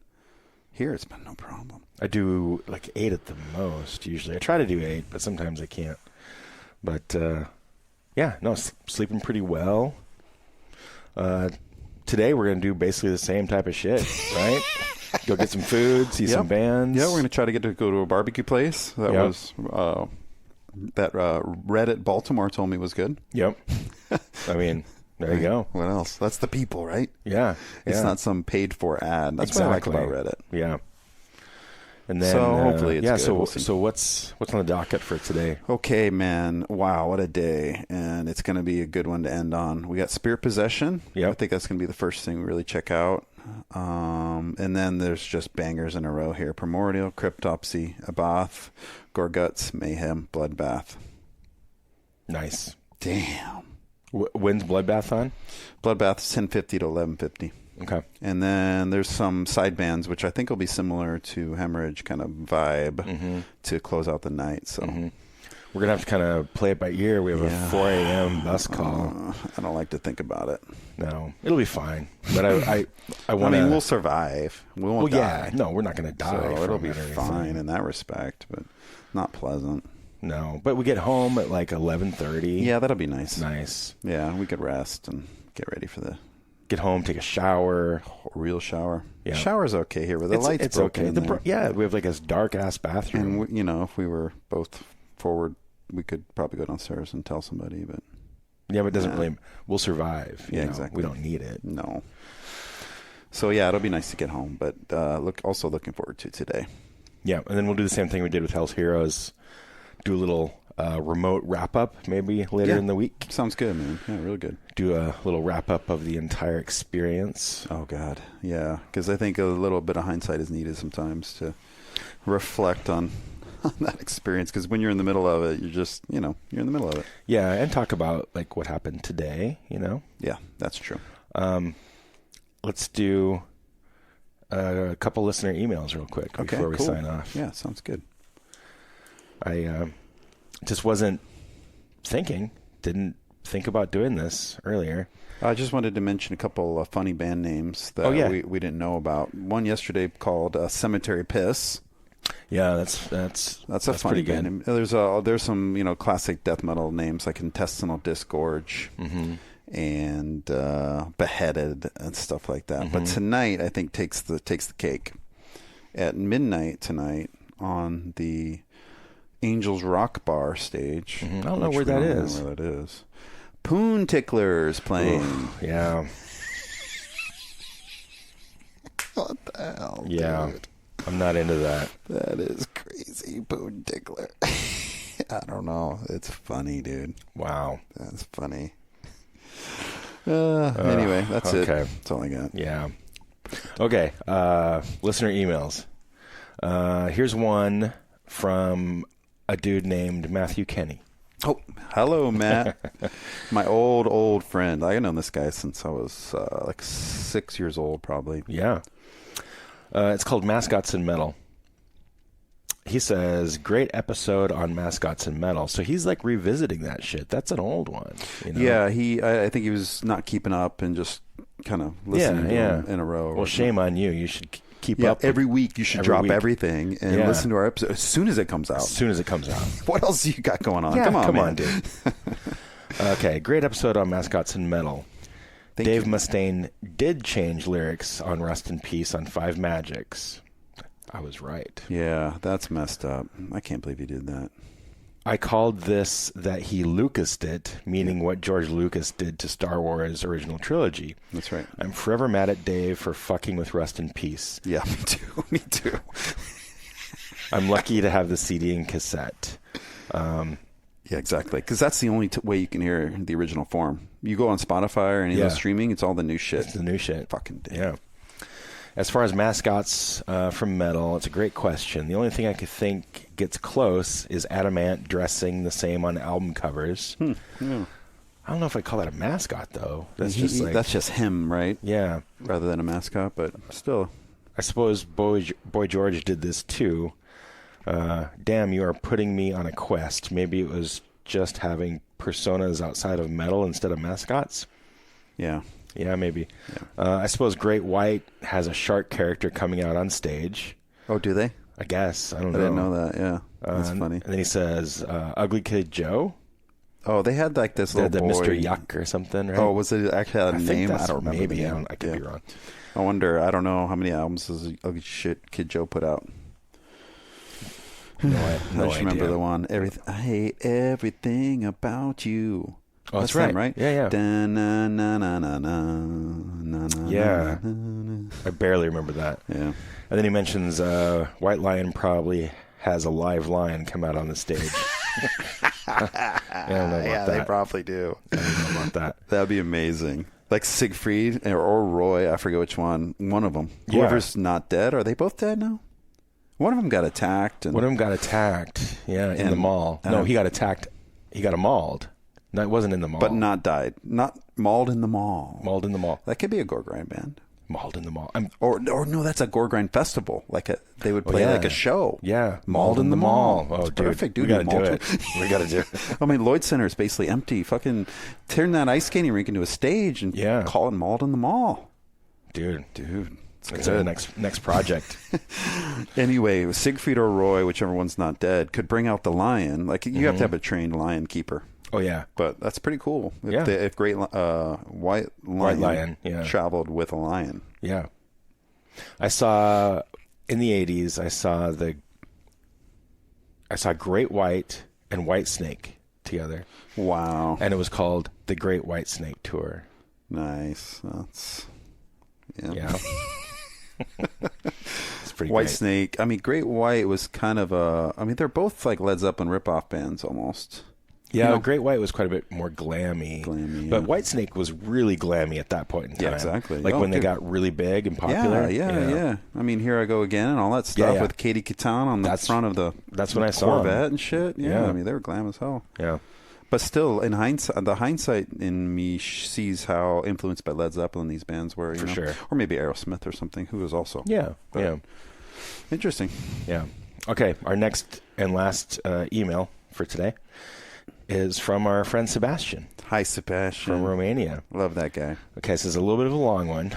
[SPEAKER 2] here it's been no problem.
[SPEAKER 1] I do like 8 at the most usually. I try to do 8, but sometimes I can't. But yeah, no, sleeping pretty well. Today we're going to do basically the same type of shit, right? Go get some food, see some bands.
[SPEAKER 2] Yeah, we're going to try to go to a barbecue place. That was that Reddit Baltimore told me was good.
[SPEAKER 1] Yep. I mean, there you go.
[SPEAKER 2] What else? That's the people, right?
[SPEAKER 1] Yeah.
[SPEAKER 2] It's not some paid for ad. That's what I like about Reddit.
[SPEAKER 1] Yeah. And then,
[SPEAKER 2] so hopefully it's good.
[SPEAKER 1] So what's on the docket for today?
[SPEAKER 2] Okay, man. Wow, what a day. And it's going to be a good one to end on. We got Spirit Possession.
[SPEAKER 1] Yep.
[SPEAKER 2] I think that's going to be the first thing we really check out. And then there's just bangers in a row here. Primordial, Cryptopsy, Abath, Gorguts, Mayhem, Bloodbath.
[SPEAKER 1] Nice.
[SPEAKER 2] Damn.
[SPEAKER 1] When's Bloodbath on?
[SPEAKER 2] Bloodbath's 10:50 to 11:50.
[SPEAKER 1] Okay.
[SPEAKER 2] And then there's some side bands, which I think will be similar to Hemorrhage kind of vibe to close out the night. So
[SPEAKER 1] we're going to have to kind of play it by ear. We have a 4 a.m. bus call.
[SPEAKER 2] I don't like to think about it.
[SPEAKER 1] No, it'll be fine. But I want to...
[SPEAKER 2] I mean, we'll survive. We won't die.
[SPEAKER 1] No, we're not going to die.
[SPEAKER 2] So it'll be fine in that respect, but not pleasant.
[SPEAKER 1] No, but we get home at like 11:30.
[SPEAKER 2] Yeah, that'll be nice.
[SPEAKER 1] Nice.
[SPEAKER 2] Yeah, we could rest and get ready for the...
[SPEAKER 1] Get home, take a shower.
[SPEAKER 2] A real shower.
[SPEAKER 1] Yeah.
[SPEAKER 2] Shower's okay here, but the lights
[SPEAKER 1] it's
[SPEAKER 2] broken
[SPEAKER 1] okay.
[SPEAKER 2] in there.
[SPEAKER 1] Yeah, we have like this dark-ass bathroom.
[SPEAKER 2] And, if we were both forward, we could probably go downstairs and tell somebody, but...
[SPEAKER 1] Yeah, but it doesn't blame. We'll survive.
[SPEAKER 2] Yeah, exactly.
[SPEAKER 1] We don't need it.
[SPEAKER 2] No. So, yeah, it'll be nice to get home, but also looking forward to today.
[SPEAKER 1] Yeah, and then we'll do the same thing we did with Hell's Heroes. Do a little remote wrap-up maybe later in the week.
[SPEAKER 2] Sounds good, man. Yeah, real good.
[SPEAKER 1] Do a little wrap-up of the entire experience.
[SPEAKER 2] Oh, God. Yeah, because I think a little bit of hindsight is needed sometimes to reflect on that experience, because when you're in the middle of it, you're just, you're in the middle of it.
[SPEAKER 1] Yeah, and talk about like what happened today,
[SPEAKER 2] Yeah, that's true.
[SPEAKER 1] Let's do a couple listener emails real quick before we sign off.
[SPEAKER 2] Yeah, sounds good.
[SPEAKER 1] I just wasn't didn't think about doing this earlier.
[SPEAKER 2] I just wanted to mention a couple of funny band names that we didn't know about. One yesterday called Cemetery Piss.
[SPEAKER 1] Yeah, that's
[SPEAKER 2] a funny band name. There's some classic death metal names like Intestinal Disgorge and Beheaded and stuff like that. But tonight I think takes the cake. At midnight tonight on the Angels Rock Bar stage.
[SPEAKER 1] I don't know where that is.
[SPEAKER 2] Know where that is. Poon Ticklers playing.
[SPEAKER 1] Oof, yeah.
[SPEAKER 2] What the hell?
[SPEAKER 1] Yeah.
[SPEAKER 2] Dude?
[SPEAKER 1] I'm not into that.
[SPEAKER 2] That is crazy, Poon Tickler. I don't know. It's funny, dude.
[SPEAKER 1] Wow.
[SPEAKER 2] That's funny. Anyway, that's it. That's all I got.
[SPEAKER 1] Yeah. Okay. Listener emails. Here's one from a dude named Matthew Kenny.
[SPEAKER 2] Oh, hello, Matt. My old friend. I've known this guy since I was like 6 years old, probably.
[SPEAKER 1] Yeah. It's called Mascots and Metal. He says, great episode on Mascots and Metal. So he's like revisiting that shit. That's an old one.
[SPEAKER 2] Yeah, I think he was not keeping up and just kind of listening to them in a row.
[SPEAKER 1] Well, shame on you. You should keep up.
[SPEAKER 2] Every week you should drop everything and listen to our episode as soon as it comes out. What else you got going on?
[SPEAKER 1] Yeah,
[SPEAKER 2] come on,
[SPEAKER 1] dude. Okay, great episode on Mascots and Metal. Dave Mustaine did change lyrics on Rust in Peace on Five Magics. I was right.
[SPEAKER 2] Yeah, that's messed up. I can't believe he did that.
[SPEAKER 1] I called this that he Lucased it, meaning what George Lucas did to Star Wars original trilogy.
[SPEAKER 2] That's right.
[SPEAKER 1] I'm forever mad at Dave for fucking with Rust in Peace.
[SPEAKER 2] Yeah, me too. Me too.
[SPEAKER 1] I'm lucky to have the CD and cassette.
[SPEAKER 2] Yeah, exactly. Because that's the only way you can hear the original form. You go on Spotify or any of the streaming, it's all the new shit.
[SPEAKER 1] It's the new shit.
[SPEAKER 2] Fucking Dave.
[SPEAKER 1] Yeah. As far as mascots from metal, it's a great question. The only thing I could think gets close is Adamant dressing the same on album covers.
[SPEAKER 2] Yeah.
[SPEAKER 1] I don't know if I call that a mascot, though. That's
[SPEAKER 2] That's just him, right?
[SPEAKER 1] Yeah.
[SPEAKER 2] Rather than a mascot, but still.
[SPEAKER 1] I suppose Boy George did this, too. Damn, you are putting me on a quest. Maybe it was just having personas outside of metal instead of mascots.
[SPEAKER 2] Yeah.
[SPEAKER 1] Yeah, maybe. Yeah. I suppose Great White has a shark character coming out on stage.
[SPEAKER 2] Oh, do they?
[SPEAKER 1] I guess. I don't know.
[SPEAKER 2] I didn't know that, yeah. That's funny.
[SPEAKER 1] And then he says, Ugly Kid Joe.
[SPEAKER 2] Oh, they had like this little boy.
[SPEAKER 1] Mr. Yuck or something, right?
[SPEAKER 2] Oh, was it actually had a name? I don't remember.
[SPEAKER 1] Maybe. I could be wrong.
[SPEAKER 2] I wonder. I don't know how many albums does Ugly Shit Kid Joe put out.
[SPEAKER 1] No
[SPEAKER 2] I just remember the one. I hate everything about you.
[SPEAKER 1] Oh, that's right.
[SPEAKER 2] Them, right?
[SPEAKER 1] Yeah. Yeah. I barely remember that.
[SPEAKER 2] Yeah.
[SPEAKER 1] And then he mentions White Lion probably has a live lion come out on the stage. I don't know about that.
[SPEAKER 2] They probably do.
[SPEAKER 1] I don't know about that.
[SPEAKER 2] That'd be amazing. Like Siegfried or Roy, I forget which one. One of them. Whoever's not dead. Are they both dead now? One of them got attacked.
[SPEAKER 1] One of them got attacked, in the mall. No, he got attacked. He got mauled. No, it wasn't in the mall.
[SPEAKER 2] But not died. Not mauled in the mall.
[SPEAKER 1] Mauled in the mall.
[SPEAKER 2] That could be a gore grind band.
[SPEAKER 1] Mauled in the mall.
[SPEAKER 2] Or no, that's a gore grind festival. They would play like a show.
[SPEAKER 1] Yeah, mauled in the mall. Oh, dude,
[SPEAKER 2] perfect, dude.
[SPEAKER 1] We gotta do it. We gotta do it.
[SPEAKER 2] I mean, Lloyd Center is basically empty. Fucking turn that ice skating rink into a stage and call it Mauled in the Mall.
[SPEAKER 1] Dude.
[SPEAKER 2] It's
[SPEAKER 1] the next project.
[SPEAKER 2] Anyway, Siegfried or Roy, whichever one's not dead, could bring out the lion. Like you have to have a trained lion keeper.
[SPEAKER 1] Oh yeah,
[SPEAKER 2] but that's pretty cool.
[SPEAKER 1] Yeah,
[SPEAKER 2] if Great White Lion traveled with a lion.
[SPEAKER 1] Yeah, I saw in the '80s. I saw Great White and Whitesnake together.
[SPEAKER 2] Wow,
[SPEAKER 1] and it was called the Great Whitesnake Tour.
[SPEAKER 2] Nice. That's
[SPEAKER 1] yeah. It's pretty
[SPEAKER 2] Whitesnake. I mean, Great White was kind of they're both like Led Zeppelin ripoff bands almost.
[SPEAKER 1] Yeah, Great White was quite a bit more glammy. But Whitesnake was really glammy at that point in time.
[SPEAKER 2] Yeah, exactly.
[SPEAKER 1] Like when they got really big and popular.
[SPEAKER 2] Yeah. I mean, Here I Go Again and all that stuff with Katie Kitan on the front of the
[SPEAKER 1] when I saw
[SPEAKER 2] Corvette and shit. Yeah, I mean, they were glam as hell.
[SPEAKER 1] Yeah.
[SPEAKER 2] But still, in hindsight, the hindsight in me sees how influenced by Led Zeppelin these bands were. For
[SPEAKER 1] sure.
[SPEAKER 2] Or maybe Aerosmith or something, who was also.
[SPEAKER 1] Yeah,
[SPEAKER 2] Interesting.
[SPEAKER 1] Yeah. Okay, our next and last email for today is from our friend Sebastian.
[SPEAKER 2] Hi, Sebastian.
[SPEAKER 1] From Romania.
[SPEAKER 2] Love that guy.
[SPEAKER 1] Okay, so this is a little bit of a long one.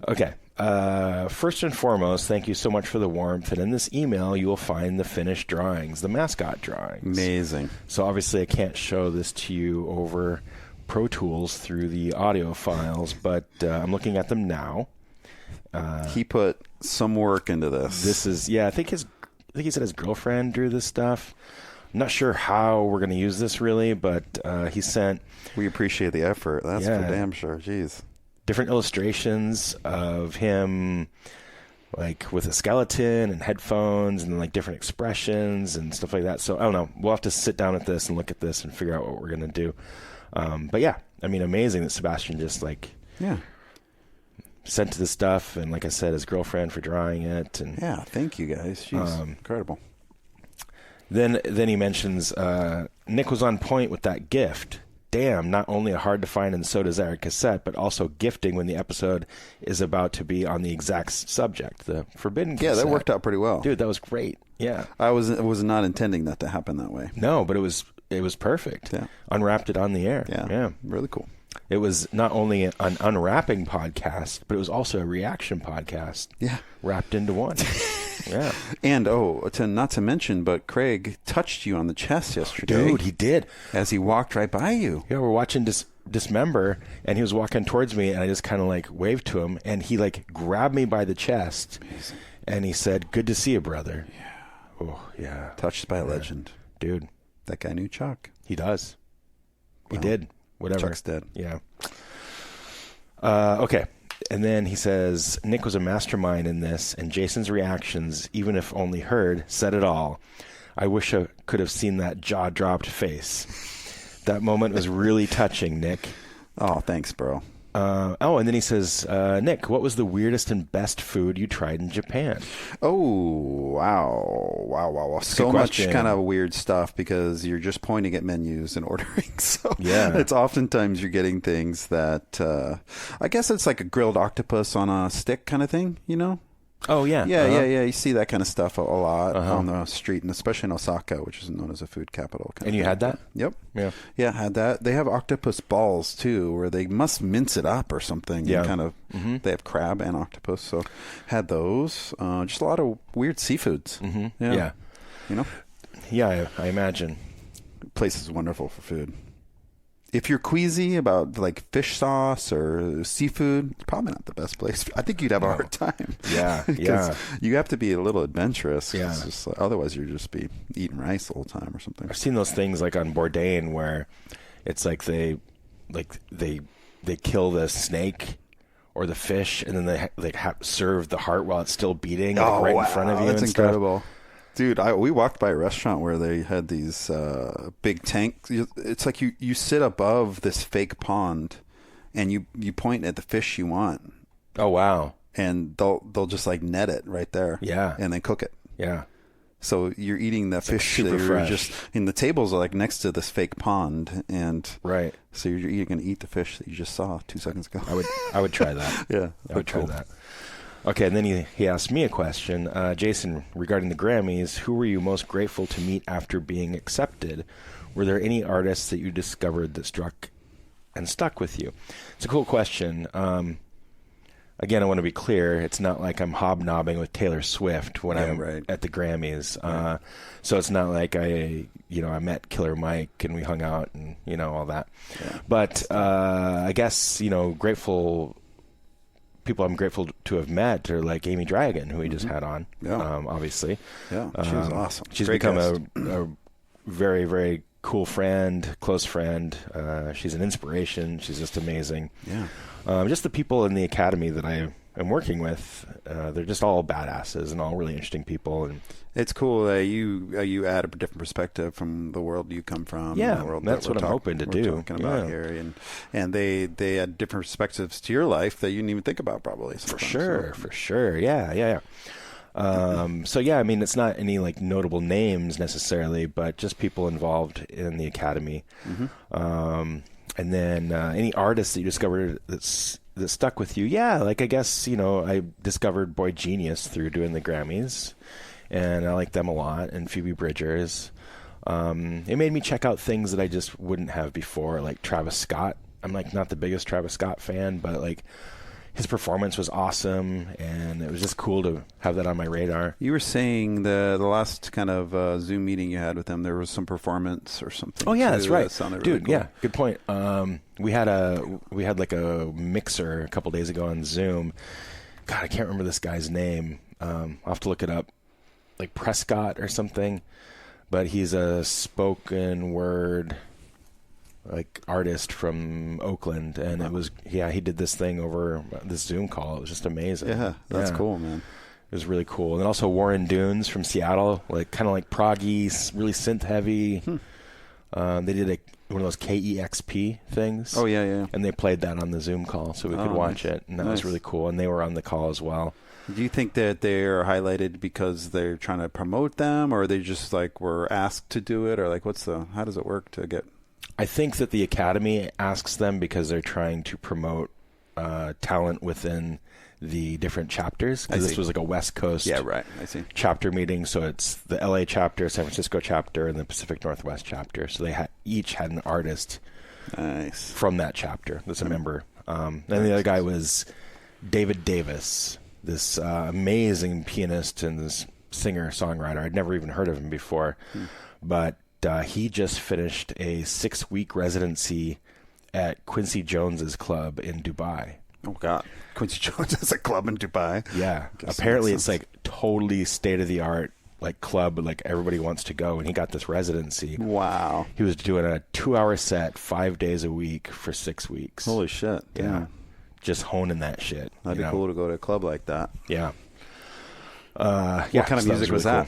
[SPEAKER 1] Okay. First and foremost, thank you so much for the warmth. And in this email, you will find the finished drawings, the mascot drawings.
[SPEAKER 2] Amazing.
[SPEAKER 1] So obviously I can't show this to you over Pro Tools through the audio files, but I'm looking at them now.
[SPEAKER 2] He put some work into this.
[SPEAKER 1] This is, I think he said his girlfriend drew this stuff. I'm not sure how we're going to use this really, but he sent...
[SPEAKER 2] We appreciate the effort. That's for damn sure. Jeez.
[SPEAKER 1] Different illustrations of him, like with a skeleton and headphones and like different expressions and stuff like that. So I don't know. We'll have to sit down at this and look at this and figure out what we're going to do. But yeah, I mean, amazing that Sebastian just sent this stuff. And like I said, his girlfriend for drawing it. And
[SPEAKER 2] thank you guys. Jeez, incredible.
[SPEAKER 1] Then he mentions Nick was on point with that gift. Damn, not only a hard-to-find and so-desired cassette, but also gifting when the episode is about to be on the exact subject, the forbidden cassette.
[SPEAKER 2] Yeah, that worked out pretty well.
[SPEAKER 1] Dude, that was great. Yeah.
[SPEAKER 2] I was not intending that to happen that way.
[SPEAKER 1] No, but it was perfect. Yeah. Unwrapped it on the air. Yeah.
[SPEAKER 2] Really cool.
[SPEAKER 1] It was not only an unwrapping podcast, but it was also a reaction podcast.
[SPEAKER 2] Yeah.
[SPEAKER 1] Wrapped into one. Yeah.
[SPEAKER 2] And, not to mention, but Craig touched you on the chest yesterday.
[SPEAKER 1] Dude, he did.
[SPEAKER 2] As he walked right by you.
[SPEAKER 1] Yeah, we're watching Dismember, and he was walking towards me, and I just kind of waved to him, and he grabbed me by the chest. Amazing. And he said, "Good to see you, brother."
[SPEAKER 2] Yeah.
[SPEAKER 1] Oh, yeah.
[SPEAKER 2] Touched by a legend.
[SPEAKER 1] Dude.
[SPEAKER 2] That guy knew Chuck.
[SPEAKER 1] He does. He did. Whatever.
[SPEAKER 2] Chuck's dead.
[SPEAKER 1] Yeah. Okay. And then he says, Nick was a mastermind in this, and Jason's reactions, even if only heard, said it all. I wish I could have seen that jaw-dropped face. That moment was really touching, Nick.
[SPEAKER 2] Oh, thanks, bro.
[SPEAKER 1] And then he says, Nick, what was the weirdest and best food you tried in Japan?
[SPEAKER 2] Oh, wow. So much kind of weird stuff because you're just pointing at menus and ordering. So
[SPEAKER 1] yeah,
[SPEAKER 2] it's oftentimes you're getting things that, I guess it's like a grilled octopus on a stick kind of thing, you know?
[SPEAKER 1] Oh, yeah.
[SPEAKER 2] Yeah. You see that kind of stuff a lot on the street, and especially in Osaka, which is known as a food capital.
[SPEAKER 1] And you had that?
[SPEAKER 2] Yep.
[SPEAKER 1] Yeah,
[SPEAKER 2] I had that. They have octopus balls, too, where they must mince it up or something.
[SPEAKER 1] Yeah.
[SPEAKER 2] Kind of. Mm-hmm. They have crab and octopus, so had those. Just a lot of weird seafoods.
[SPEAKER 1] Mm-hmm. Yeah.
[SPEAKER 2] You know?
[SPEAKER 1] Yeah, I imagine.
[SPEAKER 2] The place is wonderful for food. If you're queasy about like fish sauce or seafood, it's probably not the best place. I think you'd have a hard time.
[SPEAKER 1] Yeah.
[SPEAKER 2] You have to be a little adventurous.
[SPEAKER 1] Yeah.
[SPEAKER 2] Just, otherwise, you'd just be eating rice the whole time or something.
[SPEAKER 1] I've seen those things like on Bourdain where it's like they kill the snake or the fish, and then they serve the heart while it's still beating, right in front of you.
[SPEAKER 2] That's
[SPEAKER 1] and
[SPEAKER 2] incredible.
[SPEAKER 1] Stuff.
[SPEAKER 2] Dude, we walked by a restaurant where they had these big tanks. It's like you sit above this fake pond, and you point at the fish you want.
[SPEAKER 1] Oh wow!
[SPEAKER 2] And they'll just like net it right there.
[SPEAKER 1] Yeah,
[SPEAKER 2] and then cook it.
[SPEAKER 1] Yeah.
[SPEAKER 2] So you're eating the fish
[SPEAKER 1] super fresh.
[SPEAKER 2] Just and the tables are like next to this fake pond, and
[SPEAKER 1] right.
[SPEAKER 2] So you're going to eat the fish that you just saw 2 seconds ago.
[SPEAKER 1] I would try that.
[SPEAKER 2] Yeah,
[SPEAKER 1] I would try that. Okay, and then he asked me a question. Jason, regarding the Grammys, who were you most grateful to meet after being accepted? Were there any artists that you discovered that struck and stuck with you? It's a cool question. Again, I want to be clear. It's not like I'm hobnobbing with Taylor Swift when I'm at the Grammys. So it's not like I met Killer Mike and we hung out and, all that. Yeah. But I guess, grateful... People I'm grateful to have met are like Amy Dragon, who we just had on, obviously.
[SPEAKER 2] Yeah, she was awesome.
[SPEAKER 1] She's become a very, very cool friend, close friend. She's an inspiration. She's just amazing.
[SPEAKER 2] Yeah.
[SPEAKER 1] Just the people in the academy that I am working with, they're just all badasses and all really interesting people. And
[SPEAKER 2] it's cool that you add a different perspective from the world you come from.
[SPEAKER 1] Yeah,
[SPEAKER 2] the world
[SPEAKER 1] that's what I'm hoping to do.
[SPEAKER 2] Talking about here, and they add different perspectives to your life that you didn't even think about probably.
[SPEAKER 1] For sure. Yeah. So yeah, I mean, it's not any like notable names necessarily, but just people involved in the academy. Mm-hmm. And then any artists that you discovered that stuck with you. Yeah, like I guess, I discovered Boy Genius through doing the Grammys, and I like them a lot, and Phoebe Bridgers. It made me check out things that I just wouldn't have before, like Travis Scott. I'm like not the biggest Travis Scott fan, but like his performance was awesome, and it was just cool to have that on my radar.
[SPEAKER 2] You were saying the last kind of Zoom meeting you had with him, there was some performance or something.
[SPEAKER 1] Oh yeah, that's right.
[SPEAKER 2] That sounded
[SPEAKER 1] Dude,
[SPEAKER 2] really cool.
[SPEAKER 1] Yeah, good point. We had like a mixer a couple days ago on Zoom. God, I can't remember this guy's name. I'll have to look it up. Like Prescott or something, but he's a spoken word like artist from Oakland, and it was he did this thing over this Zoom call. It was just amazing.
[SPEAKER 2] Yeah, that's cool, man.
[SPEAKER 1] It was really cool. And then also Warren Dunes from Seattle, like kind of like proggy, really synth heavy. They did one of those KEXP things.
[SPEAKER 2] Oh yeah.
[SPEAKER 1] And they played that on the Zoom call, so we could watch it, and that was really cool. And they were on the call as well.
[SPEAKER 2] Do you think that they're highlighted because they're trying to promote them, or they just like were asked to do it, or like how does it work to get?
[SPEAKER 1] I think that the Academy asks them because they're trying to promote talent within the different chapters. Because this was like a West Coast chapter meeting, so it's the LA chapter, San Francisco chapter, and the Pacific Northwest chapter. So they each had an artist from that chapter that's a member. And the other guy was David Davis, this amazing pianist and this singer-songwriter. I'd never even heard of him before, but he just finished a 6-week residency at Quincy Jones's club in Dubai.
[SPEAKER 2] Oh, God. Quincy Jones has a club in Dubai?
[SPEAKER 1] Yeah. Apparently it's like totally state-of-the-art like club like everybody wants to go, and he got this residency.
[SPEAKER 2] Wow.
[SPEAKER 1] He was doing a 2-hour set 5 days a week for 6 weeks.
[SPEAKER 2] Holy shit.
[SPEAKER 1] Yeah.
[SPEAKER 2] Yeah.
[SPEAKER 1] Just honing that shit.
[SPEAKER 2] That'd be cool to go to a club like that.
[SPEAKER 1] Yeah.
[SPEAKER 2] What kind of music was that?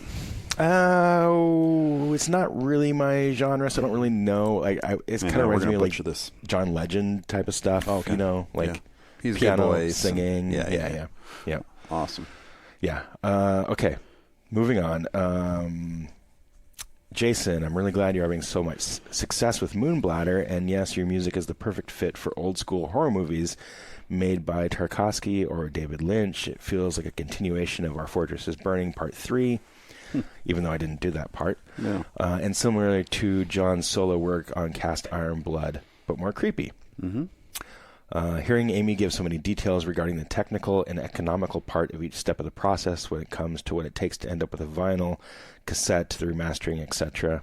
[SPEAKER 1] It's not really my genre, so I don't really know. Like, it's kind of reminds me of like
[SPEAKER 2] this
[SPEAKER 1] John Legend type of stuff.
[SPEAKER 2] Oh, okay.
[SPEAKER 1] You know, like
[SPEAKER 2] he's
[SPEAKER 1] piano,
[SPEAKER 2] good voice,
[SPEAKER 1] singing.
[SPEAKER 2] Yeah.
[SPEAKER 1] Awesome.
[SPEAKER 2] Yeah.
[SPEAKER 1] Okay. Moving on. Jason, I'm really glad you're having so much success with Moonbladder, and yes, your music is the perfect fit for old school horror movies made by Tarkovsky or David Lynch. It feels like a continuation of Our Fortress is Burning Part 3, even though I didn't do that part.
[SPEAKER 2] No.
[SPEAKER 1] And similar to John's solo work on Cast Iron Blood, but more creepy.
[SPEAKER 2] Mm-hmm.
[SPEAKER 1] Hearing Amy give so many details regarding the technical and economical part of each step of the process when it comes to what it takes to end up with a vinyl, cassette, the remastering, etc.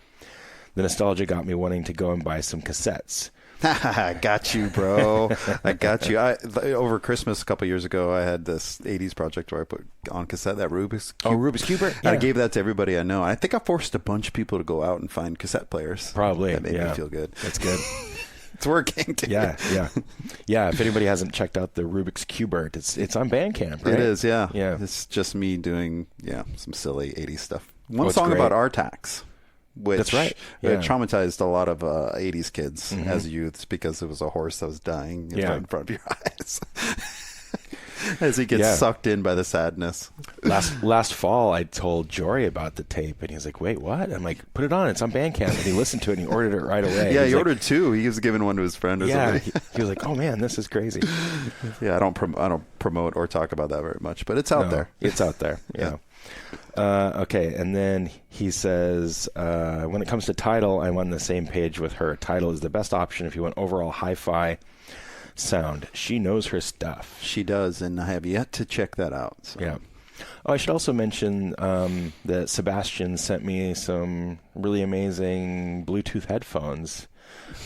[SPEAKER 1] The nostalgia got me wanting to go and buy some cassettes.
[SPEAKER 2] I got you, bro. I got you. Over Christmas a couple years ago, I had this 80s project where I put on cassette that Rubik's Cube.
[SPEAKER 1] Oh, Rubik's Cube? Yeah.
[SPEAKER 2] I gave that to everybody I know. I think I forced a bunch of people to go out and find cassette players.
[SPEAKER 1] Probably.
[SPEAKER 2] That made me feel good.
[SPEAKER 1] That's good.
[SPEAKER 2] It's working. Dude.
[SPEAKER 1] Yeah. If anybody hasn't checked out the Rubik's Cubert, it's on Bandcamp, right?
[SPEAKER 2] It is, yeah.
[SPEAKER 1] Yeah.
[SPEAKER 2] It's just me doing, some silly 80s stuff. One
[SPEAKER 1] it's
[SPEAKER 2] song
[SPEAKER 1] great.
[SPEAKER 2] about Artax. Which
[SPEAKER 1] That's right. Yeah.
[SPEAKER 2] Traumatized a lot of 80s kids as youths because it was a horse that was dying right in front of your eyes. As he gets sucked in by the sadness.
[SPEAKER 1] Last fall, I told Jori about the tape, and he was like, wait, what? I'm like, put it on. It's on Bandcamp. And he listened to it, and he ordered it right away.
[SPEAKER 2] Yeah, he ordered two. He was giving one to his friend or something.
[SPEAKER 1] He was like, oh, man, this is crazy.
[SPEAKER 2] Yeah, I don't promote or talk about that very much, but it's out there.
[SPEAKER 1] It's out there, yeah. Okay, and then he says, when it comes to Tidal, I'm on the same page with her. Tidal is the best option if you want overall hi-fi sound. She knows her stuff.
[SPEAKER 2] She does, and I have yet to check that out. So.
[SPEAKER 1] Yeah. Oh, I should also mention that Sebastian sent me some really amazing Bluetooth headphones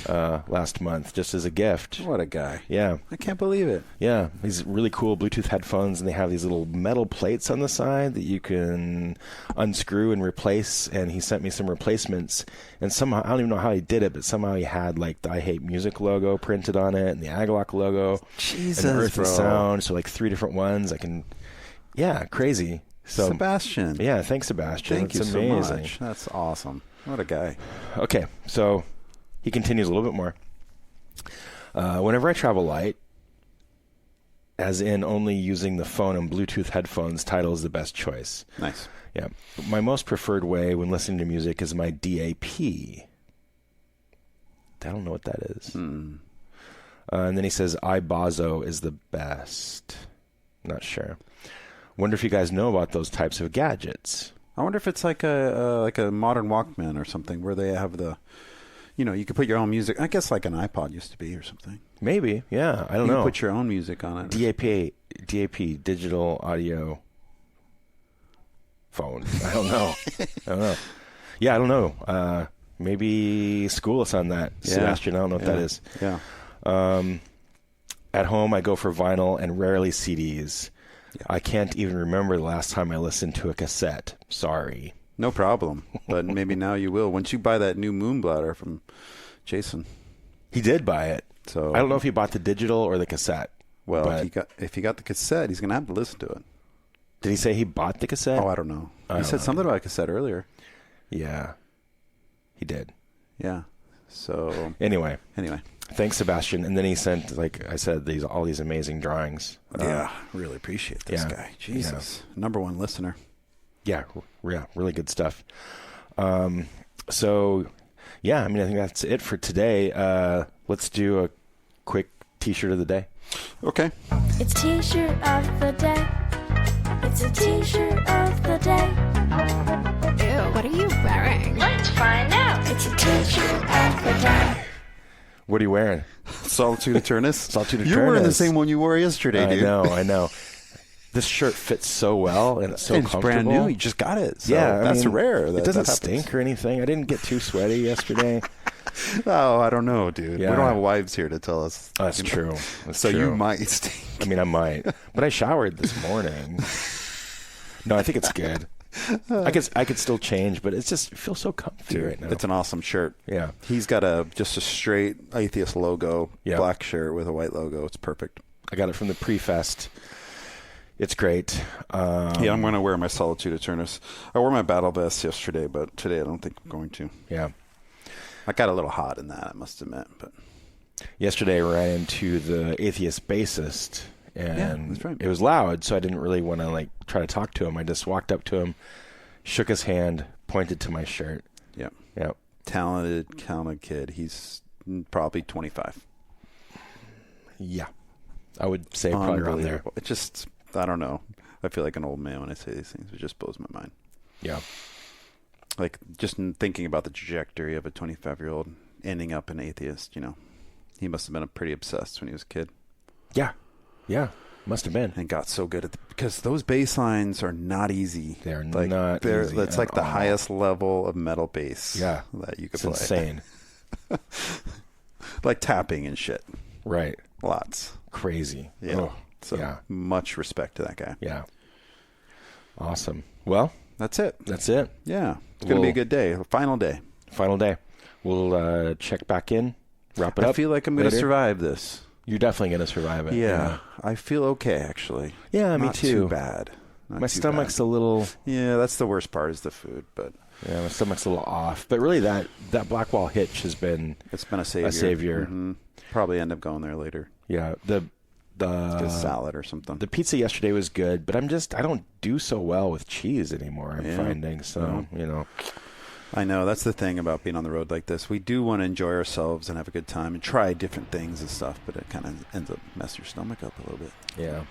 [SPEAKER 1] last month, just as a gift.
[SPEAKER 2] What a guy.
[SPEAKER 1] Yeah.
[SPEAKER 2] I can't believe it.
[SPEAKER 1] Yeah. These really cool Bluetooth headphones, and they have these little metal plates on the side that you can unscrew and replace, and he sent me some replacements, and somehow, I don't even know how he did it, but somehow he had like the I Hate Music logo printed on it, and the Aglock logo.
[SPEAKER 2] Jesus,
[SPEAKER 1] and Earth
[SPEAKER 2] bro.
[SPEAKER 1] and Sound, so like 3 different ones. Crazy. So,
[SPEAKER 2] Sebastian.
[SPEAKER 1] Yeah, thanks, Sebastian.
[SPEAKER 2] Thank you
[SPEAKER 1] amazing.
[SPEAKER 2] so much. That's awesome. What a guy.
[SPEAKER 1] Okay, so he continues a little bit more. Whenever I travel light, as in only using the phone and Bluetooth headphones, Tidal is the best choice.
[SPEAKER 2] Nice.
[SPEAKER 1] Yeah. My most preferred way when listening to music is my DAP. I don't know what that is. And then he says, iBazo is the best. Not sure. Wonder if you guys know about those types of gadgets.
[SPEAKER 2] I wonder if it's like a modern Walkman or something where they have the, you could put your own music. I guess like an iPod used to be or something.
[SPEAKER 1] Maybe, yeah. I don't know.
[SPEAKER 2] You put your own music on it.
[SPEAKER 1] DAP, digital audio phone. I don't know. Yeah, I don't know. Maybe school us on that, Sebastian. I don't know what that is.
[SPEAKER 2] Yeah.
[SPEAKER 1] At home, I go for vinyl and rarely CDs. Yeah. I can't even remember the last time I listened to a cassette. Sorry.
[SPEAKER 2] No problem. But maybe now you will. Once you buy that new Moonbladder from Jason.
[SPEAKER 1] He did buy it.
[SPEAKER 2] So
[SPEAKER 1] I don't know if he bought the digital or the cassette.
[SPEAKER 2] Well, if he got the cassette, he's going to have to listen to it.
[SPEAKER 1] Did he say he bought the cassette?
[SPEAKER 2] Oh, I don't know. He said something about a cassette earlier.
[SPEAKER 1] Yeah. He did.
[SPEAKER 2] Yeah. So
[SPEAKER 1] Anyway. Thanks, Sebastian. And then he sent, like I said, all these amazing drawings.
[SPEAKER 2] Really appreciate this guy. Jesus. Number one listener.
[SPEAKER 1] Yeah, really good stuff. So, I think that's it for today. Let's do a quick T-shirt of the day.
[SPEAKER 2] Okay.
[SPEAKER 3] It's T-shirt of the day. It's a T-shirt of the day.
[SPEAKER 4] Ew, what are you wearing?
[SPEAKER 3] Let's find out. It's a T-shirt of the day.
[SPEAKER 1] What are you wearing?
[SPEAKER 2] Solitude Eternus.
[SPEAKER 1] Solitude Eternus.
[SPEAKER 2] You're wearing the same one you wore yesterday, dude.
[SPEAKER 1] I know. This shirt fits so well, and it's so comfortable. It's brand
[SPEAKER 2] new. You just got it. So
[SPEAKER 1] yeah,
[SPEAKER 2] that's rare.
[SPEAKER 1] It doesn't stink or anything. I didn't get too sweaty yesterday.
[SPEAKER 2] Oh, I don't know, dude. Yeah. We don't have wives here to tell us.
[SPEAKER 1] That's true.
[SPEAKER 2] So you might stink.
[SPEAKER 1] I might. But I showered this morning. No, I think it's good. I could still change, but it feels so comfy right now.
[SPEAKER 2] It's an awesome shirt.
[SPEAKER 1] Yeah.
[SPEAKER 2] He's got just a straight Atheist logo, black shirt with a white logo. It's perfect.
[SPEAKER 1] I got it from the pre-fest. It's great.
[SPEAKER 2] I'm going to wear my Solitude Eternus. I wore my battle vest yesterday, but today I don't think I'm going to.
[SPEAKER 1] Yeah.
[SPEAKER 2] I got a little hot in that, I must admit. But
[SPEAKER 1] yesterday I ran into the Atheist bassist, and
[SPEAKER 2] that's right.
[SPEAKER 1] It was loud, so I didn't really want to try to talk to him. I just walked up to him, shook his hand, pointed to my shirt.
[SPEAKER 2] Yeah.
[SPEAKER 1] Yeah.
[SPEAKER 2] Talented kid. He's probably 25.
[SPEAKER 1] Yeah. I would say probably around there.
[SPEAKER 2] It just, I don't know. I feel like an old man when I say these things. It just blows my mind.
[SPEAKER 1] Yeah.
[SPEAKER 2] Like, just thinking about the trajectory of a 25-year-old ending up an atheist, He must have been pretty obsessed when he was a kid.
[SPEAKER 1] Yeah. Yeah. Must have been.
[SPEAKER 2] And got so good at because those bass lines are not easy.
[SPEAKER 1] They're not easy.
[SPEAKER 2] That's like the highest level of metal bass that you could play.
[SPEAKER 1] It's insane.
[SPEAKER 2] Like tapping and shit.
[SPEAKER 1] Right.
[SPEAKER 2] Lots.
[SPEAKER 1] Crazy.
[SPEAKER 2] Yeah.
[SPEAKER 1] Oh,
[SPEAKER 2] so much respect to that guy.
[SPEAKER 1] Yeah. Awesome. Well,
[SPEAKER 2] that's it. Yeah. It's going to be a good day. Final day. We'll
[SPEAKER 1] check back in, wrap it up.
[SPEAKER 2] I feel like I'm going to survive this.
[SPEAKER 1] You're definitely going to survive it.
[SPEAKER 2] Yeah. I feel okay, actually.
[SPEAKER 1] Yeah, me
[SPEAKER 2] Not
[SPEAKER 1] too.
[SPEAKER 2] Too bad.
[SPEAKER 1] My stomach's a little...
[SPEAKER 2] Yeah, that's the worst part is the food, but...
[SPEAKER 1] Yeah, my stomach's a little off. But really, that Blackwall hitch has been...
[SPEAKER 2] It's been a savior. Mm-hmm. Probably end up going there later.
[SPEAKER 1] Yeah, the
[SPEAKER 2] get a salad or something.
[SPEAKER 1] The pizza yesterday was good, but I don't do so well with cheese anymore, I'm finding. So,
[SPEAKER 2] I know. That's the thing about being on the road like this. We do want to enjoy ourselves and have a good time and try different things and stuff, but it kind of ends up messing your stomach up a little bit.
[SPEAKER 1] Yeah.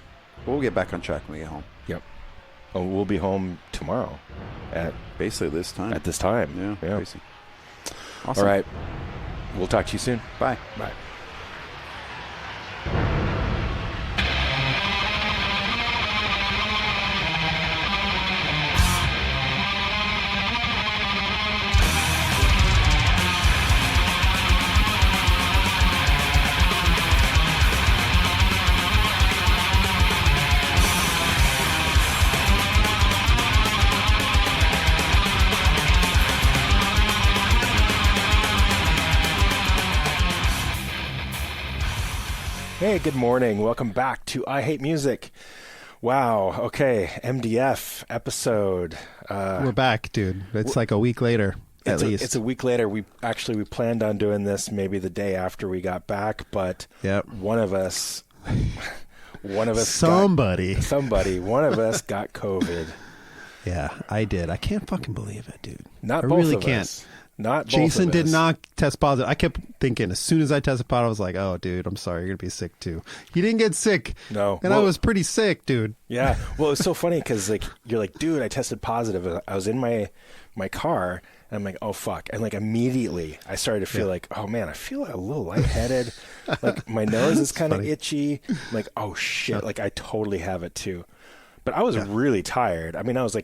[SPEAKER 2] We'll get back on track when we get home.
[SPEAKER 1] Yep. Oh, we'll be home tomorrow at
[SPEAKER 2] basically this time.
[SPEAKER 1] At this time.
[SPEAKER 2] Yeah.
[SPEAKER 1] Basically.
[SPEAKER 2] Awesome.
[SPEAKER 1] All right. We'll talk to you soon.
[SPEAKER 2] Bye.
[SPEAKER 1] Bye. Hey, good morning. Welcome back to I Hate Music. Wow. Okay. MDF episode.
[SPEAKER 5] We're back, dude. It's like a week later, at least.
[SPEAKER 1] It's a week later. We planned on doing this maybe the day after we got back, but one of us got COVID.
[SPEAKER 5] Yeah, I did. I can't fucking believe it, dude.
[SPEAKER 1] I really can't.
[SPEAKER 5] Us.
[SPEAKER 1] Not both
[SPEAKER 5] Jason
[SPEAKER 1] of
[SPEAKER 5] did
[SPEAKER 1] us.
[SPEAKER 5] not test positive. I kept thinking as soon as I tested positive, I was like, "Oh, dude, I'm sorry, you're gonna be sick too." He didn't get sick.
[SPEAKER 1] No,
[SPEAKER 5] and I was pretty sick, dude.
[SPEAKER 1] Yeah. Well, it's so funny because you're like, dude, I tested positive. I was in my car, and I'm like, oh fuck, and immediately I started to feel like, oh man, I feel a little lightheaded. Like my nose is kind of itchy. I'm like, oh shit, I totally have it too. But I was really tired. I mean, I was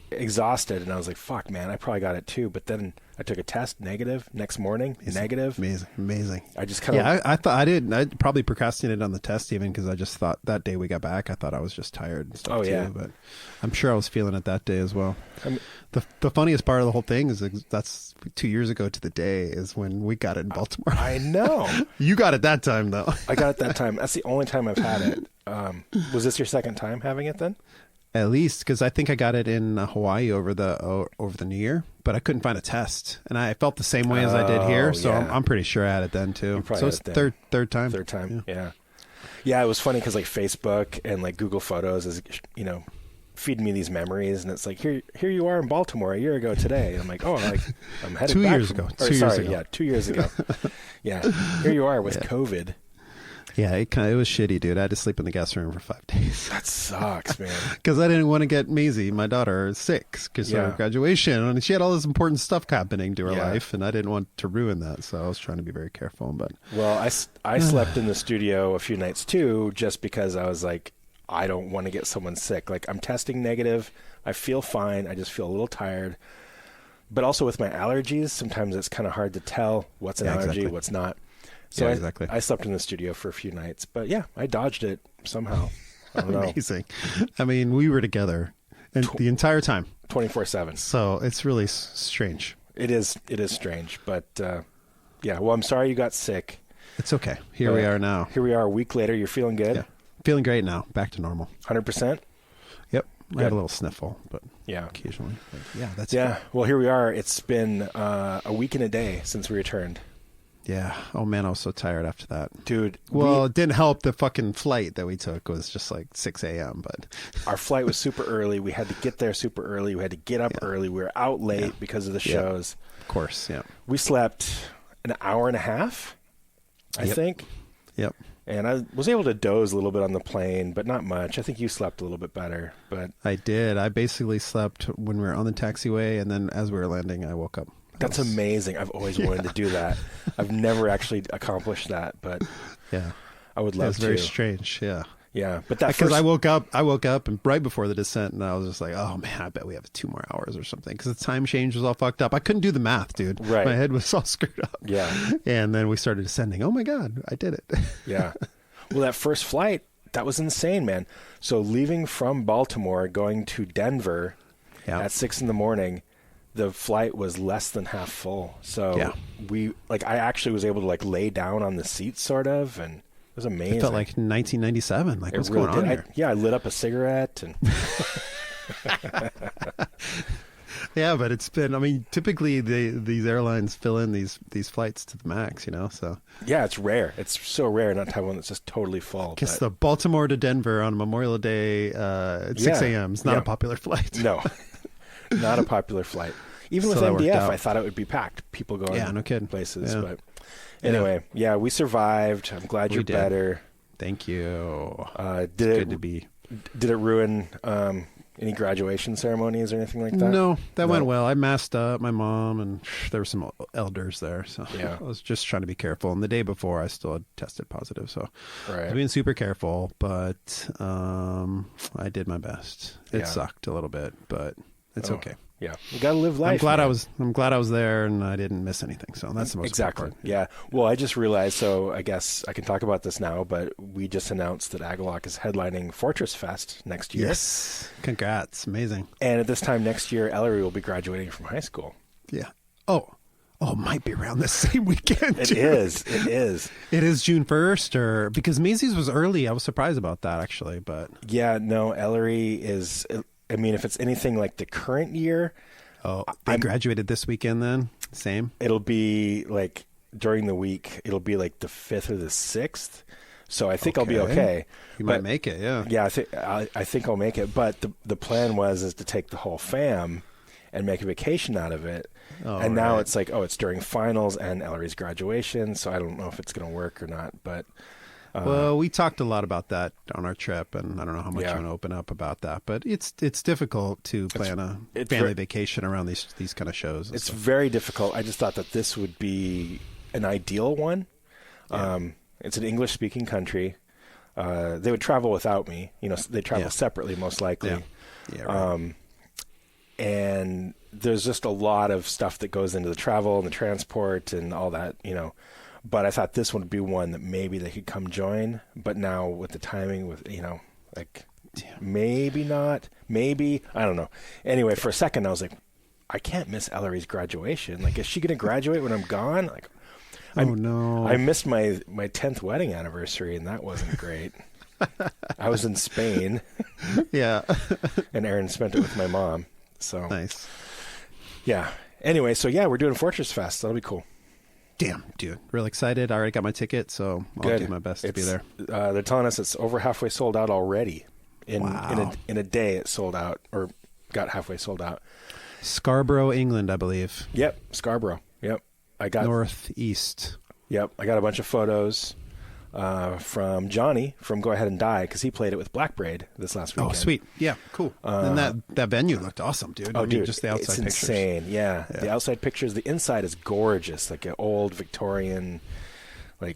[SPEAKER 1] exhausted, and I was like, fuck, man, I probably got it too. But then I took a test, negative. Next morning, negative.
[SPEAKER 5] Amazing.
[SPEAKER 1] I just kind of...
[SPEAKER 5] I thought I probably procrastinated on the test even because I just thought that day we got back, I thought I was just tired and stuff too. But I'm sure I was feeling it that day as well. The funniest part of the whole thing is that's 2 years ago to the day is when we got it in Baltimore.
[SPEAKER 1] I know.
[SPEAKER 5] You got it that time, though.
[SPEAKER 1] I got it that time. That's the only time I've had it. Was this your second time having it then?
[SPEAKER 5] At least, because I think I got it in Hawaii over the New Year, but I couldn't find a test, and I felt the same way as I did here. So I'm pretty sure I had it then too. So it's third time.
[SPEAKER 1] Third time. Yeah. It was funny because Facebook and Google Photos is feeding me these memories, and it's like here you are in Baltimore a year ago today. And I'm like, I'm headed
[SPEAKER 5] 2
[SPEAKER 1] back
[SPEAKER 5] years ago.
[SPEAKER 1] 2 years ago. Yeah, 2 years ago. Yeah, here you are with COVID.
[SPEAKER 5] Yeah, it was shitty, dude. I had to sleep in the guest room for 5 days.
[SPEAKER 1] That sucks, man.
[SPEAKER 5] Because I didn't want to get Maisie, my daughter, sick because of her graduation. And she had all this important stuff happening to her life, and I didn't want to ruin that. So I was trying to be very careful. But
[SPEAKER 1] I slept in the studio a few nights too, just because I was like, I don't want to get someone sick. I'm testing negative. I feel fine. I just feel a little tired. But also with my allergies, sometimes it's kind of hard to tell what's an allergy, what's not. So I slept in the studio for a few nights, but I dodged it somehow. I don't know.
[SPEAKER 5] Amazing. I mean, we were together and the entire time.
[SPEAKER 1] 24/7.
[SPEAKER 5] So it's really strange.
[SPEAKER 1] It is strange, but yeah. Well, I'm sorry you got sick.
[SPEAKER 5] It's okay. Here we are now.
[SPEAKER 1] Here we are a week later. You're feeling good?
[SPEAKER 5] Yeah. Feeling great now. Back to normal.
[SPEAKER 1] 100%?
[SPEAKER 5] Yep.
[SPEAKER 1] Good.
[SPEAKER 5] I had a little sniffle, but
[SPEAKER 1] yeah,
[SPEAKER 5] occasionally. But yeah, that's
[SPEAKER 1] yeah.
[SPEAKER 5] good.
[SPEAKER 1] Well, here we are. It's been a week and a day since we returned.
[SPEAKER 5] Yeah. Oh man, I was so tired after that,
[SPEAKER 1] dude.
[SPEAKER 5] Well, it didn't help. The fucking flight that we took was just like 6 a.m. But
[SPEAKER 1] our flight was super early. We had to get there super early. We had to get up early. We were out late because of the shows.
[SPEAKER 5] Of course, yeah.
[SPEAKER 1] We slept an hour and a half, I think.
[SPEAKER 5] Yep.
[SPEAKER 1] And I was able to doze a little bit on the plane, but not much. I think you slept a little bit better. But
[SPEAKER 5] I did. I basically slept when we were on the taxiway, and then as we were landing, I woke up.
[SPEAKER 1] That's amazing. I've always wanted to do that. I've never actually accomplished that, but
[SPEAKER 5] yeah,
[SPEAKER 1] I would love to.
[SPEAKER 5] It's very strange. Yeah.
[SPEAKER 1] Yeah, but that
[SPEAKER 5] because I woke up and right before the descent, and I was just like, oh man, I bet we have 2 more hours or something, because the time change was all fucked up. I couldn't do the math, dude.
[SPEAKER 1] Right.
[SPEAKER 5] My head was all screwed up.
[SPEAKER 1] Yeah.
[SPEAKER 5] And then we started descending. Oh my God, I did it.
[SPEAKER 1] Yeah. Well, that first flight, that was insane, man. So leaving from Baltimore, going to Denver at 6 a.m, the flight was less than half full. So I actually was able to lay down on the seat sort of, and it was amazing.
[SPEAKER 5] It felt like 1997. Like, what's going on here?
[SPEAKER 1] I lit up a cigarette and
[SPEAKER 5] yeah, but it's been, I mean, typically these airlines fill in these flights to the max, so.
[SPEAKER 1] Yeah, it's rare. It's so rare not to have one that's just totally full.
[SPEAKER 5] Because the Baltimore to Denver on Memorial Day at 6 a.m. is not a popular flight.
[SPEAKER 1] No, not a popular flight. Even with MDF, I thought it would be packed. People going
[SPEAKER 5] no kidding.
[SPEAKER 1] places. Yeah. But anyway, we survived. I'm glad you're better.
[SPEAKER 5] Thank you.
[SPEAKER 1] Good to be. Did it ruin any graduation ceremonies or anything like that?
[SPEAKER 5] No, that went well. I masked up my mom, and there were some elders there. So I was just trying to be careful. And the day before, I still had tested positive. So I was being super careful, but I did my best. It sucked a little bit, but it's okay.
[SPEAKER 1] Yeah, you got to live life.
[SPEAKER 5] I'm glad I was there, and I didn't miss anything. So that's the most important part.
[SPEAKER 1] Yeah. Well, I just realized. So I guess I can talk about this now. But we just announced that Agalock is headlining Fortress Fest next year.
[SPEAKER 5] Yes, congrats, amazing.
[SPEAKER 1] And at this time next year, Ellery will be graduating from high school.
[SPEAKER 5] Yeah. Oh, it might be around the same weekend.
[SPEAKER 1] It is.
[SPEAKER 5] It is June 1st, or because Macy's was early. I was surprised about that actually, but
[SPEAKER 1] yeah, no, Ellery is. I mean, if it's anything like the current year.
[SPEAKER 5] Oh, I graduated this weekend then? Same?
[SPEAKER 1] It'll be during the week, it'll be the 5th or the 6th. So I think I'll be okay.
[SPEAKER 5] You might make it, yeah.
[SPEAKER 1] Yeah, I think I'll make it. But the plan is to take the whole fam and make a vacation out of it. Oh, and now it's it's during finals and Ellery's graduation. So I don't know if it's going to work or not, but...
[SPEAKER 5] well, we talked a lot about that on our trip, and I don't know how much you want to open up about that, but it's difficult to plan a family vacation around these kind of shows.
[SPEAKER 1] It's very difficult. I just thought that this would be an ideal one. Yeah. It's an English-speaking country. They would travel without me. They travel separately, most likely.
[SPEAKER 5] Yeah. Right.
[SPEAKER 1] And there's just a lot of stuff that goes into the travel and the transport and all that, But I thought this would be one that maybe they could come join. But now with the timing, maybe not. Maybe. I don't know. Anyway, for a second, I was like, I can't miss Ellery's graduation. Is she going to graduate when I'm gone?
[SPEAKER 5] No.
[SPEAKER 1] I missed my 10th wedding anniversary, and that wasn't great. I was in Spain.
[SPEAKER 5] Yeah.
[SPEAKER 1] And Aaron spent it with my mom. So
[SPEAKER 5] nice.
[SPEAKER 1] Yeah. Anyway, so we're doing Fortress Fest. That'll be cool.
[SPEAKER 5] Damn, dude. Real excited. I already got my ticket, so I'll do my best to be there.
[SPEAKER 1] They're telling us it's over halfway sold out already. In a day, it sold out, or got halfway sold out.
[SPEAKER 5] Scarborough, England, I believe.
[SPEAKER 1] Yep, Scarborough. Yep. I got
[SPEAKER 5] northeast.
[SPEAKER 1] Yep. I got a bunch of photos from Johnny from Go Ahead and Die, because he played it with Black Braid this last weekend.
[SPEAKER 5] Oh, sweet. Yeah, cool. And that venue looked awesome, dude.
[SPEAKER 1] Oh, dude,
[SPEAKER 5] just the outside
[SPEAKER 1] it's
[SPEAKER 5] pictures.
[SPEAKER 1] Insane. Yeah. The outside pictures. The inside is gorgeous, like an old Victorian, I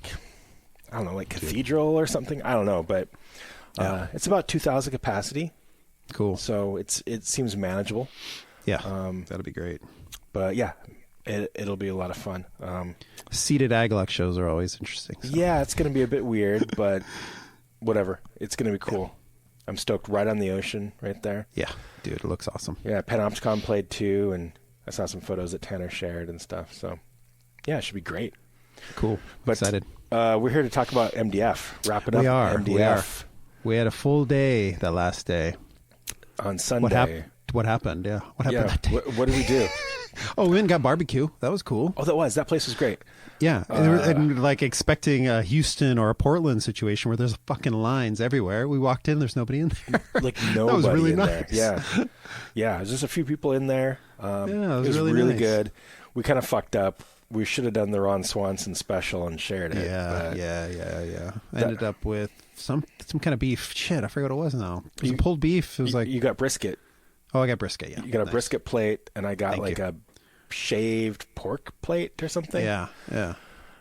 [SPEAKER 1] don't know, cathedral or something. I don't know, but it's about 2,000 capacity.
[SPEAKER 5] Cool.
[SPEAKER 1] So it seems manageable.
[SPEAKER 5] Yeah, that'll be great.
[SPEAKER 1] But yeah, it'll be a lot of fun.
[SPEAKER 5] Seated Agalock shows are always interesting. So.
[SPEAKER 1] Yeah, it's going to be a bit weird, but whatever. It's going to be cool. I'm stoked. Right on the ocean, right there.
[SPEAKER 5] Yeah, dude, it looks awesome.
[SPEAKER 1] Yeah, Panopticon played too, and I saw some photos that Tanner shared and stuff. So, yeah, it should be great.
[SPEAKER 5] Cool. Excited.
[SPEAKER 1] We're here to talk about MDF. Wrap it up.
[SPEAKER 5] We are.
[SPEAKER 1] MDF.
[SPEAKER 5] We had a full day that last day.
[SPEAKER 1] On Sunday.
[SPEAKER 5] What happened? Yeah. What happened that day?
[SPEAKER 1] What did we do?
[SPEAKER 5] Oh, we went and got barbecue. That was cool.
[SPEAKER 1] Oh, that place was great.
[SPEAKER 5] Yeah. And like expecting a Houston or a Portland situation where there's fucking lines everywhere. We walked in, there's nobody in there.
[SPEAKER 1] Like nobody
[SPEAKER 5] that was really
[SPEAKER 1] in
[SPEAKER 5] nice.
[SPEAKER 1] there. Yeah. Yeah. There's just a few people in there.
[SPEAKER 5] It
[SPEAKER 1] was really
[SPEAKER 5] nice.
[SPEAKER 1] good. We kind of fucked up. We should have done the Ron Swanson special and shared it.
[SPEAKER 5] Yeah. I ended up with some kind of beef. Shit, I forgot what it was now. It was a pulled beef. It was like...
[SPEAKER 1] You got brisket.
[SPEAKER 5] Oh, I got brisket, yeah.
[SPEAKER 1] You got a brisket plate, and I got
[SPEAKER 5] Thank you.
[SPEAKER 1] a shaved pork plate or something.
[SPEAKER 5] Yeah.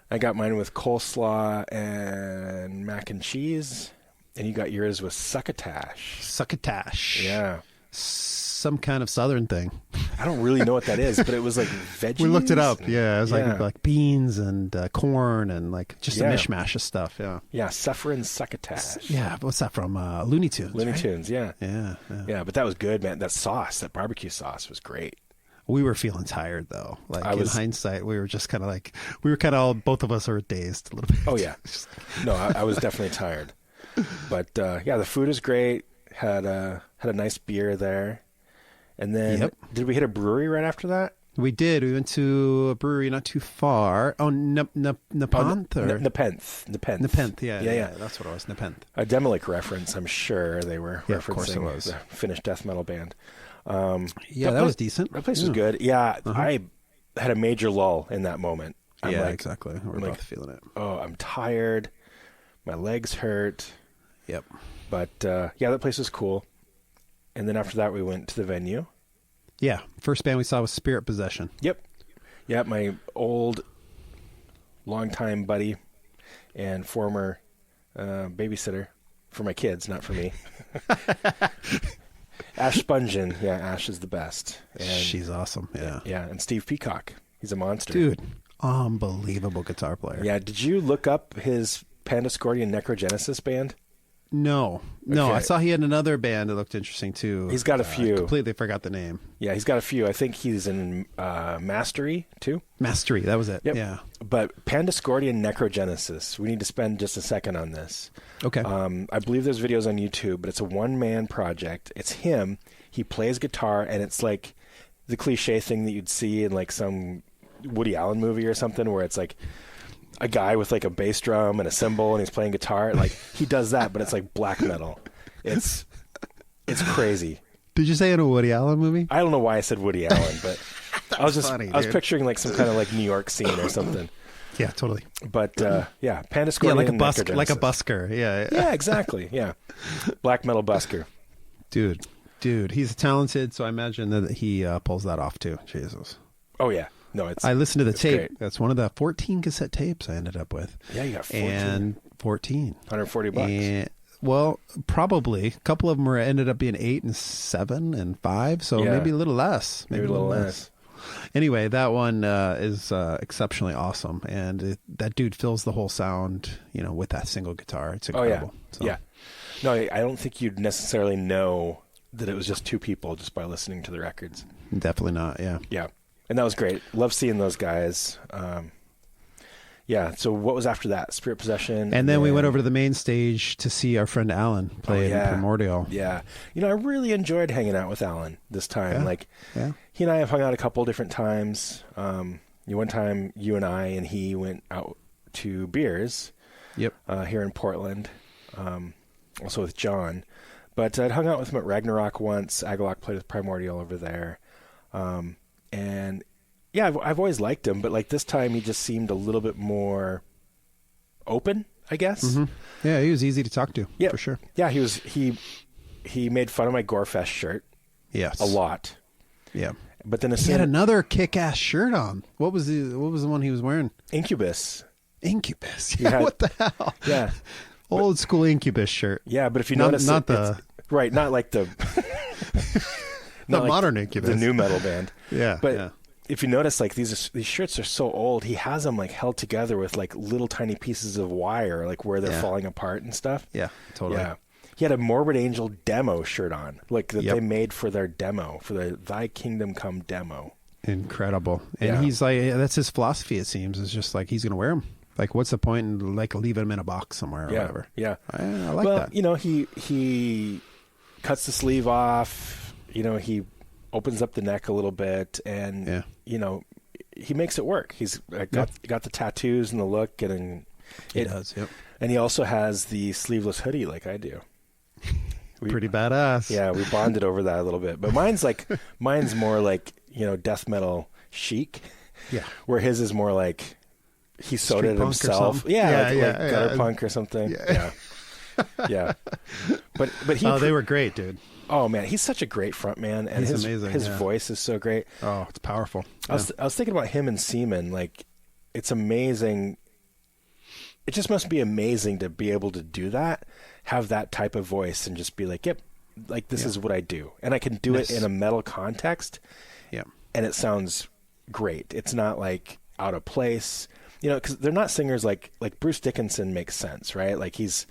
[SPEAKER 1] I got mine with coleslaw and mac and cheese, and you got yours with succotash.
[SPEAKER 5] Succotash.
[SPEAKER 1] Yeah.
[SPEAKER 5] Some kind of southern thing.
[SPEAKER 1] I don't really know what that is, but it was like veggies.
[SPEAKER 5] We looked it up. Yeah, it was like beans and corn and like just a mishmash of stuff. Yeah.
[SPEAKER 1] Yeah, saffron succotash.
[SPEAKER 5] Yeah, what's that from? Looney Tunes.
[SPEAKER 1] Looney
[SPEAKER 5] right?
[SPEAKER 1] Tunes, yeah.
[SPEAKER 5] Yeah.
[SPEAKER 1] But that was good, man. That sauce, that barbecue sauce was great.
[SPEAKER 5] We were feeling tired though. Like in hindsight, we were just kind of like, both of us were dazed a little bit.
[SPEAKER 1] Oh yeah. No, I was definitely tired. But the food is great. Had a nice beer there. And then, Did we hit a brewery right after that?
[SPEAKER 5] We did. We went to a brewery not too far. Oh, Nepenthe? Nepenthe, yeah. That's what it was, Nepenthe.
[SPEAKER 1] A Demilich reference, I'm sure they were referencing.
[SPEAKER 5] Of course it was.
[SPEAKER 1] The Finnish death metal band.
[SPEAKER 5] That was decent.
[SPEAKER 1] That place was good. Yeah, I had a major lull in that moment.
[SPEAKER 5] Exactly. We're both feeling it.
[SPEAKER 1] Oh, I'm tired. My legs hurt.
[SPEAKER 5] Yep.
[SPEAKER 1] But, that place was cool. And then after that, we went to the venue.
[SPEAKER 5] Yeah. First band we saw was Spirit Possession.
[SPEAKER 1] Yep. Yeah, my old, longtime buddy and former babysitter for my kids, not for me. Ash Spungen. Yeah, Ash is the best. And,
[SPEAKER 5] she's awesome. Yeah.
[SPEAKER 1] Yeah, and Steve Peacock. He's a monster.
[SPEAKER 5] Dude, unbelievable guitar player.
[SPEAKER 1] Yeah, did you look up his Pandascordian Necrogenesis band?
[SPEAKER 5] No.
[SPEAKER 1] Okay.
[SPEAKER 5] I saw he had another band that looked interesting too.
[SPEAKER 1] He's got a few.
[SPEAKER 5] I completely forgot the name.
[SPEAKER 1] Yeah, he's got a few. I think he's in Mastery too.
[SPEAKER 5] Mastery, that was it.
[SPEAKER 1] Yep.
[SPEAKER 5] Yeah.
[SPEAKER 1] But Pandascordian Necrogenesis. We need to spend just a second on this.
[SPEAKER 5] Okay.
[SPEAKER 1] I believe there's videos on YouTube, but it's a one-man project. It's him. He plays guitar, and it's like the cliche thing that you'd see in like some Woody Allen movie or something, where it's like a guy with like a bass drum and a cymbal and he's playing guitar. Like he does that, but it's like black metal. It's crazy.
[SPEAKER 5] Did you say in a Woody Allen movie?
[SPEAKER 1] I don't know why I said Woody Allen, but I was picturing like some kind of like New York scene or something.
[SPEAKER 5] Yeah, totally.
[SPEAKER 1] But Pandascordian. Yeah,
[SPEAKER 5] like a busker. Yeah.
[SPEAKER 1] Yeah, exactly. Yeah. Black metal busker.
[SPEAKER 5] Dude, he's talented, so I imagine that he pulls that off too. Jesus.
[SPEAKER 1] Oh yeah. No,
[SPEAKER 5] I listened to the tape.
[SPEAKER 1] Great.
[SPEAKER 5] That's one of the 14 cassette tapes I ended up with.
[SPEAKER 1] Yeah, you got 14.
[SPEAKER 5] And 14.
[SPEAKER 1] $140.
[SPEAKER 5] Well, probably. A couple of them ended up being 8 and 7 and 5, so maybe a little less.
[SPEAKER 1] Maybe a little less.
[SPEAKER 5] Anyway, that one is exceptionally awesome, and that dude fills the whole sound, with that single guitar. It's incredible.
[SPEAKER 1] Oh, yeah. No, I don't think you'd necessarily know that it was just two people just by listening to the records.
[SPEAKER 5] Definitely not, yeah.
[SPEAKER 1] Yeah. And that was great. Love seeing those guys. So what was after that? Spirit Possession.
[SPEAKER 5] And then we went over to the main stage to see our friend Alan play in Primordial.
[SPEAKER 1] Yeah. I really enjoyed hanging out with Alan this time. He and I have hung out a couple different times. One time you and I and he went out to beers.
[SPEAKER 5] Yep.
[SPEAKER 1] Here in Portland. Also with John. But I'd hung out with him at Ragnarok once. Agalok played with Primordial over there. And yeah, I've always liked him, but like this time he just seemed a little bit more open, I guess.
[SPEAKER 5] Mm-hmm. Yeah, he was easy to talk to, for sure.
[SPEAKER 1] Yeah, he made fun of my Gorefest shirt.
[SPEAKER 5] Yes.
[SPEAKER 1] A lot.
[SPEAKER 5] Yeah.
[SPEAKER 1] But then
[SPEAKER 5] he had another kick-ass shirt on. What was the one he was wearing?
[SPEAKER 1] Incubus.
[SPEAKER 5] Yeah, what the hell?
[SPEAKER 1] Yeah.
[SPEAKER 5] Old school Incubus shirt.
[SPEAKER 1] Yeah, but if you notice
[SPEAKER 5] not the
[SPEAKER 1] right, not like the
[SPEAKER 5] the modern Incubus,
[SPEAKER 1] the new metal band.
[SPEAKER 5] Yeah,
[SPEAKER 1] but if you notice, like these shirts are so old, he has them like held together with like little tiny pieces of wire, like where they're falling apart and stuff.
[SPEAKER 5] Yeah, totally.
[SPEAKER 1] Yeah, He had a Morbid Angel demo shirt on, like that
[SPEAKER 5] Yep.
[SPEAKER 1] they made for their demo, for the Thy Kingdom Come demo.
[SPEAKER 5] Incredible. And
[SPEAKER 1] Yeah.
[SPEAKER 5] he's like, that's his philosophy, it seems. It's just like he's going to wear them. Like, what's the point in like leaving him in a box somewhere or whatever?
[SPEAKER 1] Yeah.
[SPEAKER 5] I like
[SPEAKER 1] Well,
[SPEAKER 5] that.
[SPEAKER 1] you know, he cuts the sleeve off. You know, he opens up the neck a little bit, and you know, he makes it work. He's got the tattoos and the look, and
[SPEAKER 5] He does. Yep.
[SPEAKER 1] And he also has the sleeveless hoodie, like I do.
[SPEAKER 5] Pretty badass.
[SPEAKER 1] Yeah, we bonded over that a little bit, but mine's more like, you know, death metal chic.
[SPEAKER 5] Yeah.
[SPEAKER 1] Where his is more like he sewed
[SPEAKER 5] Street
[SPEAKER 1] it
[SPEAKER 5] punk or
[SPEAKER 1] himself.
[SPEAKER 5] something?
[SPEAKER 1] Yeah, like gutter punk or something. Yeah. Yeah. But he
[SPEAKER 5] they were great, dude.
[SPEAKER 1] Oh man, he's such a great front man, and
[SPEAKER 5] He's
[SPEAKER 1] his
[SPEAKER 5] amazing,
[SPEAKER 1] his voice is so great.
[SPEAKER 5] Oh, it's powerful.
[SPEAKER 1] I was thinking about him and Seaman. Like, it's amazing. It just must be amazing to be able to do that, have that type of voice, and just be like, yep, like this is what I do, and I can do it in a metal context.
[SPEAKER 5] Yeah,
[SPEAKER 1] and it sounds great. It's not like out of place, you know, because they're not singers like Bruce Dickinson makes sense, right? Like he's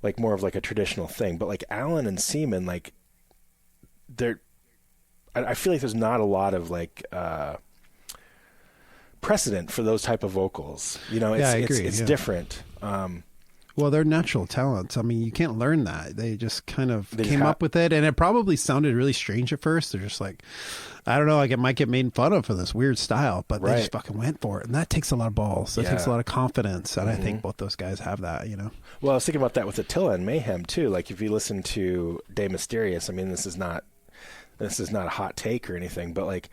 [SPEAKER 1] like more of like a traditional thing, but like Alan and Seaman, like I feel like there's not a lot of like precedent for those type of vocals. You know,
[SPEAKER 5] I agree.
[SPEAKER 1] It's different.
[SPEAKER 5] Well, they're natural talents. I mean, you can't learn that. They just kind of came up with it, and it probably sounded really strange at first. They're just like, I don't know, like it might get made fun of for this weird style, but they just fucking went for it. And that takes a lot of balls. That takes a lot of confidence. And I think both those guys have that, you know?
[SPEAKER 1] Well, I was thinking about that with Attila and Mayhem too. Like if you listen to De Mysterious, I mean, this is not a hot take or anything, but like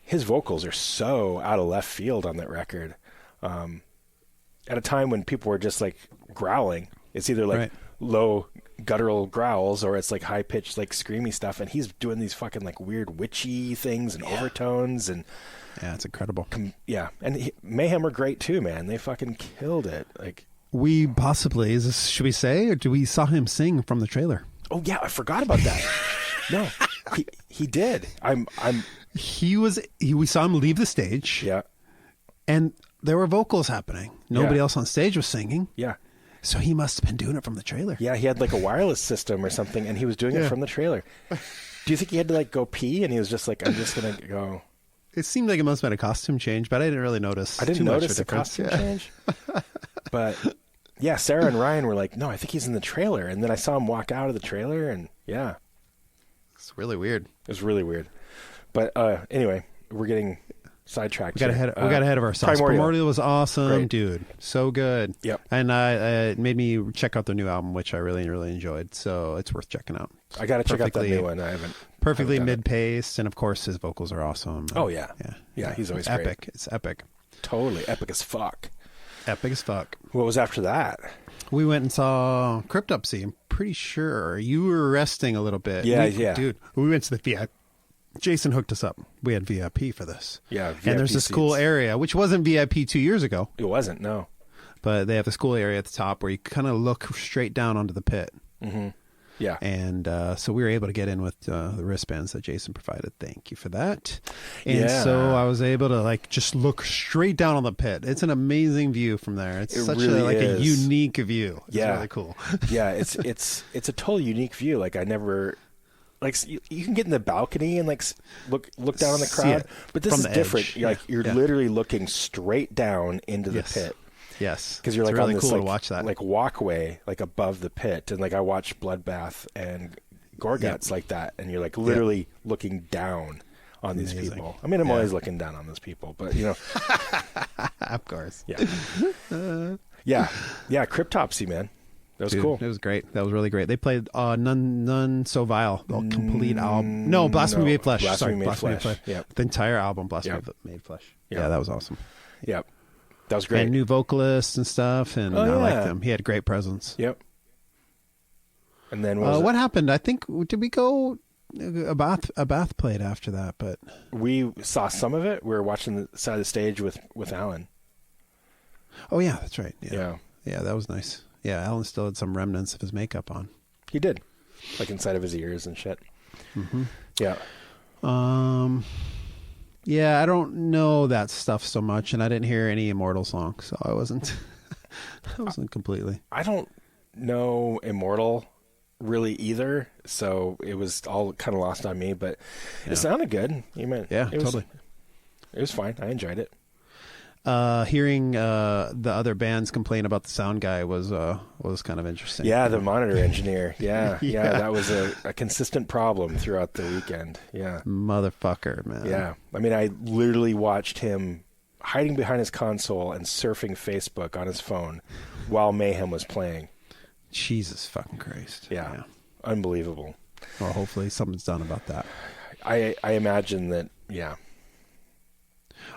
[SPEAKER 1] his vocals are so out of left field on that record. At a time when people were just like growling, it's either like low guttural growls or it's like high pitched like screamy stuff, and he's doing these fucking like weird witchy things and overtones, and
[SPEAKER 5] it's incredible.
[SPEAKER 1] And Mayhem are great too, man. They fucking killed it. Like
[SPEAKER 5] we possibly should we say, or do we saw him sing from the trailer?
[SPEAKER 1] Oh yeah, I forgot about that. No, he did.
[SPEAKER 5] We saw him leave the stage.
[SPEAKER 1] Yeah,
[SPEAKER 5] and there were vocals happening. Nobody else on stage was singing.
[SPEAKER 1] Yeah.
[SPEAKER 5] So he must have been doing it from the trailer.
[SPEAKER 1] Yeah, he had like a wireless system or something, and he was doing it from the trailer. Do you think he had to like go pee, and he was just like, I'm just going to go?
[SPEAKER 5] It seemed like it must have been a costume change, but I didn't really notice.
[SPEAKER 1] I didn't notice the costume change. But yeah, Sarah and Ryan were like, no, I think he's in the trailer. And then I saw him walk out of the trailer, and
[SPEAKER 5] it's really weird.
[SPEAKER 1] It was really weird. But anyway, we're getting sidetracked.
[SPEAKER 5] We got ahead of ourselves. Primordial was awesome, dude. So good.
[SPEAKER 1] Yep.
[SPEAKER 5] And it made me check out their new album, which I really, really enjoyed. So it's worth checking out.
[SPEAKER 1] I got to check out that new one. I haven't.
[SPEAKER 5] Perfectly mid-paced, and of course his vocals are awesome.
[SPEAKER 1] Oh yeah. Yeah. He's always
[SPEAKER 5] epic.
[SPEAKER 1] Great.
[SPEAKER 5] It's epic.
[SPEAKER 1] Totally epic as fuck.
[SPEAKER 5] Epic as fuck.
[SPEAKER 1] What was after that?
[SPEAKER 5] We went and saw Cryptopsy. I'm pretty sure you were resting a little bit.
[SPEAKER 1] Yeah.
[SPEAKER 5] Dude, we went to the VIP. Jason hooked us up. We had VIP for this.
[SPEAKER 1] Yeah, VIP
[SPEAKER 5] and there's this cool area, which wasn't VIP 2 years ago.
[SPEAKER 1] It wasn't, no.
[SPEAKER 5] But they have this cool area at the top where you kind of look straight down onto the pit.
[SPEAKER 1] Mm-hmm. Yeah.
[SPEAKER 5] And so we were able to get in with the wristbands that Jason provided. Thank you for that. And so I was able to like just look straight down on the pit. It's an amazing view from there. It's such
[SPEAKER 1] really
[SPEAKER 5] a unique view. It's really cool.
[SPEAKER 1] Yeah, it's a totally unique view. Like I never... Like you can get in the balcony and like look down on the crowd, but this is different. You're literally looking straight down into the pit.
[SPEAKER 5] Yes,
[SPEAKER 1] because you're like
[SPEAKER 5] really
[SPEAKER 1] on this
[SPEAKER 5] cool
[SPEAKER 1] like,
[SPEAKER 5] to watch that.
[SPEAKER 1] Like walkway like above the pit, and like I watched Bloodbath and Gorguts like that, and you're like literally looking down on these people. I mean, I'm always looking down on those people, but you know,
[SPEAKER 5] of course,
[SPEAKER 1] yeah. Cryptopsy, man. That was cool.
[SPEAKER 5] It was great. That was really great. They played None So Vile, the complete album. No, Blasphemy Made Flesh.
[SPEAKER 1] Blasphemy Made Flesh. Yep.
[SPEAKER 5] The entire album, Blasphemy Made Flesh.
[SPEAKER 1] Yep.
[SPEAKER 5] Yeah, that was awesome.
[SPEAKER 1] Yep. That was great.
[SPEAKER 5] And new vocalists and stuff, and I liked him. He had great presence.
[SPEAKER 1] Yep. And then
[SPEAKER 5] what happened? I think, did we go... A bath played after that, but...
[SPEAKER 1] We saw some of it. We were watching the side of the stage with Alan.
[SPEAKER 5] Oh, yeah, that's right.
[SPEAKER 1] Yeah,
[SPEAKER 5] that was nice. Yeah, Alan still had some remnants of his makeup on.
[SPEAKER 1] He did. Like inside of his ears and shit.
[SPEAKER 5] Mm-hmm.
[SPEAKER 1] Yeah.
[SPEAKER 5] Yeah, I don't know that stuff so much, and I didn't hear any Immortal songs, so I wasn't completely.
[SPEAKER 1] I don't know Immortal really either, so it was all kind of lost on me. But it sounded good.
[SPEAKER 5] Totally.
[SPEAKER 1] It was fine. I enjoyed it.
[SPEAKER 5] Hearing the other bands complain about the sound guy was kind of interesting.
[SPEAKER 1] Yeah, the monitor engineer. Yeah, that was a consistent problem throughout the weekend. Yeah,
[SPEAKER 5] motherfucker, man.
[SPEAKER 1] Yeah, I mean, I literally watched him hiding behind his console and surfing Facebook on his phone while Mayhem was playing.
[SPEAKER 5] Jesus fucking Christ.
[SPEAKER 1] Yeah. Unbelievable.
[SPEAKER 5] Well, hopefully something's done about that.
[SPEAKER 1] I imagine that. Yeah.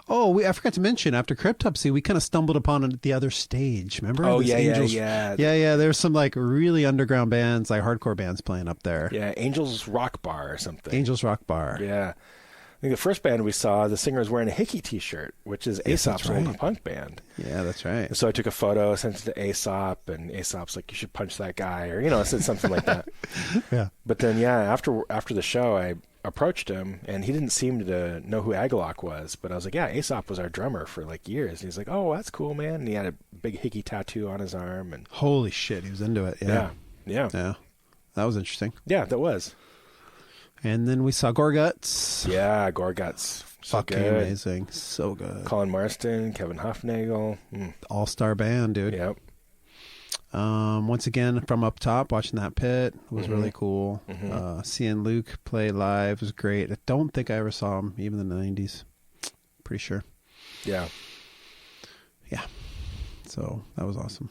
[SPEAKER 5] Oh, I forgot to mention, after Cryptopsy, we kind of stumbled upon the other stage. Remember?
[SPEAKER 1] Oh,
[SPEAKER 5] This
[SPEAKER 1] yeah.
[SPEAKER 5] There's some like really underground bands, like hardcore bands playing up there.
[SPEAKER 1] Yeah, Angels Rock Bar or something.
[SPEAKER 5] Angels Rock Bar.
[SPEAKER 1] Yeah. I think the first band we saw, the singer was wearing a Hickey t-shirt, which is Aesop's old punk band.
[SPEAKER 5] Yeah, that's right.
[SPEAKER 1] And so I took a photo, sent it to Aesop, and Aesop's like, you should punch that guy, or, I said something like that.
[SPEAKER 5] Yeah.
[SPEAKER 1] But then, after the show, I approached him, and he didn't seem to know who Agalok was, but I was like, yeah, Aesop was our drummer for like years. And he's like, oh, that's cool, man. And he had a big Hickey tattoo on his arm. And
[SPEAKER 5] holy shit, he was into it. Yeah. That was interesting.
[SPEAKER 1] Yeah, that was.
[SPEAKER 5] And then we saw Gorguts.
[SPEAKER 1] Yeah, Gorguts. So
[SPEAKER 5] fucking
[SPEAKER 1] good.
[SPEAKER 5] Amazing. So good.
[SPEAKER 1] Colin Marston, Kevin Hufnagel.
[SPEAKER 5] All-star band, dude.
[SPEAKER 1] Yep.
[SPEAKER 5] Once again, from up top, watching that pit was really cool. Seeing Luke play live was great. I don't think I ever saw him, even in the 90s. Pretty sure.
[SPEAKER 1] Yeah.
[SPEAKER 5] Yeah. So that was awesome.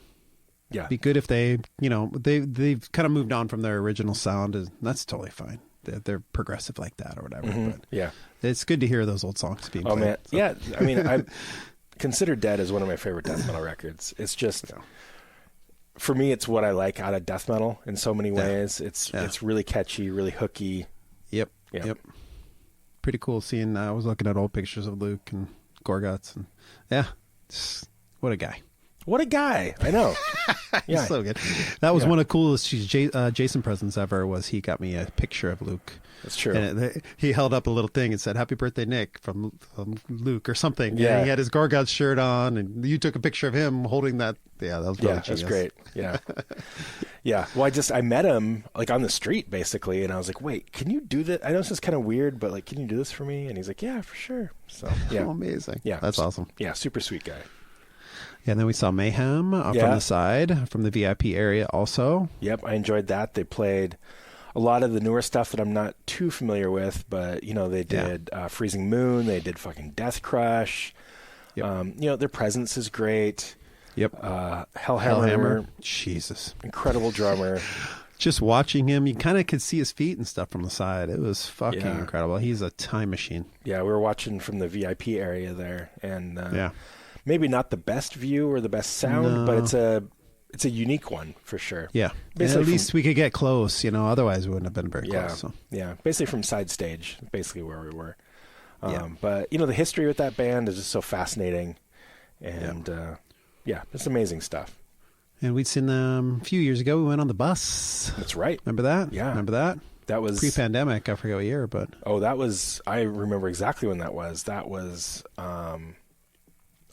[SPEAKER 1] Yeah.
[SPEAKER 5] Be good if they, they've kind of moved on from their original sound. And that's totally fine. They're progressive like that or whatever. But
[SPEAKER 1] yeah.
[SPEAKER 5] It's good to hear those old songs being played.
[SPEAKER 1] Oh, man.
[SPEAKER 5] So.
[SPEAKER 1] Yeah. I mean, I consider Dead as one of my favorite death metal records. It's just... For me, it's what I like out of death metal in so many ways. It's really catchy, really hooky.
[SPEAKER 5] Yep. Pretty cool seeing. I was looking at old pictures of Luke and Gorguts, and what a guy.
[SPEAKER 1] What a guy! I know. Yeah,
[SPEAKER 5] so good. That was one of the coolest Jason presents ever. Was he got me a picture of Luke.
[SPEAKER 1] That's true.
[SPEAKER 5] And he held up a little thing and said, "Happy birthday, Nick," from Luke or something.
[SPEAKER 1] Yeah.
[SPEAKER 5] And he had his Gorguts shirt on, and you took a picture of him holding that. Yeah, that was really genius.
[SPEAKER 1] That's great. Yeah. Yeah. Well, I met him like on the street basically, and I was like, "Wait, can you do that? I know this is kind of weird, but like, can you do this for me?" And he's like, "Yeah, for sure." So yeah,
[SPEAKER 5] amazing.
[SPEAKER 1] Yeah,
[SPEAKER 5] that's awesome.
[SPEAKER 1] Yeah, super sweet guy.
[SPEAKER 5] Yeah, and then we saw Mayhem from the side, from the VIP area also.
[SPEAKER 1] Yep, I enjoyed that. They played a lot of the newer stuff that I'm not too familiar with, but, they did Freezing Moon. They did fucking Death Crush. Yep. Their presence is great.
[SPEAKER 5] Yep.
[SPEAKER 1] Hellhammer.
[SPEAKER 5] Jesus.
[SPEAKER 1] Incredible drummer.
[SPEAKER 5] Just watching him, you kind of could see his feet and stuff from the side. It was fucking incredible. He's a time machine. Yeah, we were watching from the VIP area there, and maybe not the best view or the best sound, but it's a unique one for sure. Yeah. Basically at least we could get close, otherwise we wouldn't have been very close. So. Yeah. Basically from side stage, basically where we were. But, the history with that band is just so fascinating. And, it's amazing stuff. And we'd seen them a few years ago. We went on the bus. That's right. Remember that? Yeah. Remember that? That was pre-pandemic. I forget what year, but. Oh, I remember exactly when that was. That was,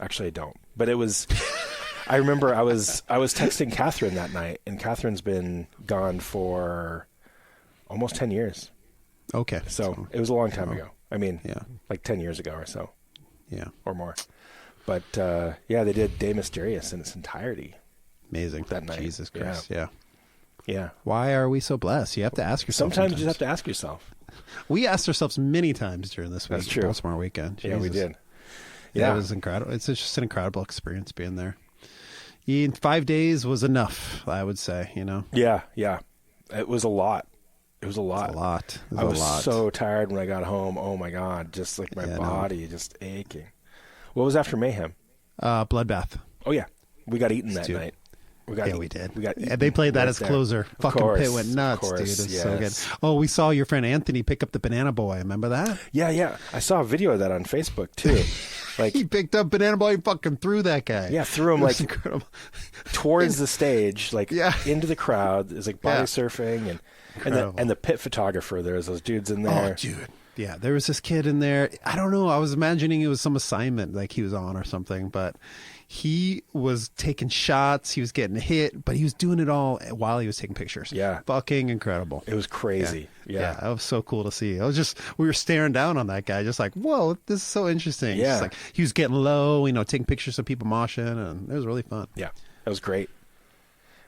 [SPEAKER 5] actually I don't, but it was, I remember I was texting Catherine that night, and Catherine's been gone for almost 10 years. Okay. So it was a long time ago. I mean, like 10 years ago or so. Yeah. Or more. But, they did De Mysterious in its entirety. Amazing. That night. Jesus Christ. Yeah. Yeah. Why are we so blessed? You have to ask yourself. Sometimes you just have to ask yourself. We asked ourselves many times during this week. That's true. Baltimore weekend. Jesus. Yeah, we did. Yeah, it was incredible. It's just an incredible experience being there. 5 days was enough, I would say, Yeah, yeah. It was a lot. It was a lot. I was so tired when I got home. Oh, my God. Just like my body just aching. What was after Mayhem? Bloodbath. Oh, yeah. We got eaten that night. We did. And they played that as closer. Fucking pit went nuts, dude. It was so good. Oh, we saw your friend Anthony pick up the Banana Boy. Remember that? Yeah. I saw a video of that on Facebook, too. Like he picked up Banana Boy and fucking threw that guy. Yeah, threw him like incredible. Towards the stage, like into the crowd. It was like body surfing and the pit photographer. There was those dudes in there. Oh, dude. Yeah, there was this kid in there. I don't know. I was imagining it was some assignment like he was on or something, but he was taking shots. He was getting hit, but he was doing it all while he was taking pictures.
[SPEAKER 1] Yeah.
[SPEAKER 5] Fucking incredible.
[SPEAKER 1] It was crazy. Yeah.
[SPEAKER 5] That was so cool to see. We were staring down on that guy, just like, whoa, this is so interesting.
[SPEAKER 1] Yeah.
[SPEAKER 5] Just like, he was getting low, taking pictures of people moshing, and it was really fun.
[SPEAKER 1] Yeah. That was great.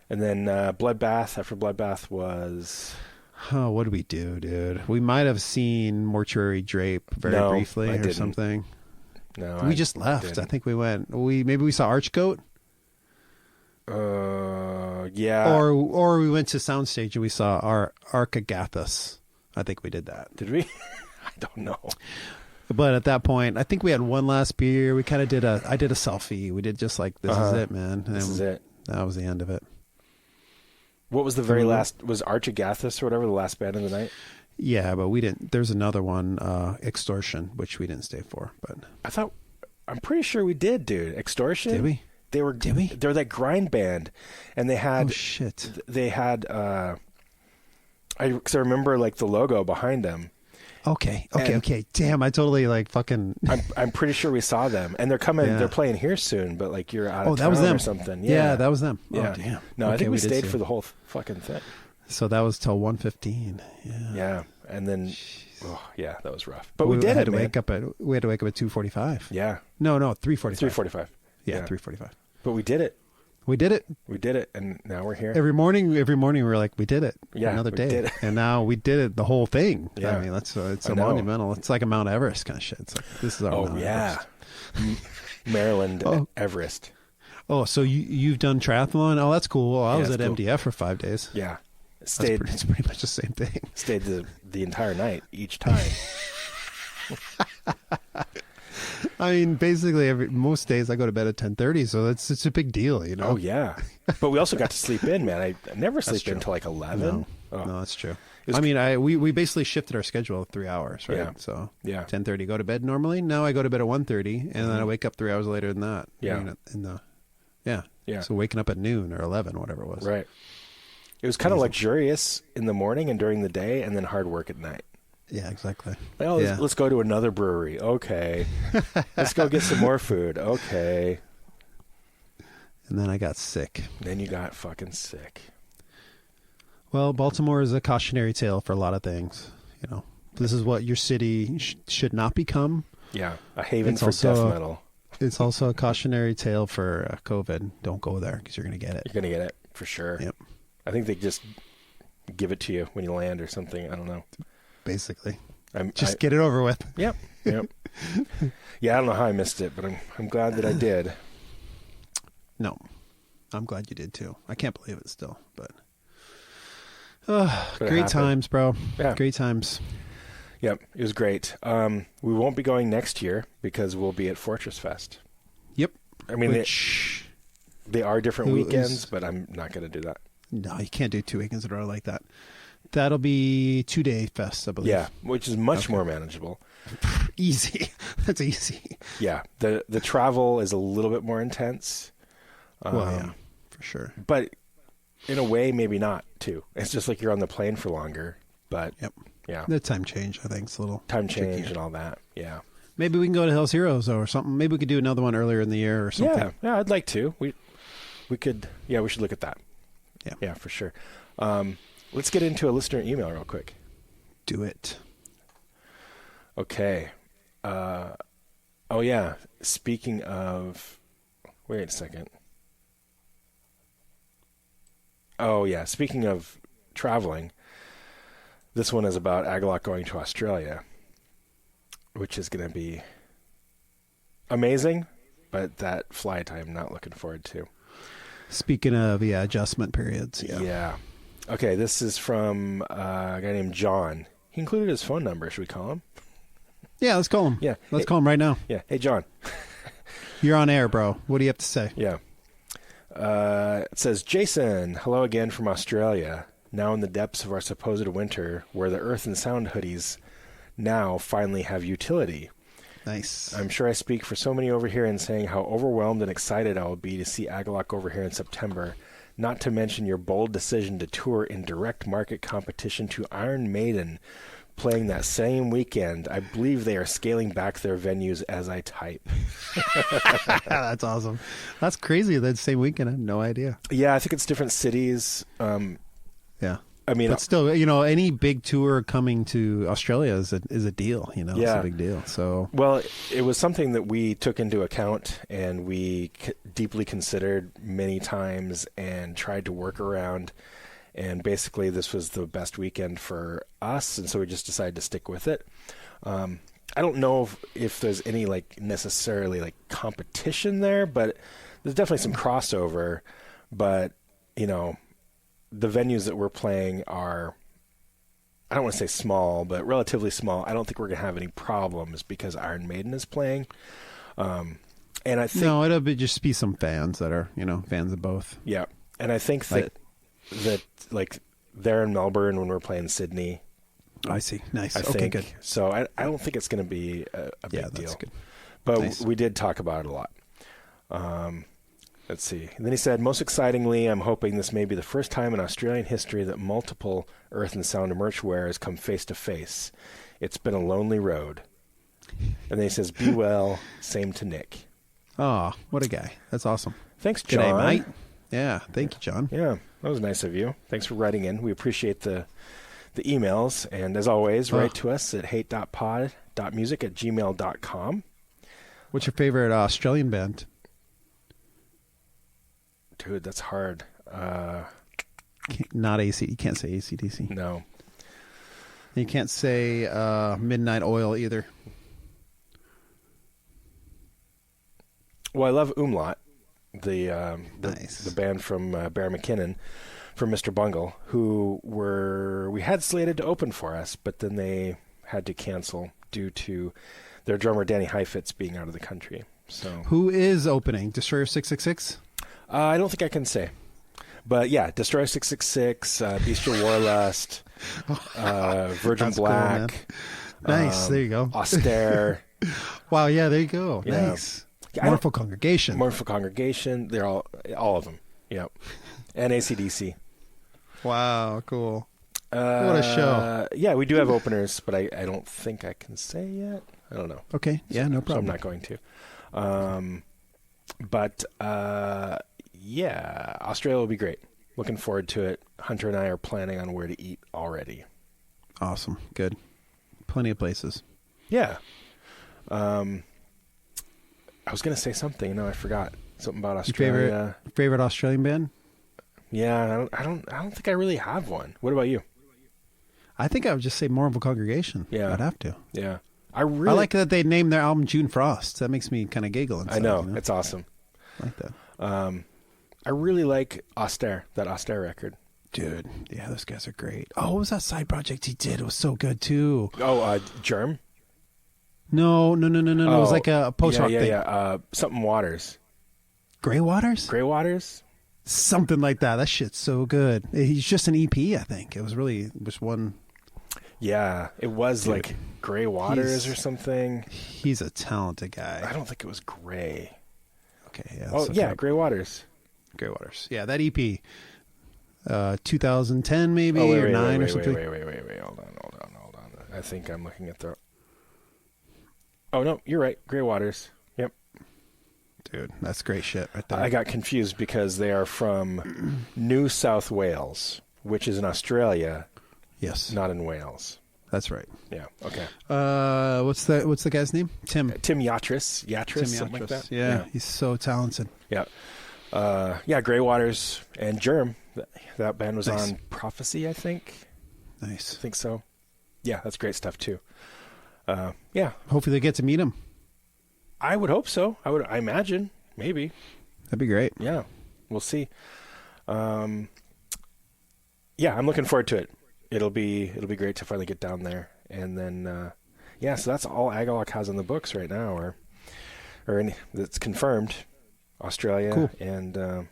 [SPEAKER 1] And then Bloodbath, after Bloodbath was...
[SPEAKER 5] Oh, what did we do, dude? We might have seen Mortuary Drape very briefly or something.
[SPEAKER 1] No,
[SPEAKER 5] we just left. Didn't. I think we went. Maybe we saw Archgoat.
[SPEAKER 1] Yeah.
[SPEAKER 5] Or we went to Soundstage and we saw our Archagathus. I think we did that.
[SPEAKER 1] Did we? I don't know.
[SPEAKER 5] But at that point, I think we had one last beer. We kind of I did a selfie. We did just like, this is it, man. And
[SPEAKER 1] this is it.
[SPEAKER 5] That was the end of it.
[SPEAKER 1] What was the very last? Was Archagathus or whatever the last band of the night?
[SPEAKER 5] Yeah, but we didn't. There's another one, Extortion, which we didn't stay for. But
[SPEAKER 1] I'm pretty sure we did, dude. Extortion.
[SPEAKER 5] Did we?
[SPEAKER 1] Did we? They're that grind band, and they had.
[SPEAKER 5] Oh shit!
[SPEAKER 1] They had. Because I remember like the logo behind them.
[SPEAKER 5] Okay. Damn, I totally like fucking.
[SPEAKER 1] I'm pretty sure we saw them, and they're coming. Yeah. They're playing here soon, but like you're out of town
[SPEAKER 5] that was them.
[SPEAKER 1] Or something.
[SPEAKER 5] Yeah, that was them.
[SPEAKER 1] Yeah.
[SPEAKER 5] Oh damn.
[SPEAKER 1] No,
[SPEAKER 5] okay,
[SPEAKER 1] I think we stayed for the whole fucking thing.
[SPEAKER 5] So that was till 1:15. Yeah.
[SPEAKER 1] Yeah, and then, that was rough. But we did
[SPEAKER 5] had
[SPEAKER 1] it,
[SPEAKER 5] to
[SPEAKER 1] man.
[SPEAKER 5] wake up at 2:45.
[SPEAKER 1] Yeah.
[SPEAKER 5] No, 3:45.
[SPEAKER 1] 3:45.
[SPEAKER 5] Yeah, 3:45.
[SPEAKER 1] But we did it.
[SPEAKER 5] We did it.
[SPEAKER 1] We did it, and now we're here.
[SPEAKER 5] Every morning we were like, we did it.
[SPEAKER 1] Yeah,
[SPEAKER 5] another day.
[SPEAKER 1] Did it.
[SPEAKER 5] And now we did it, the whole thing.
[SPEAKER 1] Yeah.
[SPEAKER 5] I mean, it's a monumental. It's like a Mount Everest kind of shit. It's like, this is our Mount Everest.
[SPEAKER 1] Maryland Everest.
[SPEAKER 5] Oh, so you've done triathlon? Oh, that's cool. Well, I was at
[SPEAKER 1] cool.
[SPEAKER 5] MDF for 5 days.
[SPEAKER 1] Yeah.
[SPEAKER 5] It's pretty much the same thing.
[SPEAKER 1] Stayed the entire night each time.
[SPEAKER 5] I mean, basically, most days I go to bed at 10:30, so it's a big deal, you know.
[SPEAKER 1] Oh yeah, but we also got to sleep in, man. I never sleep in until like 11.
[SPEAKER 5] No, that's true. We basically shifted our schedule 3 hours, right?
[SPEAKER 1] Yeah.
[SPEAKER 5] So
[SPEAKER 1] 10:30
[SPEAKER 5] go to bed normally. Now I go to bed at 1:30, and then I wake up 3 hours later than that.
[SPEAKER 1] Yeah.
[SPEAKER 5] Yeah. So waking up at noon or 11, whatever it was.
[SPEAKER 1] Right. It was kind of luxurious in the morning and during the day, and then hard work at night.
[SPEAKER 5] Yeah, exactly.
[SPEAKER 1] Well, let's go to another brewery. Okay. Let's go get some more food. Okay.
[SPEAKER 5] And then I got sick.
[SPEAKER 1] Then you got fucking sick.
[SPEAKER 5] Well, Baltimore is a cautionary tale for a lot of things. You know, this is what your city should not become.
[SPEAKER 1] Yeah, a haven for death metal.
[SPEAKER 5] It's also a cautionary tale for COVID. Don't go there because you're going to get it.
[SPEAKER 1] You're going to get it for sure.
[SPEAKER 5] Yep.
[SPEAKER 1] I think they just give it to you when you land or something. I don't know.
[SPEAKER 5] Basically, get it over with.
[SPEAKER 1] Yep. Yeah, I don't know how I missed it, but I'm glad that I did.
[SPEAKER 5] No, I'm glad you did too. I can't believe it still, but great times, bro.
[SPEAKER 1] Yeah,
[SPEAKER 5] great times.
[SPEAKER 1] Yep, it was great. We won't be going next year because we'll be at Fortress Fest.
[SPEAKER 5] Yep.
[SPEAKER 1] I mean, they are different weekends, but I'm not going to do that.
[SPEAKER 5] No, you can't do 2 weekends in a row like that. That'll be 2-day fest, I believe.
[SPEAKER 1] Yeah, which is much more manageable.
[SPEAKER 5] Easy. That's easy.
[SPEAKER 1] Yeah, the travel is a little bit more intense.
[SPEAKER 5] Yeah, for sure.
[SPEAKER 1] But in a way, maybe not, too. It's just like you're on the plane for longer. But, yeah.
[SPEAKER 5] The time change, I think, is a little
[SPEAKER 1] time change
[SPEAKER 5] trickier.
[SPEAKER 1] and all that, yeah.
[SPEAKER 5] Maybe we can go to Hell's Heroes or something. Maybe we could do another one earlier in the year or something.
[SPEAKER 1] Yeah, I'd like to. We could, we should look at that. Yeah, for sure. Let's get into a listener email real quick.
[SPEAKER 5] Do it.
[SPEAKER 1] Okay. Speaking of... Wait a second. Oh, yeah. Speaking of traveling, this one is about Agalloch going to Australia, which is going to be amazing, but that flight I'm not looking forward to.
[SPEAKER 5] Speaking of, adjustment periods.
[SPEAKER 1] Yeah. Okay, this is from a guy named John. He included his phone number. Should we call him?
[SPEAKER 5] Yeah, let's call him.
[SPEAKER 1] Yeah.
[SPEAKER 5] Let's call him right now.
[SPEAKER 1] Yeah. Hey, John.
[SPEAKER 5] You're on air, bro. What do you have to say?
[SPEAKER 1] Yeah. It says, Jason, hello again from Australia. Now in the depths of our supposed winter, where the Earth and Sound hoodies now finally have utility.
[SPEAKER 5] Nice.
[SPEAKER 1] I'm sure I speak for so many over here in saying how overwhelmed and excited I will be to see Agalloch over here in September, not to mention your bold decision to tour in direct market competition to Iron Maiden. playing that same weekend. I believe they are scaling back their venues as I type.
[SPEAKER 5] That's awesome. That's crazy. That same weekend, I had no idea.
[SPEAKER 1] Yeah, I think it's different cities.
[SPEAKER 5] Yeah.
[SPEAKER 1] I mean,
[SPEAKER 5] but still, any big tour coming to Australia is a deal. It's a big deal. So,
[SPEAKER 1] well, it was something that we took into account and we deeply considered many times and tried to work around. And basically, this was the best weekend for us, and so we just decided to stick with it. I don't know if there's any necessarily competition there, but there's definitely some crossover. But the venues that we're playing are, I don't want to say small, but relatively small. I don't think we're going to have any problems because Iron Maiden is playing. And I think...
[SPEAKER 5] No, it'll just be some fans that are, fans of both.
[SPEAKER 1] Yeah. And I think that there in Melbourne when we're playing Sydney...
[SPEAKER 5] I see. Nice.
[SPEAKER 1] I think, good. So I don't think it's going to be a big deal. Good. But nice. We did talk about it a lot. Let's see. And then he said, most excitingly, I'm hoping this may be the first time in Australian history that multiple Earth and Sounder merch wearers come face to face. It's been a lonely road. And then he says, be well, same to Nick.
[SPEAKER 5] Oh, what a guy. That's awesome.
[SPEAKER 1] Thanks, John.
[SPEAKER 5] G'day, mate. Yeah, thank you, John.
[SPEAKER 1] Yeah, that was nice of you. Thanks for writing in. We appreciate the emails. And as always, write to us at hate.pod.music@gmail.com.
[SPEAKER 5] What's your favorite Australian band?
[SPEAKER 1] Dude, that's hard.
[SPEAKER 5] Not AC. You can't say AC/DC.
[SPEAKER 1] No.
[SPEAKER 5] You can't say Midnight Oil either.
[SPEAKER 1] Well, I love Umlaut, the
[SPEAKER 5] nice.
[SPEAKER 1] the band from Bear McKinnon, from Mr. Bungle, who we had slated to open for us, but then they had to cancel due to their drummer Danny Heifetz being out of the country. So
[SPEAKER 5] who is opening? Destroyer 666?
[SPEAKER 1] I don't think I can say. But yeah, Destroyer 666, Bestial Warlust, Virgin
[SPEAKER 5] That's
[SPEAKER 1] Black.
[SPEAKER 5] Cool, nice, there you go.
[SPEAKER 1] Austere.
[SPEAKER 5] Wow, yeah, there you go.
[SPEAKER 1] Yeah.
[SPEAKER 5] Nice. Mournful Congregation.
[SPEAKER 1] Mournful Congregation. They're all of them. Yep. And AC/DC.
[SPEAKER 5] Wow, cool. What a show.
[SPEAKER 1] Yeah, we do have openers, but I don't think I can say yet. I don't know.
[SPEAKER 5] Okay, yeah, no problem.
[SPEAKER 1] So I'm not going to. But yeah, Australia will be great. Looking forward to it. Hunter and I are planning on where to eat already.
[SPEAKER 5] Awesome. Good. Plenty of places.
[SPEAKER 1] Yeah. I was going to say something. No, I forgot. Something about Australia.
[SPEAKER 5] Your favorite Australian band?
[SPEAKER 1] Yeah, I don't think I really have one. What about you?
[SPEAKER 5] I think I would just say Mournful Congregation.
[SPEAKER 1] Yeah.
[SPEAKER 5] I'd have to.
[SPEAKER 1] Yeah.
[SPEAKER 5] I like that they named their album June Frost. That makes me kind of giggle inside.
[SPEAKER 1] I know. It's awesome.
[SPEAKER 5] I like that.
[SPEAKER 1] I really like Austere, that Austere record.
[SPEAKER 5] Dude, yeah, those guys are great. Oh, what was that side project he did? It was so good, too.
[SPEAKER 1] Oh, Germ?
[SPEAKER 5] No.
[SPEAKER 1] Oh,
[SPEAKER 5] it was like a post-rock thing.
[SPEAKER 1] Yeah. Something Waters.
[SPEAKER 5] Grey Waters?
[SPEAKER 1] Grey Waters?
[SPEAKER 5] Something like that. That shit's so good. He's just an EP, I think. It was one...
[SPEAKER 1] Yeah, it was like Grey Waters or something.
[SPEAKER 5] He's a talented guy.
[SPEAKER 1] I don't think it was Grey.
[SPEAKER 5] Okay, yeah.
[SPEAKER 1] Oh, yeah, Grey Waters.
[SPEAKER 5] Grey Waters. Yeah, that EP. 2010 maybe, or 9 or something.
[SPEAKER 1] Wait. Hold on. I think I'm looking at the... Oh, no, you're right. Grey Waters. Yep.
[SPEAKER 5] Dude, that's great shit right there.
[SPEAKER 1] I got confused because they are from New South Wales, which is in Australia.
[SPEAKER 5] Yes.
[SPEAKER 1] Not in Wales.
[SPEAKER 5] That's right.
[SPEAKER 1] Yeah. Okay.
[SPEAKER 5] What's the guy's name? Tim
[SPEAKER 1] Yatras. Something like that.
[SPEAKER 5] Yeah, he's so talented.
[SPEAKER 1] Yeah. Grey Waters and Germ. That band was on Prophecy, I think.
[SPEAKER 5] Nice.
[SPEAKER 1] I think so. Yeah, that's great stuff too. Yeah.
[SPEAKER 5] Hopefully they get to meet him.
[SPEAKER 1] I would hope so. I imagine. Maybe.
[SPEAKER 5] That'd be great.
[SPEAKER 1] Yeah. We'll see. Yeah, I'm looking forward to it. It'll be great to finally get down there. And then so that's all Agalloch has on the books right now, or that's confirmed. Australia
[SPEAKER 5] cool.
[SPEAKER 1] and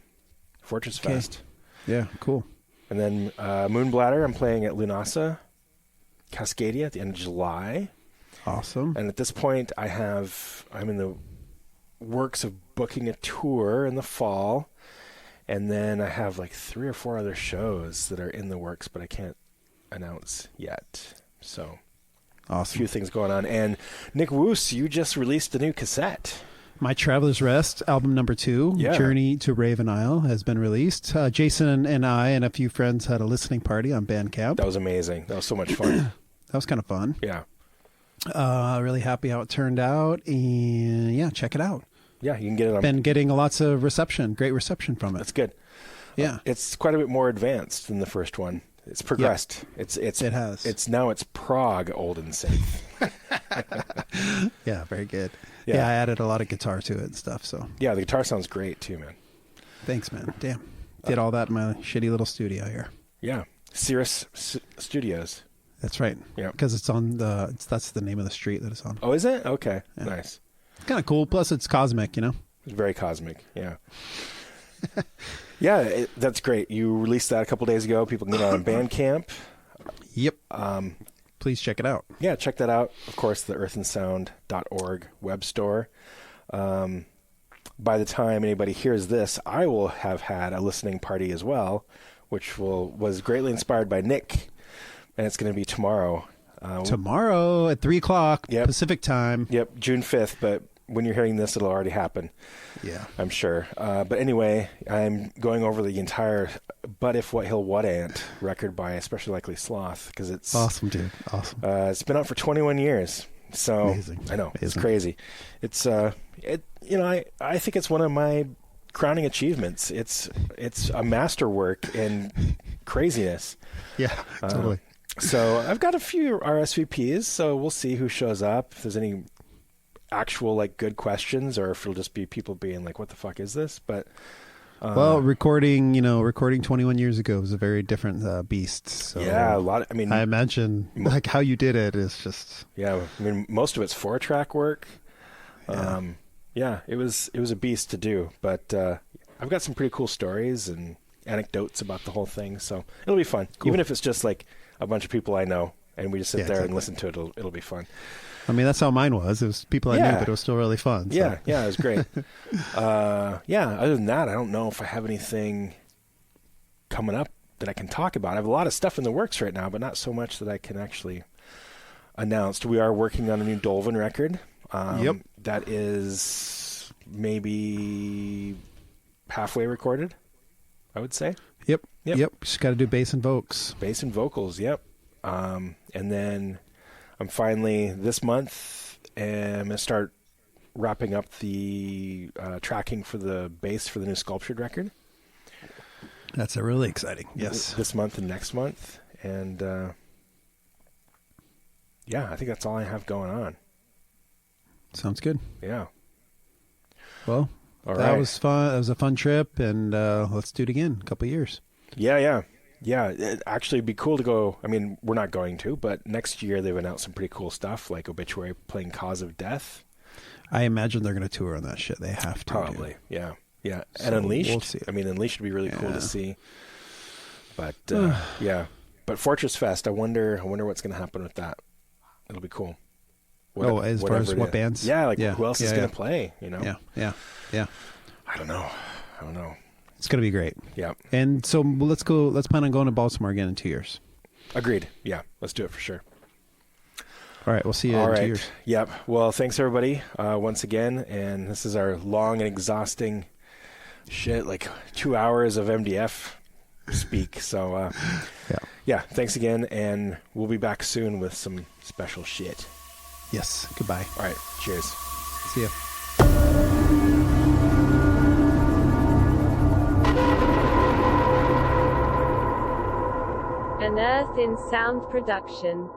[SPEAKER 1] Fortress Fest.
[SPEAKER 5] Yeah, cool.
[SPEAKER 1] And then Moonbladder, I'm playing at Lunasa, Cascadia at the end of July.
[SPEAKER 5] Awesome.
[SPEAKER 1] And at this point, I'm in the works of booking a tour in the fall. And then I have like 3 or 4 other shows that are in the works, but I can't announce yet. So
[SPEAKER 5] Awesome.
[SPEAKER 1] A few things going on. And Nick Wusz, you just released a new cassette.
[SPEAKER 5] My Traveler's Rest, album number 2, Journey to Raven Isle, has been released. Jason and I and a few friends had a listening party on Bandcamp.
[SPEAKER 1] That was amazing. That was so much fun.
[SPEAKER 5] That was kind of fun.
[SPEAKER 1] Yeah.
[SPEAKER 5] Really happy how it turned out. And yeah, check it out.
[SPEAKER 1] Yeah, you can get it on.
[SPEAKER 5] Been getting lots of reception, great reception from it.
[SPEAKER 1] That's good.
[SPEAKER 5] Yeah.
[SPEAKER 1] It's quite a bit more advanced than the first one. It's progressed. Yep.
[SPEAKER 5] It has.
[SPEAKER 1] It's prog old and safe.
[SPEAKER 5] Yeah, very good. Yeah, I added a lot of guitar to it and stuff. So
[SPEAKER 1] yeah, the guitar sounds great too, man.
[SPEAKER 5] Thanks, man. Damn, did all that in my shitty little studio here.
[SPEAKER 1] Yeah, Cirrus Studios.
[SPEAKER 5] That's right.
[SPEAKER 1] Yeah,
[SPEAKER 5] because it's on that's the name of the street that it's on.
[SPEAKER 1] Oh, is it? Okay,
[SPEAKER 5] yeah.
[SPEAKER 1] Nice.
[SPEAKER 5] It's kind of cool. Plus, it's cosmic. You know,
[SPEAKER 1] it's very cosmic. Yeah. Yeah, that's great. You released that a couple days ago. People can get it on Bandcamp.
[SPEAKER 5] Yep. Please check it out.
[SPEAKER 1] Yeah, check that out. Of course, the earthandsound.org web store. By the time anybody hears this, I will have had a listening party as well, which was greatly inspired by Nick, and it's going to be tomorrow.
[SPEAKER 5] Tomorrow at 3:00 Pacific time.
[SPEAKER 1] Yep, June 5th, but when you're hearing this, it'll already happen.
[SPEAKER 5] Yeah.
[SPEAKER 1] I'm sure. But anyway, I'm going over the entire But If What Hill What Ant record by Especially Likely Sloth, because it's
[SPEAKER 5] awesome, dude. Awesome.
[SPEAKER 1] It's been out for 21 years. So
[SPEAKER 5] amazing.
[SPEAKER 1] I know.
[SPEAKER 5] Amazing.
[SPEAKER 1] It's crazy. It's I think it's one of my crowning achievements. It's a masterwork in craziness.
[SPEAKER 5] Yeah, totally.
[SPEAKER 1] So I've got a few RSVPs, so we'll see who shows up. If there's any actual like good questions, or if it'll just be people being like, what the fuck is this? But
[SPEAKER 5] well, recording 21 years ago was a very different beast. So
[SPEAKER 1] yeah, I
[SPEAKER 5] imagine like how you did it is just
[SPEAKER 1] most of it's 4-track work. It was a beast to do, but I've got some pretty cool stories and anecdotes about the whole thing, so it'll be fun. Cool. Even if it's just like a bunch of people I know and we just sit there and listen to it, it'll be fun.
[SPEAKER 5] I mean, that's how mine was. It was people I knew, but it was still really fun. So.
[SPEAKER 1] Yeah, it was great. Other than that, I don't know if I have anything coming up that I can talk about. I have a lot of stuff in the works right now, but not so much that I can actually announce. We are working on a new Dolvin record. That is maybe halfway recorded, I would say.
[SPEAKER 5] Yep. Just got to do bass and vocals.
[SPEAKER 1] Bass and vocals, yep. And then I'm finally, this month, am going to start wrapping up the tracking for the bass for the new Sculptured record.
[SPEAKER 5] That's really exciting. Yes.
[SPEAKER 1] This month and next month. And, I think that's all I have going on.
[SPEAKER 5] Sounds good.
[SPEAKER 1] Yeah.
[SPEAKER 5] Well, that was fun. That was a fun trip, and let's do it again in a couple of years.
[SPEAKER 1] Yeah. It'd actually be cool to go. I mean, we're not going to, but next year they've announced some pretty cool stuff, like Obituary playing Cause of Death.
[SPEAKER 5] I imagine they're going to tour on that shit. They have to.
[SPEAKER 1] Probably, yeah.
[SPEAKER 5] So
[SPEAKER 1] and Unleashed.
[SPEAKER 5] We'll see.
[SPEAKER 1] I mean, Unleashed would be really cool to see. But, But Fortress Fest, I wonder what's going to happen with that. It'll be cool.
[SPEAKER 5] As far as what bands?
[SPEAKER 1] Yeah, who else is going to play, you know?
[SPEAKER 5] Yeah.
[SPEAKER 1] I don't know.
[SPEAKER 5] It's going to be great.
[SPEAKER 1] Yeah.
[SPEAKER 5] And so let's plan on going to Baltimore again in 2 years.
[SPEAKER 1] Agreed. Yeah, let's do it for sure.
[SPEAKER 5] All right, we'll see you in 2 years.
[SPEAKER 1] Yep. Well, thanks everybody once again, and this is our long and exhausting shit, like 2 hours of MDF speak. So, thanks again, and we'll be back soon with some special shit.
[SPEAKER 5] Yes. Goodbye.
[SPEAKER 1] All right. Cheers.
[SPEAKER 5] See ya.
[SPEAKER 6] An Earth in Sound production.